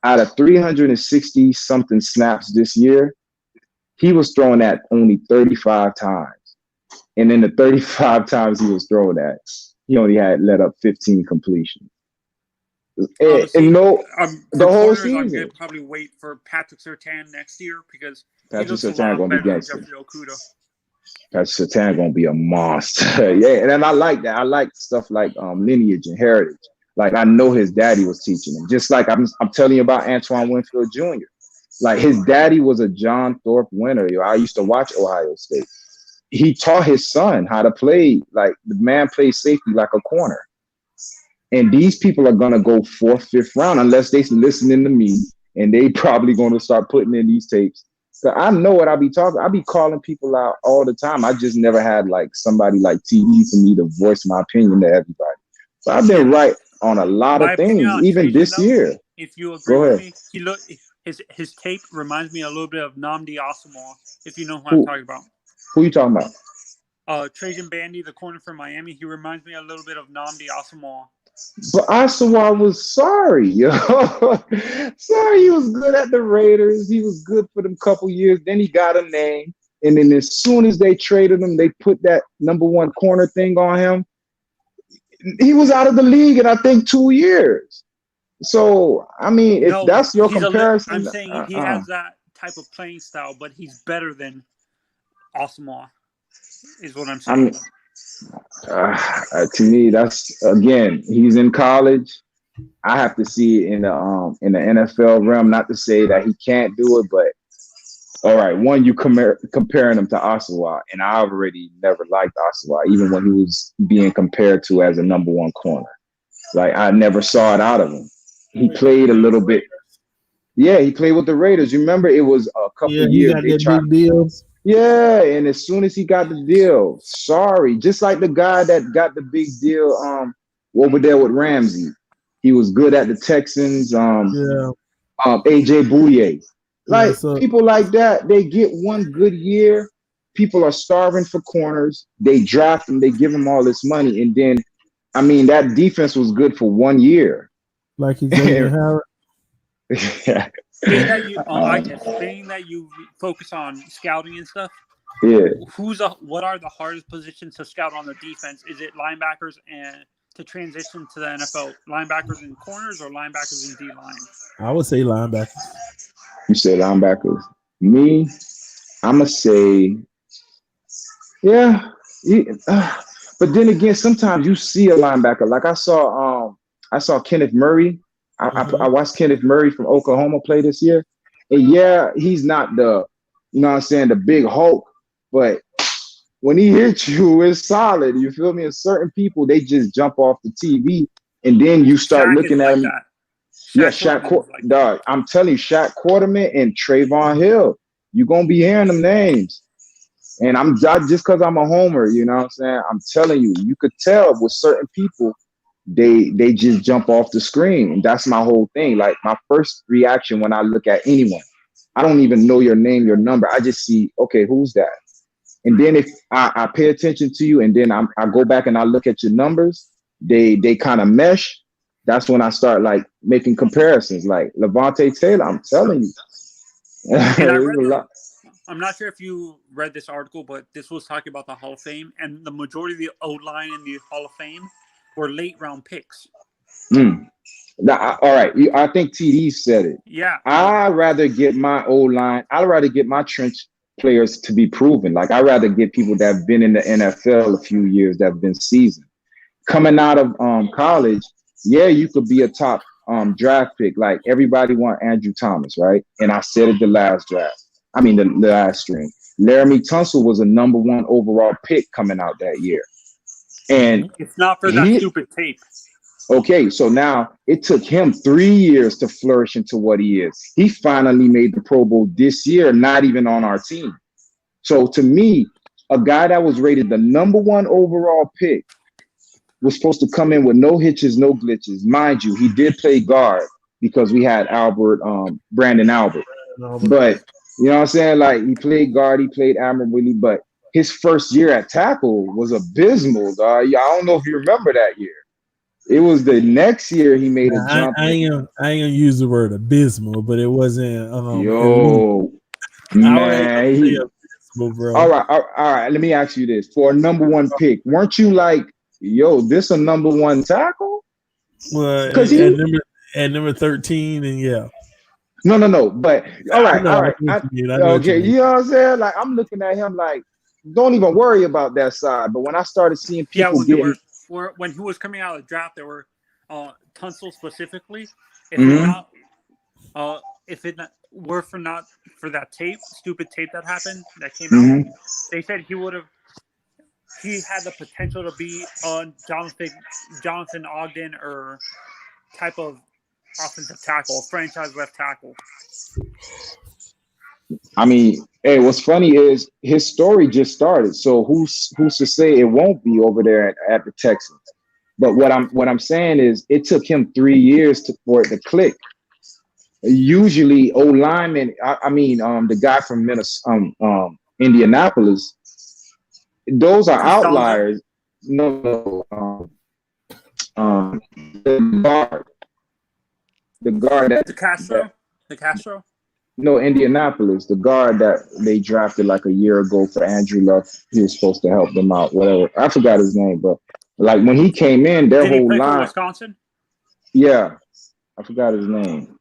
Out of 360 something snaps this year, he was thrown at only 35 times. And in the 35 times he was thrown at, he only had let up 15 completions. Honestly, and no, the whole corners, I'm season. gonna probably wait for Patrick Surtain next year because Patrick he looks a Surtain lot gonna be better than gangster. Jeffrey Okuda. Patrick Surtain gonna be a monster. Yeah, and I like that. I like stuff like lineage and heritage. Like I know his daddy was teaching him. Just like I'm telling you about Antoine Winfield Jr. Like his daddy was a John Thorpe winner. Yo, I used to watch Ohio State. He taught his son how to play. Like the man plays safety like a corner. And these people are gonna go fourth, fifth round unless they listening to me, and they probably gonna start putting in these tapes. So I know what I be talking. I be calling people out all the time. I just never had like somebody like TD for me to voice my opinion to everybody. So I've been right on a lot My of things, opinion on even Trajan, this though, year. if you agree Go with ahead. me, his tape reminds me a little bit of Nnamdi Asomugha, if you know who I'm talking about. Who you talking about? Trajan Bandy, the corner from Miami, he reminds me a little bit of Nnamdi Asomugha. But Osawa was sorry, yo. Sorry, he was good at the Raiders. He was good for them couple years. Then he got a name. And then as soon as they traded him, they put that number one corner thing on him. He was out of the league in, I think, 2 years. So, I mean, if that's your comparison. I'm saying he has that type of playing style, but he's better than Asomugha, is what I'm saying. To me, that's, again, he's in college. I have to see it in the NFL realm. Not to say that he can't do it, but all right, one, you comparing him to Osawa, and I already never liked Osawa, even when he was being compared to as a number one corner. Like I never saw it out of him. He played a little bit. Yeah, he played with the Raiders. You remember it was a couple years. He got big deals. Yeah, and as soon as he got the deal, sorry, just like the guy that got the big deal over there with Ramsey. He was good at the Texans. AJ Bouye. Like people like that, they get one good year. People are starving for corners. They draft them, they give them all this money, and then, I mean, that defense was good for 1 year. Like Xavier Howard. Yeah. Being that you focus on scouting and stuff. Yeah. What are the hardest positions to scout on the defense? Is it linebackers and to transition to the NFL? Linebackers and corners or linebackers and D-line? I would say linebackers. You said linebackers. Me, I'm going to say, yeah. But then again, sometimes you see a linebacker. Like I saw Kenneth Murray. I watched Kenneth Murray from Oklahoma play this year. And yeah, he's not the, you know what I'm saying, the big Hulk. But when he hits you, it's solid. You feel me? And certain people, they just jump off the TV. And then you start looking at him. Shaq, dog. I'm telling you, Shaq Quarterman and Trayvon Hill. You're going to be hearing them names. And I'm just because I'm a homer, you know what I'm saying? I'm telling you, you could tell with certain people, they just jump off the screen. And that's my whole thing. Like my first reaction when I look at anyone, I don't even know your name, your number. I just see, okay, who's that? And then if I pay attention to you and then I go back and I look at your numbers, they kind of mesh. That's when I start like making comparisons. Like Levante Taylor, I'm telling you. I'm not sure if you read this article, but this was talking about the Hall of Fame, and the majority of the O-line in the Hall of Fame were late round picks. Now, all right, I think TD said it. Yeah. I'd rather get my O-line. I'd rather get my trench players to be proven. Like I'd rather get people that have been in the NFL a few years, that have been seasoned. Coming out of college, yeah, you could be a top draft pick. Like everybody want Andrew Thomas, right? And I said it the last draft. I mean, the last string. Laramie Tunsil was a number one overall pick coming out that year. And it's not for that stupid tape. Okay, so now it took him 3 years to flourish into what he is. He finally made the Pro Bowl this year, not even on our team. So to me, a guy that was rated the number one overall pick was supposed to come in with no hitches, no glitches. Mind you, he did play guard because we had Brandon Albert. But you know what I'm saying? Like he played guard, he played admirably, but his first year at tackle was abysmal, dog. Yeah, I don't know if you remember that year. It was the next year he made a Nah, jump. I ain't gonna use the word abysmal, but it wasn't elite. Yo, I ain't gonna man. say abysmal, All bro. right, all right. Let me ask you this: for a number one pick, weren't you like, yo, this a number one tackle? Well, Because he, at number 13, and yeah. no. But all I right, know, all I know right. what you mean. I know what you Okay, mean. you know what I'm saying? Like I'm looking at him like, don't even worry about that side. But when I started seeing Yeah, people getting, when he was coming out of the draft, there were Tunsil specifically. If it Mhm, not if it not, were for not for that stupid tape that happened that came out, mhm. they said he had the potential to be Jonathan Ogden or type of offensive tackle, franchise left tackle. I mean, hey, what's funny is his story just started. So who's to say it won't be over there at the Texans? But what I'm saying is it took him 3 years for it to click. Usually, O lineman, I mean, the guy from Minnesota, Indianapolis, those are Costanza, outliers. No, the guard, the guard that the Castro. no, Indianapolis, the guard that they drafted like a year ago for Andrew Luck. He was supposed to help them out, whatever. I forgot his name, but like when he came in, their Did he whole play for line, Wisconsin? yeah, I forgot his name.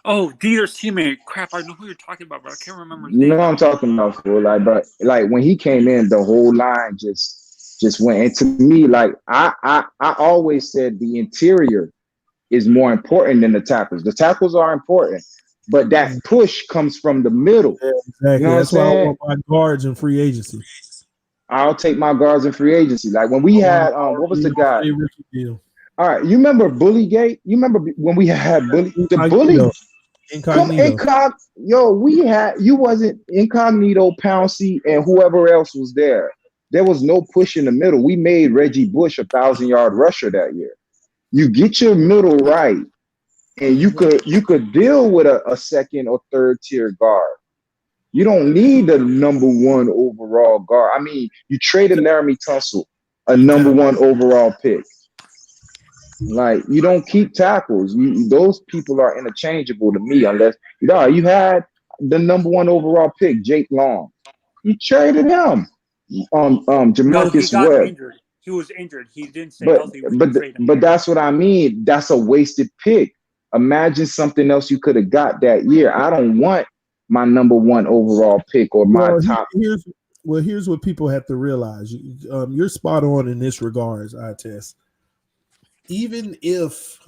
Oh, Dieter's teammate. Crap, I know who you're talking about, but I can't remember his You know name what I'm now. talking about, fool. Like, but like when he came in, the whole line just went. And to me, like I always said, the interior is more important than the tackles. The tackles are important, but that push comes from the middle. Yeah, You know exactly. what I'm That's why I saying? want my guards in free agency. I'll take my guards in free agency. Like when we I want them had what was already the on guy? a rookie deal. All right, you remember Bullygate? You remember when we had the bully? Incognito. Come Incognito. yo, we had you wasn't incognito, Pouncy, and whoever else was there. There was no push in the middle. We made Reggie Bush 1,000-yard rusher that year. You get your middle right, and you could deal with a second or third tier guard. You don't need the number one overall guard. I mean, you traded Laramie Tunsil, a number one overall pick. Like you don't keep tackles. Those people are interchangeable to me unless you had the number one overall pick, Jake Long. You traded him. No, he Jamarcus got Webb. injured. He was injured. He didn't stay But healthy when you but trade him. but that's what I mean. That's a wasted pick. Imagine something else you could have got that year. I don't want my number one overall pick or my Well, top. here's what people have to realize. You're spot on in this regards, I test. Even if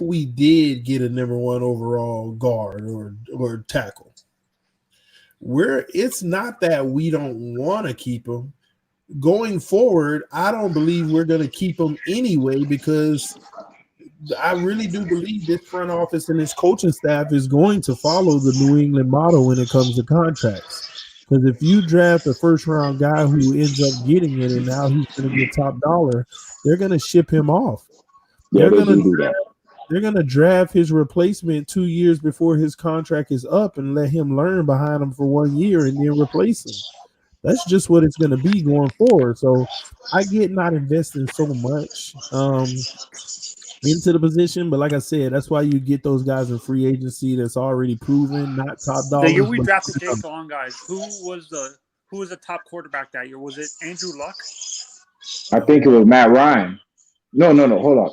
we did get a number one overall guard or tackle, it's not that we don't want to keep him. Going forward, I don't believe we're going to keep him anyway because I really do believe this front office and this coaching staff is going to follow the New England model when it comes to contracts. Because if you draft a first round guy who ends up getting it and now he's going to get top dollar, they're going to ship him off. Yeah, They're they going to do that. they're going to draft his replacement 2 years before his contract is up and let him learn behind him for 1 year and then replace him. That's just what it's going to be going forward. So I get not investing so much into the position, but like I said, that's why you get those guys in free agency that's already proven, not top The year dollars. we But drafted Jake Long, guys, who was the top quarterback that year? Was it Andrew Luck? I think it was Matt Ryan. No. Hold on.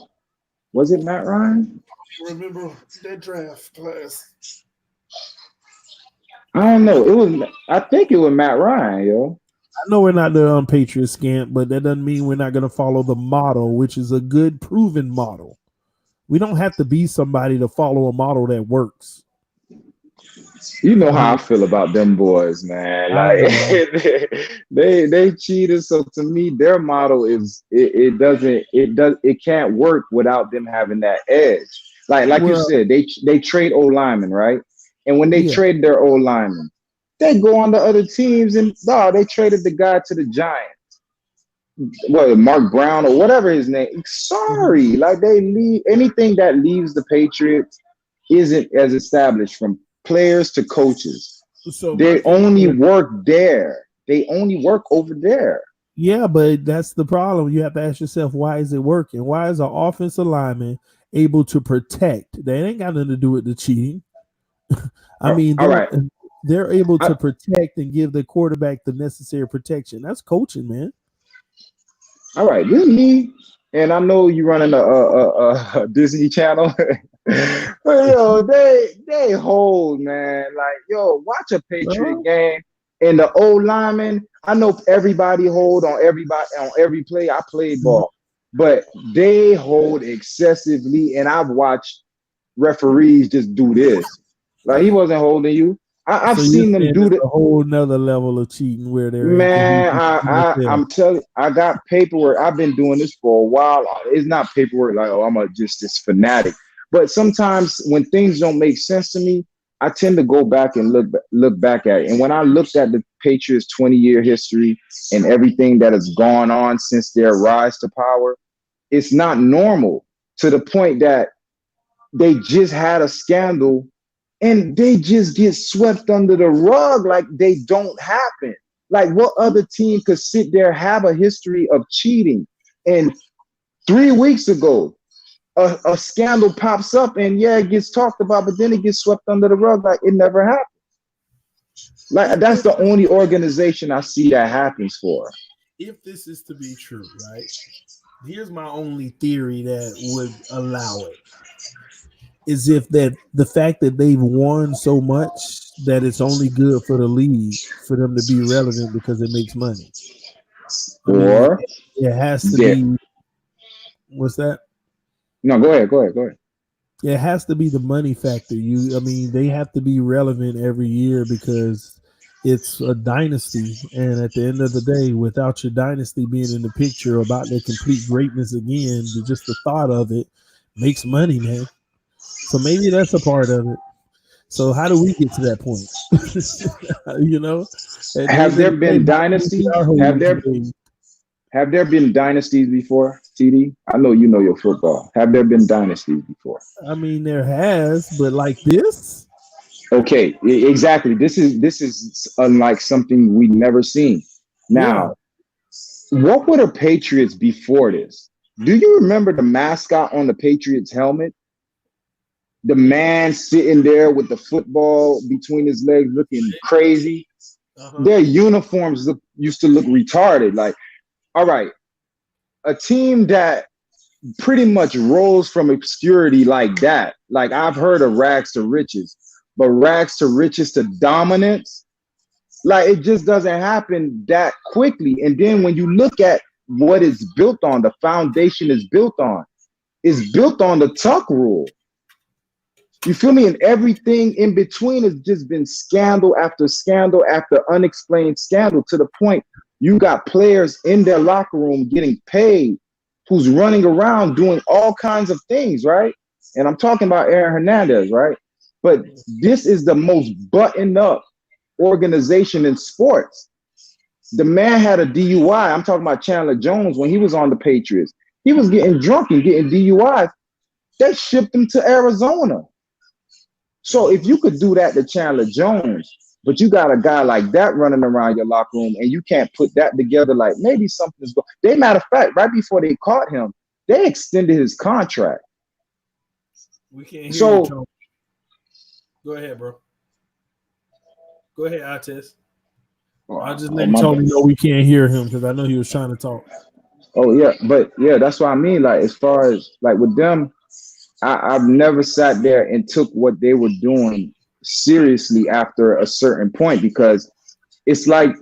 Was it Matt Ryan? remember that draft class. I don't know. It was. I think it was Matt Ryan, yo. I know we're not the Patriot scamp, but that doesn't mean we're not going to follow the model, which is a good proven model. We don't have to be somebody to follow a model that works. You know how I feel about them boys, man. Like they cheated. So to me, their model is it can't work without them having that edge. Like you said, they trade O linemen, right? And when they trade their O linemen, they go on to other teams and they traded the guy to the Giants. Well, Mark Brown or whatever his name. Sorry, like they leave anything that leaves the Patriots isn't as established from players to coaches. So they only work there. They only work over there. Yeah, but that's the problem. You have to ask yourself, why is it working? Why is an offensive lineman able to protect? They ain't got nothing to do with the cheating. I mean, All right. they're able I, to protect and give the quarterback the necessary protection. That's coaching, man. all right. This me, and I know you running a Disney Channel. But yo, they hold, man. Like, yo, watch a Patriot Well, game. And the old lineman, I know everybody hold on everybody on every play. I played ball, but they hold excessively, and I've watched referees just do this. Like he wasn't holding you. I've so you're seen them saying do it's that. a whole nother level of cheating where they're in cahoots Man, with the NFL. I'm telling. I got paperwork. I've been doing this for a while. It's not paperwork like, oh, just this fanatic. But sometimes when things don't make sense to me, I tend to go back and look back at it. And when I looked at the Patriots' 20-year history and everything that has gone on since their rise to power, it's not normal, to the point that they just had a scandal and they just get swept under the rug like they don't happen. Like, what other team could sit there, have a history of cheating, and 3 weeks ago a scandal pops up and yeah, it gets talked about, but then it gets swept under the rug like it never happened. Like, that's the only organization I see that happens for. If this is to be true, right? Here's my only theory that would allow it. Is if that the fact that they've won so much that it's only good for the league for them to be relevant because it makes money. I mean, Or it has to yeah, be. What's that? no, go ahead. It has to be the money factor. I mean, they have to be relevant every year because it's a dynasty, and at the end of the day, without your dynasty being in the picture about their complete greatness again, just the thought of it makes money, man. So maybe that's a part of it. So how do we get to that point? You know, at the Have end of there the day, been how can we get dynasties? our whole Have there been dynasties before, TD? I know you know your football. Have there been dynasties before? I mean, there has, but like this, Okay, exactly. This is unlike something we've never seen. yeah. Now, what were the Patriots before this? Do you remember the mascot on the Patriots helmet? The man sitting there with the football between his legs looking crazy. Uh-huh. Their uniforms used to look retarded. Like, all right, a team that pretty much rose from obscurity like that. Like, I've heard of rags to riches, but rags to riches to dominance, like, it just doesn't happen that quickly. And then when you look at what it's built on, the foundation is built on the tuck rule. You feel me? And everything in between has just been scandal after scandal after unexplained scandal, to the point you got players in their locker room getting paid who's running around doing all kinds of things, right? And I'm talking about Aaron Hernandez, right? But this is the most buttoned up organization in sports. The man had a DUI. I'm talking about Chandler Jones when he was on the Patriots. He was getting drunk and getting DUIs. They shipped him to Arizona. So if you could do that to Chandler Jones, but you got a guy like that running around your locker room and you can't put that together, like maybe something's going. They, matter of fact, right before they caught him, they extended his contract. We can't hear So, you, Tony. Go ahead, bro. Go ahead, Ates. I'll just let Tony know we can't hear him because I know he was trying to talk. Oh yeah, but yeah, that's what I mean. Like, as far as like with them, I've never sat there and took what they were doing seriously after a certain point, because it's like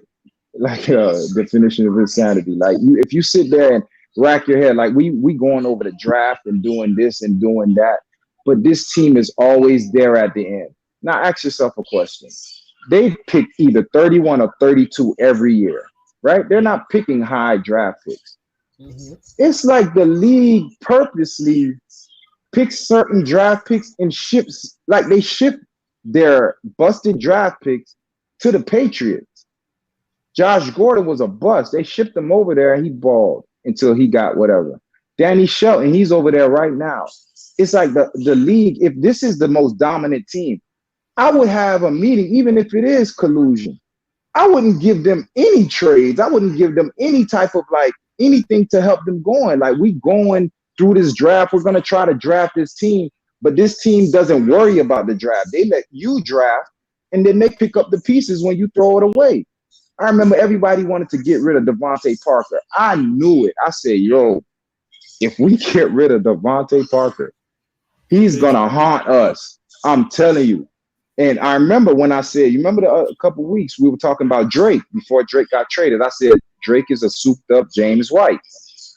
definition of insanity. Like, if you sit there and rack your head, like we going over the draft and doing this and doing that, but this team is always there at the end. Now ask yourself a question. They pick either 31 or 32 every year, right? They're not picking high draft picks. Mm-hmm. It's like the league purposely picks certain draft picks and ships, like they ship their busted draft picks to the Patriots. Josh Gordon was a bust. They shipped him over there and he balled until he got whatever. Danny Shelton, he's over there right now. It's like the league, if this is the most dominant team, I would have a meeting, even if it is collusion. I wouldn't give them any trades. I wouldn't give them any type of like anything to help them going. Like we going through this draft, we're gonna try to draft this team, but this team doesn't worry about the draft. They let you draft, and then they pick up the pieces when you throw it away. I remember everybody wanted to get rid of Devontae Parker. I knew it. I said, yo, if we get rid of Devontae Parker, he's gonna haunt us. I'm telling you. And I remember when I said, you remember a couple weeks we were talking about Drake before Drake got traded. I said Drake is a souped up James White,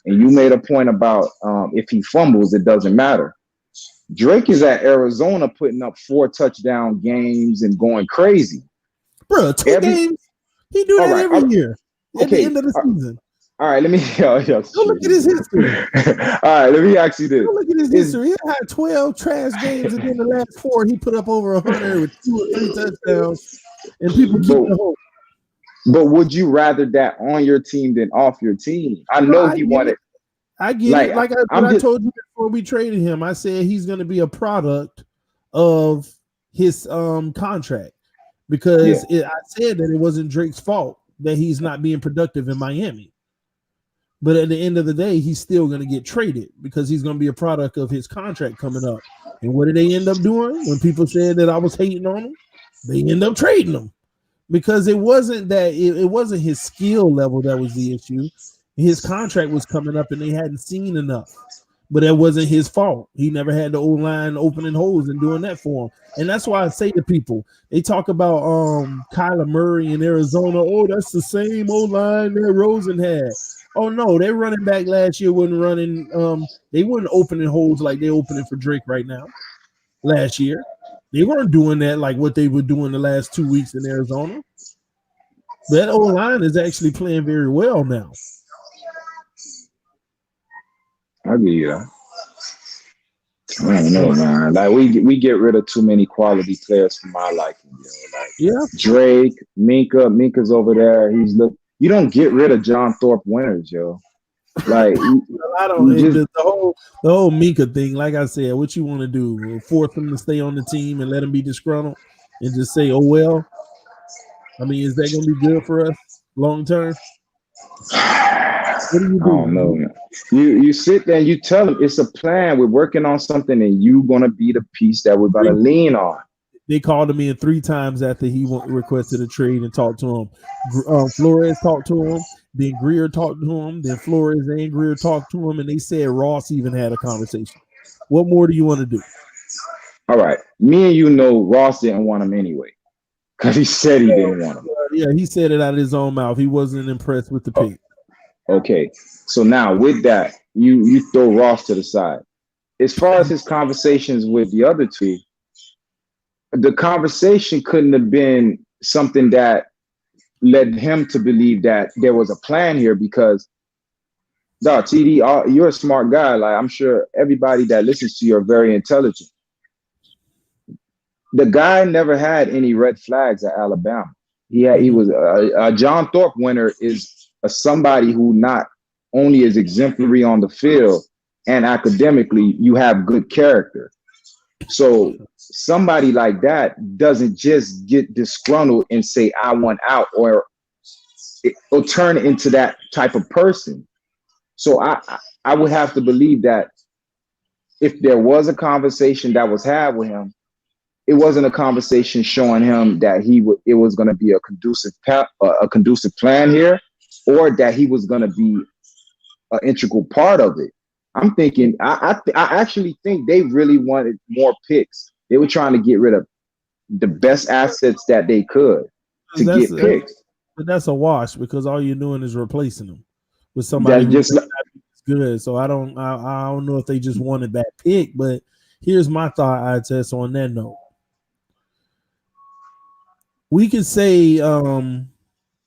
and you made a point about if he fumbles, it doesn't matter. Drake is at Arizona putting up 4 touchdown games and going crazy. Bro, 2 games. He do that every year at the end of the season. All right, let me go look at his history. All right, let me ask you this. Go look at his history. He had 12 trash games, and then the last 4 he put up over 100 with 2 or 3 touchdowns, and people keep the hope. But would you rather that on your team than off your team? I know he wanted. I get it. Like I told you before we traded him, I said he's going to be a product of his contract because I said that it wasn't Drake's fault that he's not being productive in Miami. But at the end of the day, he's still going to get traded because he's going to be a product of his contract coming up. And what did they end up doing when people said that I was hating on him? They end up trading him because it wasn't that it wasn't his skill level that was the issue. His contract was coming up and they hadn't seen enough. But that wasn't his fault. He never had the O-line opening holes and doing that for him. And that's why I say to people, they talk about Kyler Murray in Arizona. Oh, that's the same O-line that Rosen had. Oh no, their running back last year wasn't running. They weren't opening holes like they're opening for Drake right now. Last year, they weren't doing that like what they were doing the last 2 weeks in Arizona. That old line is actually playing very well now. I'll give you that. I don't know, man. Like we get rid of too many quality players for my liking. Like Drake, Minka's over there. You don't get rid of John Thorpe winners, yo. Like I don't. The whole Minka thing. Like I said, what you want to do? Force him to stay on the team and let him be disgruntled, and just say, "Oh well." I mean, is that going to be good for us long term? What do you do? I don't know, man. You sit there and you tell them it's a plan. We're working on something, and you're going to be the piece that we're going to lean on. They called him in 3 times after he requested a trade and talked to him. Flores talked to him, then Greer talked to him, then Flores and Greer talked to him, and they said Ross even had a conversation. What more do you want to do? All right. Me and you know Ross didn't want him anyway because he said he didn't want him. Yeah, he said it out of his own mouth. He wasn't impressed with the pick. Okay. So now with that, you throw Ross to the side. As far as his conversations with the other 2, the conversation couldn't have been something that led him to believe that there was a plan here because, TD, you're a smart guy. Like I'm sure everybody that listens to you are very intelligent. The guy never had any red flags at Alabama. He was a John Thorpe winner is somebody who not only is exemplary on the field and academically, you have good character. So somebody like that doesn't just get disgruntled and say, I want out, or turn into that type of person. So I would have to believe that if there was a conversation that was had with him, it wasn't a conversation showing him that it was going to be a conducive plan here, or that he was going to be an integral part of it. I'm thinking, I actually think they really wanted more picks. They were trying to get rid of the best assets that they could to get picks. But that's a wash because all you're doing is replacing them with somebody who's good. So I don't know if they just wanted that pick. But here's my thought, I'd test on that note. We could say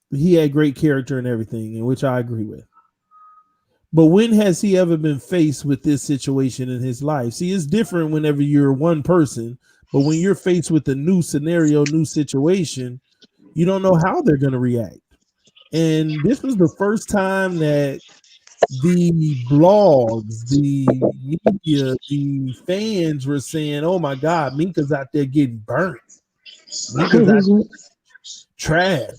he had great character and everything, in which I agree with. But when has he ever been faced with this situation in his life? See, it's different whenever you're one person, but when you're faced with a new scenario, new situation, you don't know how they're going to react. And this was the first time that the blogs, the media, the fans were saying, oh my God, Minka's out there getting burnt. Minka's out there trash.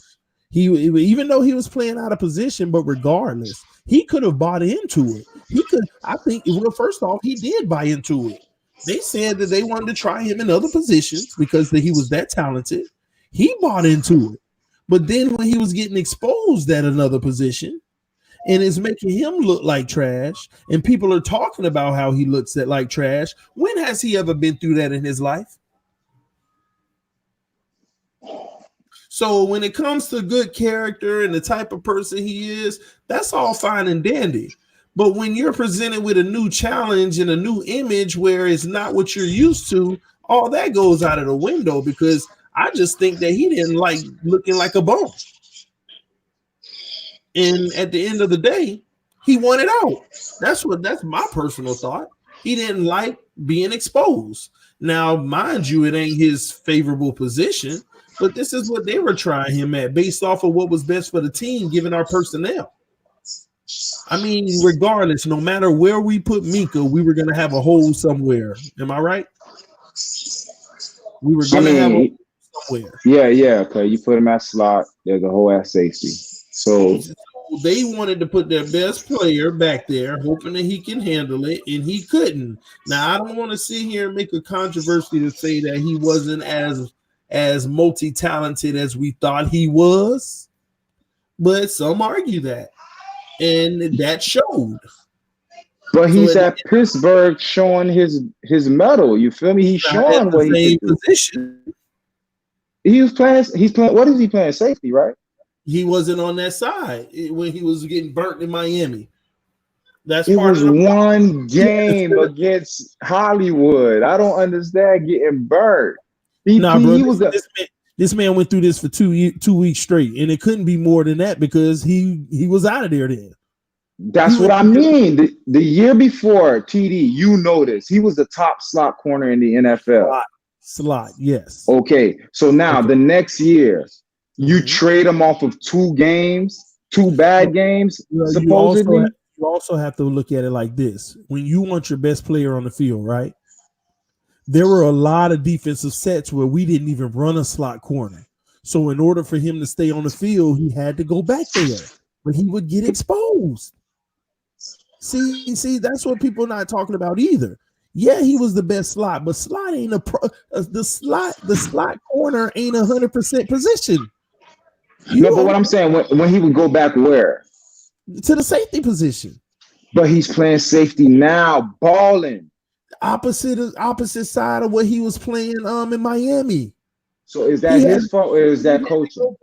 Even though he was playing out of position, but regardless, he could have bought into it. He could. I think. Well, first off, he did buy into it. They said that they wanted to try him in other positions because he was that talented. He bought into it. But then when he was getting exposed at another position and it's making him look like trash, and people are talking about how he looks at like trash, when has he ever been through that in his life? So when it comes to good character and the type of person he is, that's all fine and dandy. But when you're presented with a new challenge and a new image where it's not what you're used to, all that goes out of the window, because I just think that he didn't like looking like a bum. And at the end of the day, he wanted out. That's my personal thought. He didn't like being exposed. Now, mind you, it ain't his favorable position, but this is what they were trying him at based off of what was best for the team, given our personnel. I mean, regardless, no matter where we put Minka, we were going to have a hole somewhere. Am I right? We were going to have a hole somewhere. Yeah. Okay, you put him at slot. There's a hole at safety. So they wanted to put their best player back there, hoping that he can handle it, and he couldn't. Now, I don't want to sit here and make a controversy to say that he wasn't as multi-talented as we thought he was, but some argue that, and that showed. But he's at Pittsburgh showing his medal. You feel me? He's showing what he can do. Position. He's playing. What is he playing? Safety, right? He wasn't on that side when he was getting burnt in Miami. That's it was one game against Hollywood. I don't understand getting burnt. This man went through this for 2 weeks straight, and it couldn't be more than that because he was out of there then. That's what I mean. The year before, TD, you noticed he was the top slot corner in the NFL. Slot, yes. Okay, so now the next year, you trade him off of 2 games, 2 bad games, supposedly. You also have to look at it like this. When you want your best player on the field, right? There were a lot of defensive sets where we didn't even run a slot corner. So in order for him to stay on the field, he had to go back there. But he would get exposed. See, that's what people are not talking about either. Yeah, he was the best slot, but slot ain't the slot corner ain't 100% position. But what I'm saying, when he would go back where? To the safety position. But he's playing safety now, balling. Opposite side of what he was playing in Miami. So is that his fault or is that coaching?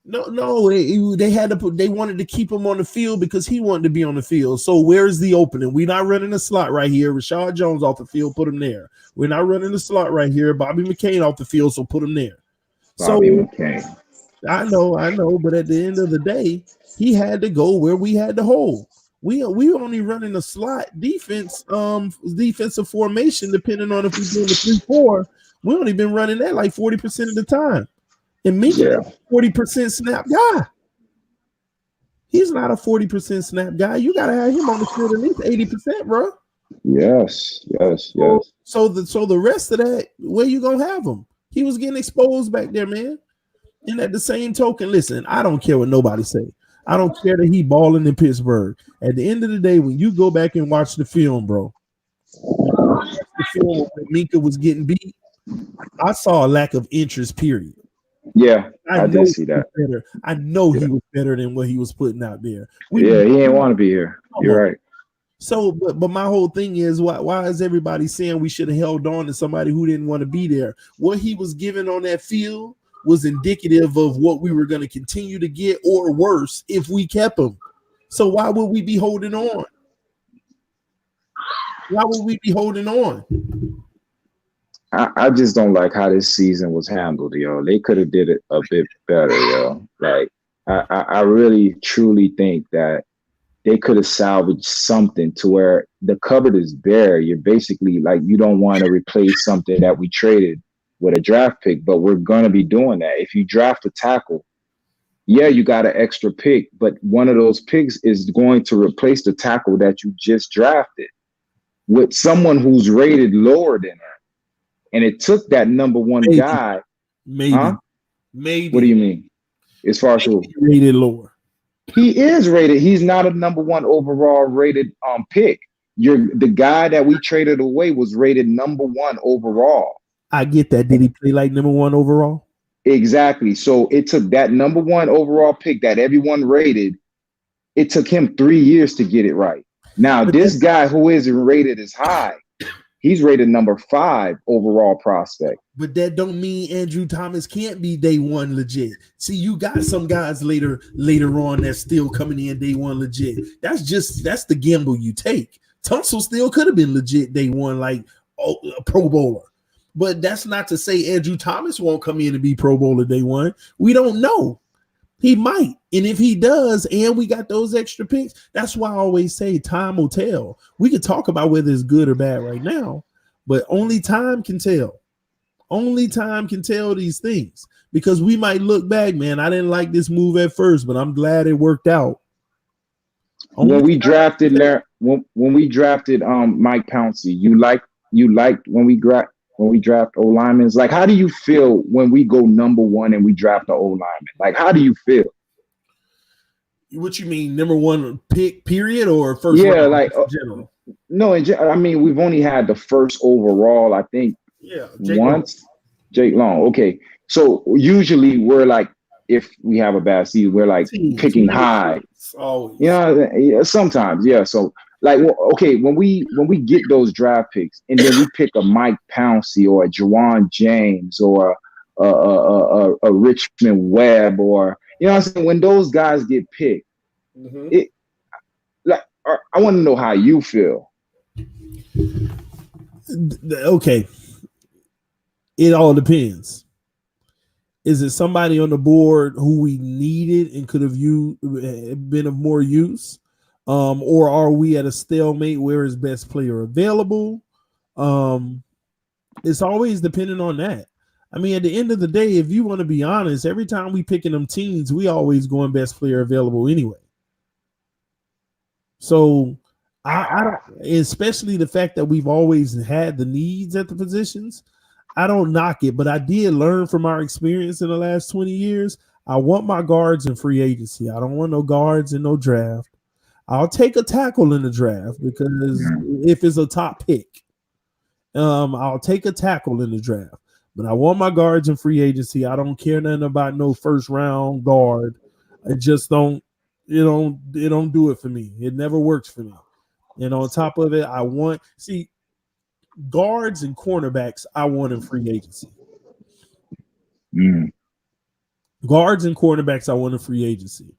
No, they wanted to keep him on the field because he wanted to be on the field. So where's the opening? We're not running a slot right here. Rashad Jones off the field, put him there. We're not running a slot right here. Bobby McCain off the field, so put him there. Bobby McCain. I know, but at the end of the day, he had to go where we had the hole. We only running a slot defense, defensive formation, depending on if we're doing the 3-4. We only been running that like 40% of the time. And Minka, 40% snap guy. He's not a 40% snap guy. You gotta have him on the field at least 80%, bro. Yes. So the rest of that, where you gonna have him? He was getting exposed back there, man. And at the same token, listen, I don't care what nobody say. I don't care that he balling in Pittsburgh. At the end of the day, when you go back and watch the film, bro, the film when Minka was getting beat, I saw a lack of interest, period. Yeah, I did see that. I know he was better than what he was putting out there. He didn't want to be here. You're right. So, but my whole thing is, why is everybody saying we should have held on to somebody who didn't want to be there? What he was given on that field was indicative of what we were going to continue to get, or worse, if we kept him. So why would we be holding on? Why would we be holding on? I just don't like how this season was handled, yo. They could have did it a bit better, yo. Like, I really, truly think that they could have salvaged something to where the cupboard is bare. You're basically like, you don't want to replace something that we traded with a draft pick, but we're going to be doing that. If you draft a tackle, yeah, you got an extra pick, but one of those picks is going to replace the tackle that you just drafted with someone who's rated lower than her. And it took that number one guy. Maybe. What do you mean? As far as who? Rated lower. He is rated. He's not a number one overall rated pick. The guy that we traded away was rated number one overall. I get that. Did he play like number one overall? Exactly. So it took that number one overall pick that everyone rated. It took him 3 years to get it right. Now, this guy who isn't rated as high, he's rated number 5 overall prospect. But that don't mean Andrew Thomas can't be day one legit. See, you got some guys later on that's still coming in day one legit. That's the gamble you take. Tunsil still could have been legit day one, like a Pro Bowler. But that's not to say Andrew Thomas won't come in and be Pro Bowler day one. We don't know. He might. And if he does, and we got those extra picks, that's why I always say time will tell. We could talk about whether it's good or bad right now, but only time can tell. Only time can tell these things, because we might look back, man, I didn't like this move at first, but I'm glad it worked out. When we drafted Mike Pouncey, you liked when we draft O linemen. Like, how do you feel when we go number one and we draft the O lineman? Like, how do you feel? What you mean, number one pick, period, or first? Yeah, round like in general. No, I mean, we've only had the first overall, I think. Yeah, Jake Long. Okay, so usually we're like, if we have a bad season, we're like picking high. Always. Yeah, sometimes. Yeah. So like, okay, when we get those draft picks and then we pick a Mike Pouncey or a Juwan James or a Richmond Webb, or you know what I'm saying, when those guys get picked, I want to know how you feel. Okay. It all depends. Is it somebody on the board who we needed and could have been of more use? Or are we at a stalemate where is best player available? It's always dependent on that. I mean, at the end of the day, if you want to be honest, every time we picking them teams, we always going best player available anyway. So I don't, especially the fact that we've always had the needs at the positions, I don't knock it, but I did learn from our experience in the last 20 years. I want my guards in free agency. I don't want no guards in no draft. I'll take a tackle in the draft because if it's a top pick, I'll take a tackle in the draft. But I want my guards in free agency. I don't care nothing about no first round guard. I just don't, it don't do it for me. It never works for me. And on top of it, guards and cornerbacks I want in free agency. Guards and cornerbacks I want in free agency.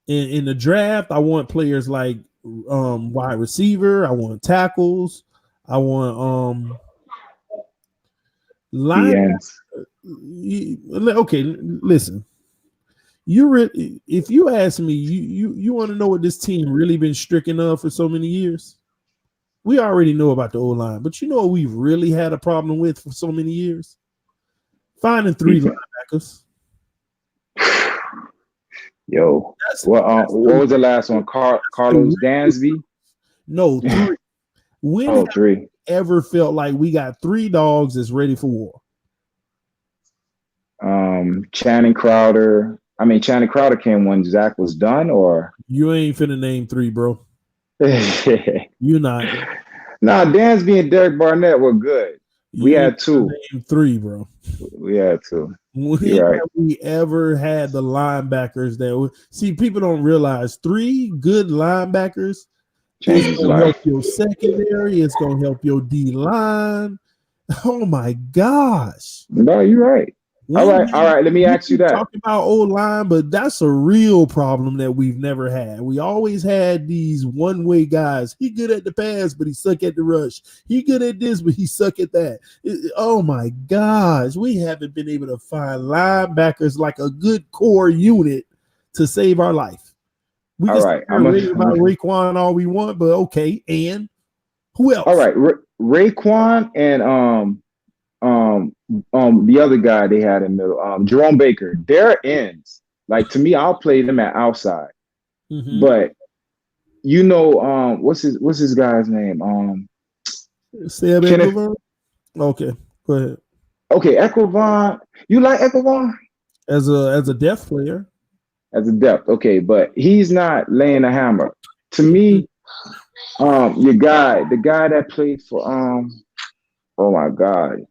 In the draft, I want players like wide receiver. I want tackles. I want line. Okay, listen. If you ask me, you want to know what this team really been stricken of for so many years? We already know about the O-line, but you know what we've really had a problem with for so many years? Finding 3 linebackers. Yo, what was the last one? Carlos Dansby? No, 3. When 3. Ever felt like we got 3 dogs that's ready for war? Channing Crowder. I mean, Channing Crowder came when Zach was done, or you ain't finna name 3, bro. You're not. Nah, Dansby and Derek Barnett were good. We had 2. Name 3, bro. We had 2. When have we ever had the linebackers see? People don't realize 3 good linebackers. It's gonna help your secondary. It's gonna help your D line. Oh my gosh! No, you're right. All right. Let me ask you that. Talking about O-line, but that's a real problem that we've never had. We always had these one-way guys. He good at the pass, but he suck at the rush. He good at this, but he suck at that. Oh my gosh, we haven't been able to find linebackers like a good core unit to save our life. We can read about Raekwon all we want, but okay. And who else? All right, Raekwon and the other guy they had in the middle, Jerome Baker. They're ends. Like, to me, I'll play them at outside. But what's his guy's name? Sam Ekwavon? Okay, go ahead. Okay, Ekwavon. You like Ekwavon? As a depth player. as a depth. Okay, but he's not laying a hammer. To me, the guy that played for oh my God.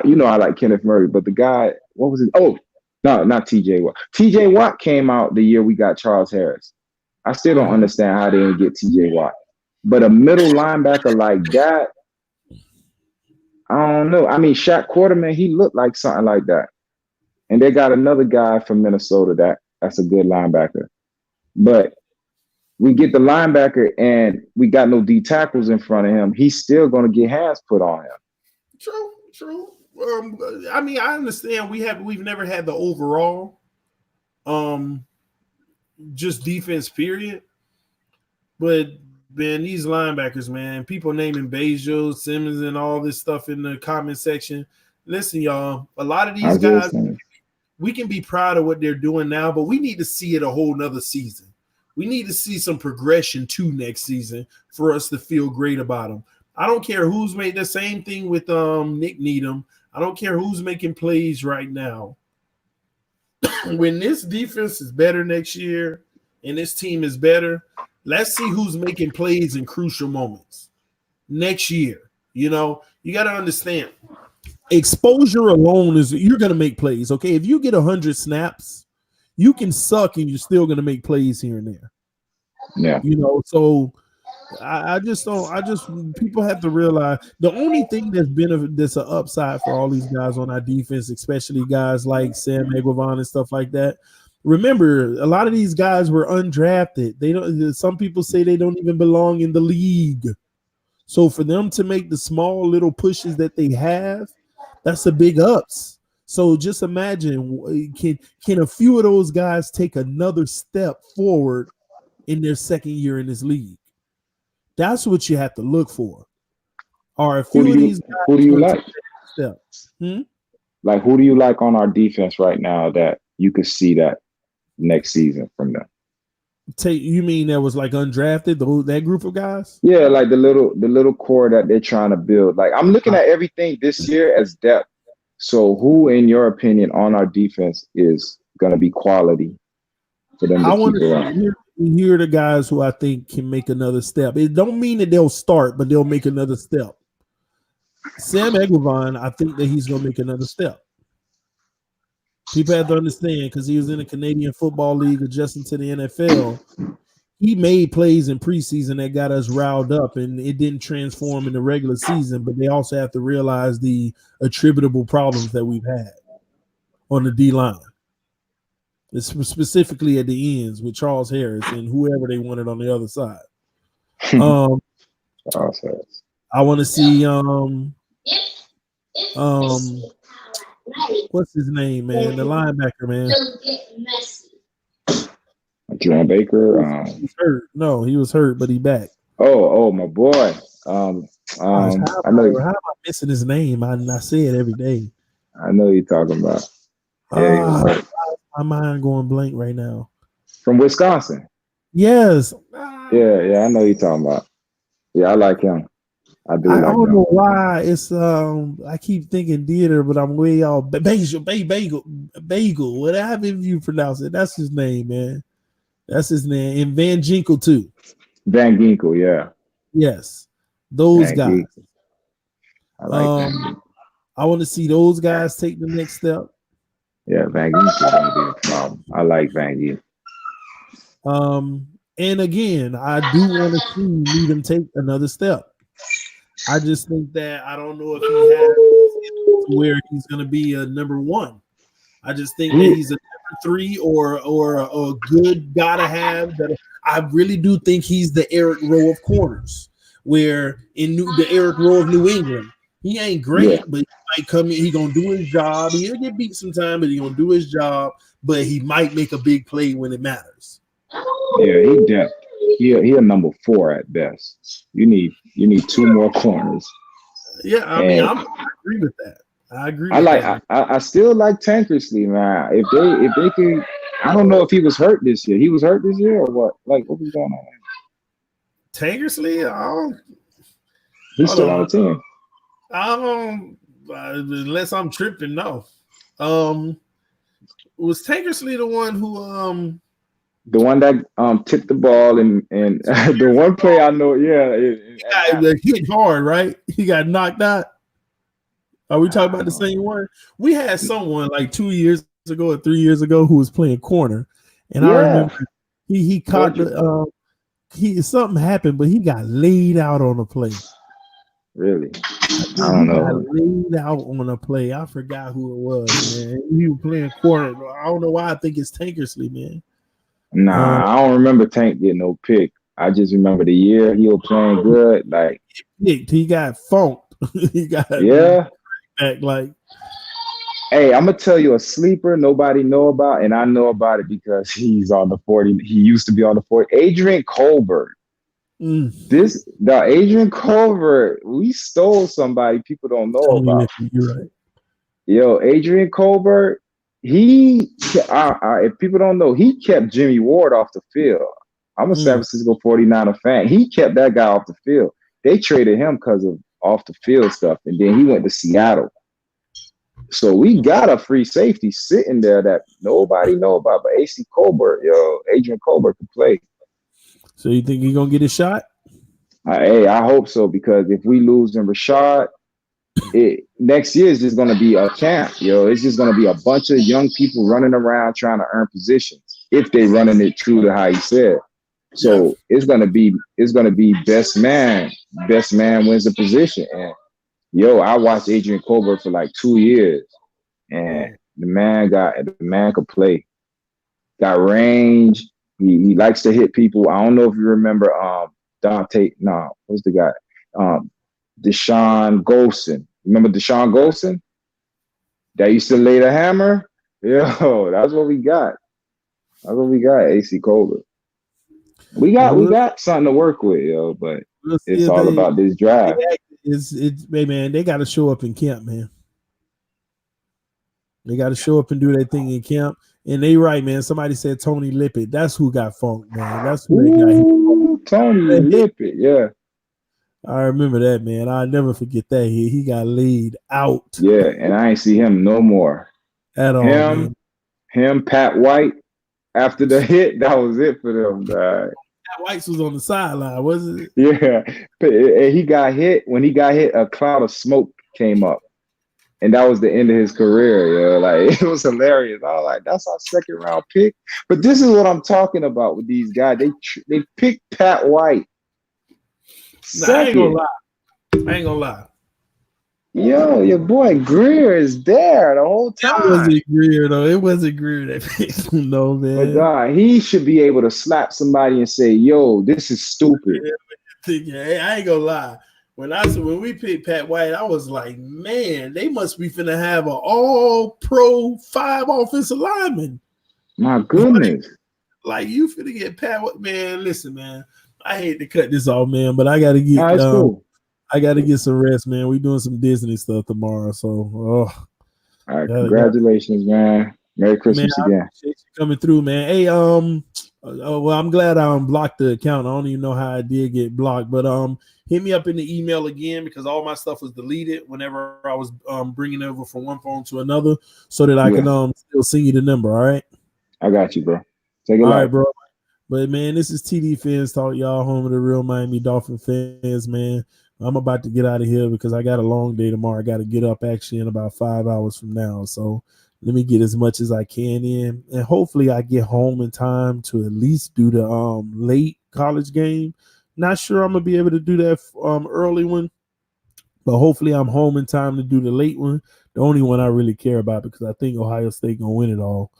You know I like Kenneth Murray, but the guy, what was it? Oh, no, not TJ Watt. TJ Watt came out the year we got Charles Harris. I still don't understand how they didn't get TJ Watt. But a middle linebacker like that, I don't know. I mean, Shaq Quarterman, he looked like something like that. And they got another guy from Minnesota that's a good linebacker. But we get the linebacker and we got no D tackles in front of him. He's still going to get hands put on him. True. I mean, I understand we've never had the overall, just defense period. But man, these linebackers, man, people naming Bejo, Simmons, and all this stuff in the comment section. Listen, y'all, a lot of these guys, we can be proud of what they're doing now, but we need to see it a whole nother season. We need to see some progression to next season for us to feel great about them. I don't care who's made the same thing with Nick Needham. I don't care who's making plays right now. When this defense is better next year and this team is better, let's see who's making plays in crucial moments next year. You know, you got to understand, exposure alone is you're going to make plays. Okay, if you get 100 snaps, you can suck and you're still going to make plays here and there. Yeah, you know. So I just don't. People have to realize the only thing that's an upside for all these guys on our defense, especially guys like Sam Eguavoen and stuff like that. Remember, a lot of these guys were undrafted. They don't. Some people say they don't even belong in the league. So for them to make the small little pushes that they have, that's a big ups. So just imagine, can a few of those guys take another step forward in their second year in this league? That's what you have to look for. Are a few of these guys who do you like? Step? Like, who do you like on our defense right now that you could see that next season from them? You mean that was like undrafted, that group of guys? Yeah, like the little core that they're trying to build. Like, I'm looking at everything this year as depth. So who, in your opinion, on our defense is going to be quality for them to keep around? Hear the guys who I think can make another step. It don't mean that they'll start, but they'll make another step. Sam Eguavoen, I think that he's going to make another step. People have to understand, because he was in the Canadian Football League adjusting to the NFL. He made plays in preseason that got us riled up, and it didn't transform in the regular season. But they also have to realize the attributable problems that we've had on the D line. It's specifically at the ends with Charles Harris and whoever they wanted on the other side. I want to see what's his name, man? The linebacker, man. Jerome Baker. He's hurt. No, he was hurt, but he back. Oh, my boy. I know. How am I missing his name? I say it every day. I know you're talking about. Yeah, my mind going blank right now. From Wisconsin. Yes. Yeah, I know you're talking about. Yeah, I like him. I don't know why it's I keep thinking Dieter, but I'm way off. Bagel, whatever you pronounce it. That's his name, man. That's his name. And Van Ginkel too. Van Ginkel, yeah. Yes. Those guys. I like Van. I want to see those guys take the next step. Yeah, Van Ginkel is going to be a problem. I like Van Ginkel. And again, I do want to see Needham take another step. I just think that I don't know if he has to where he's going to be a number one. I just think that he's a number three or a good gotta have. That I really do think he's the Eric Rowe of corners, where the Eric Rowe of New England. He ain't great, but he might come in. He gonna do his job. He'll get beat sometime, but he gonna do his job. But he might make a big play when it matters. Yeah, he a number 4 at best. You need 2 more corners. Yeah, I mean, I agree with that. I still like Tankersley, man. If they could, I don't know if he was hurt this year. He was hurt this year or what? Like, what was going on? Tankersley, he's still on the team. Unless I'm tripping, no. Was Tankersley the one who The one that tipped the ball and the one play I know, yeah, in Atlanta. hit hard, right? He got knocked out. Are we talking I about the don't same one? We had someone like 2 years ago or 3 years ago who was playing corner, and I Yeah, remember he caught Virgil. the he something happened, but he got laid out on a play. Really? I I think don't he got know. laid out on a play. I forgot who it was, man. He was playing corner. I don't know why I think it's Tankersley, man. Nah, I don't remember Tank getting no pick. I just remember the year he was playing good. Like, He got funked. He got yeah. back like Hey, I'm gonna tell you a sleeper nobody know about, and I know about it because he's on the 40. He used to be on the 40. Adrian Colbert. mm, The Adrian Colbert, we stole somebody people don't know Tony about. Lippy. You're right. Yo, Adrian Colbert, if people don't know, he kept Jimmy Ward off the field. I'm a San Mm. Francisco 49er fan. He kept that guy off the field. They traded him because of off the field stuff, and then he went to Seattle. So we got a free safety sitting there that nobody know about, but AC Colbert, Adrian Colbert can play. So you think he's gonna get a shot? Hey, I hope so because if we lose in Rashad, next year is just going to be a camp, It's just going to be a bunch of young people running around trying to earn positions if they running it true to how he said. So it's going to be best man wins the position. And I watched Adrian Colbert for like 2 years, and the man could play, got range. He likes to hit people. I don't know if you remember Dante. No, what's the guy? Deshaun Golson. Remember Deshaun Golson? That used to lay the hammer? Yo, that's what we got. That's what we got, AC Colbert. We got something to work with, but it's all about this draft. It's man, they gotta show up in camp, man. They gotta show up and do their thing in camp. And they right, man. Somebody said Tony Lippett. That's who got funked, man. That's who they got. Tony Lippett, yeah. I remember that, man. I'll never forget that. He got laid out. Yeah, and I ain't see him no more. At all, man. Him, Pat White, after the hit, that was it for them, guys. Pat White was on the sideline, wasn't it? Yeah. And he got hit. When he got hit, a cloud of smoke came up. And that was the end of his career, Like, it was hilarious. I was like, that's our second round pick. But this is what I'm talking about with these guys. They picked Pat White. Nah, I ain't gonna lie. Yo, your boy Greer is there the whole time. It wasn't Greer, though. It wasn't Greer that picked him, no, man. But he should be able to slap somebody and say, yo, this is stupid. Hey, I ain't gonna lie. When we picked Pat White, I was like, man, they must be finna have an all-pro 5 offensive lineman. My goodness. Like you finna get Pat White. Man, listen, man. I hate to cut this off, man, but I gotta get cool. I gotta get some rest, man. We doing some Disney stuff tomorrow. So all right, congratulations, man. Merry Christmas again. I appreciate you coming through, man. Hey, well, I'm glad I unblocked the account. I don't even know how I did get blocked, but hit me up in the email again because all my stuff was deleted whenever I was bringing it over from one phone to another, so that I can still send you the number. All right. I got you, bro. Take it all right, bro. But man, this is TD Phins Talk, y'all, home of the real Miami Dolphin fans, man. I'm about to get out of here because I got a long day tomorrow. I got to get up actually in about 5 hours from now. So let me get as much as I can in, and hopefully I get home in time to at least do the late college game. Not sure I'm gonna be able to do that early one, but hopefully I'm home in time to do the late one. The only one I really care about because I think Ohio State gonna win it all.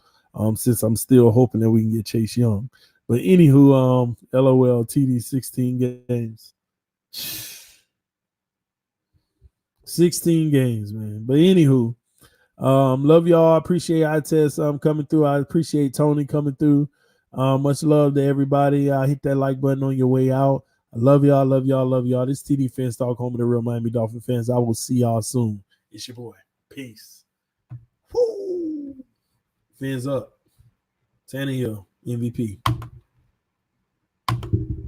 Since I'm still hoping that we can get Chase Young. But anywho, LOL TD 16 games. 16 games, man. But anywho, love y'all. I appreciate iTest coming through. I appreciate Tony coming through. Much love to everybody. Hit that like button on your way out. I love y'all, love y'all, love y'all. This is TD Phins Talk, home of the real Miami Dolphin fans. I will see y'all soon. It's your boy. Peace. Woo! Fins up. Tannehill, MVP.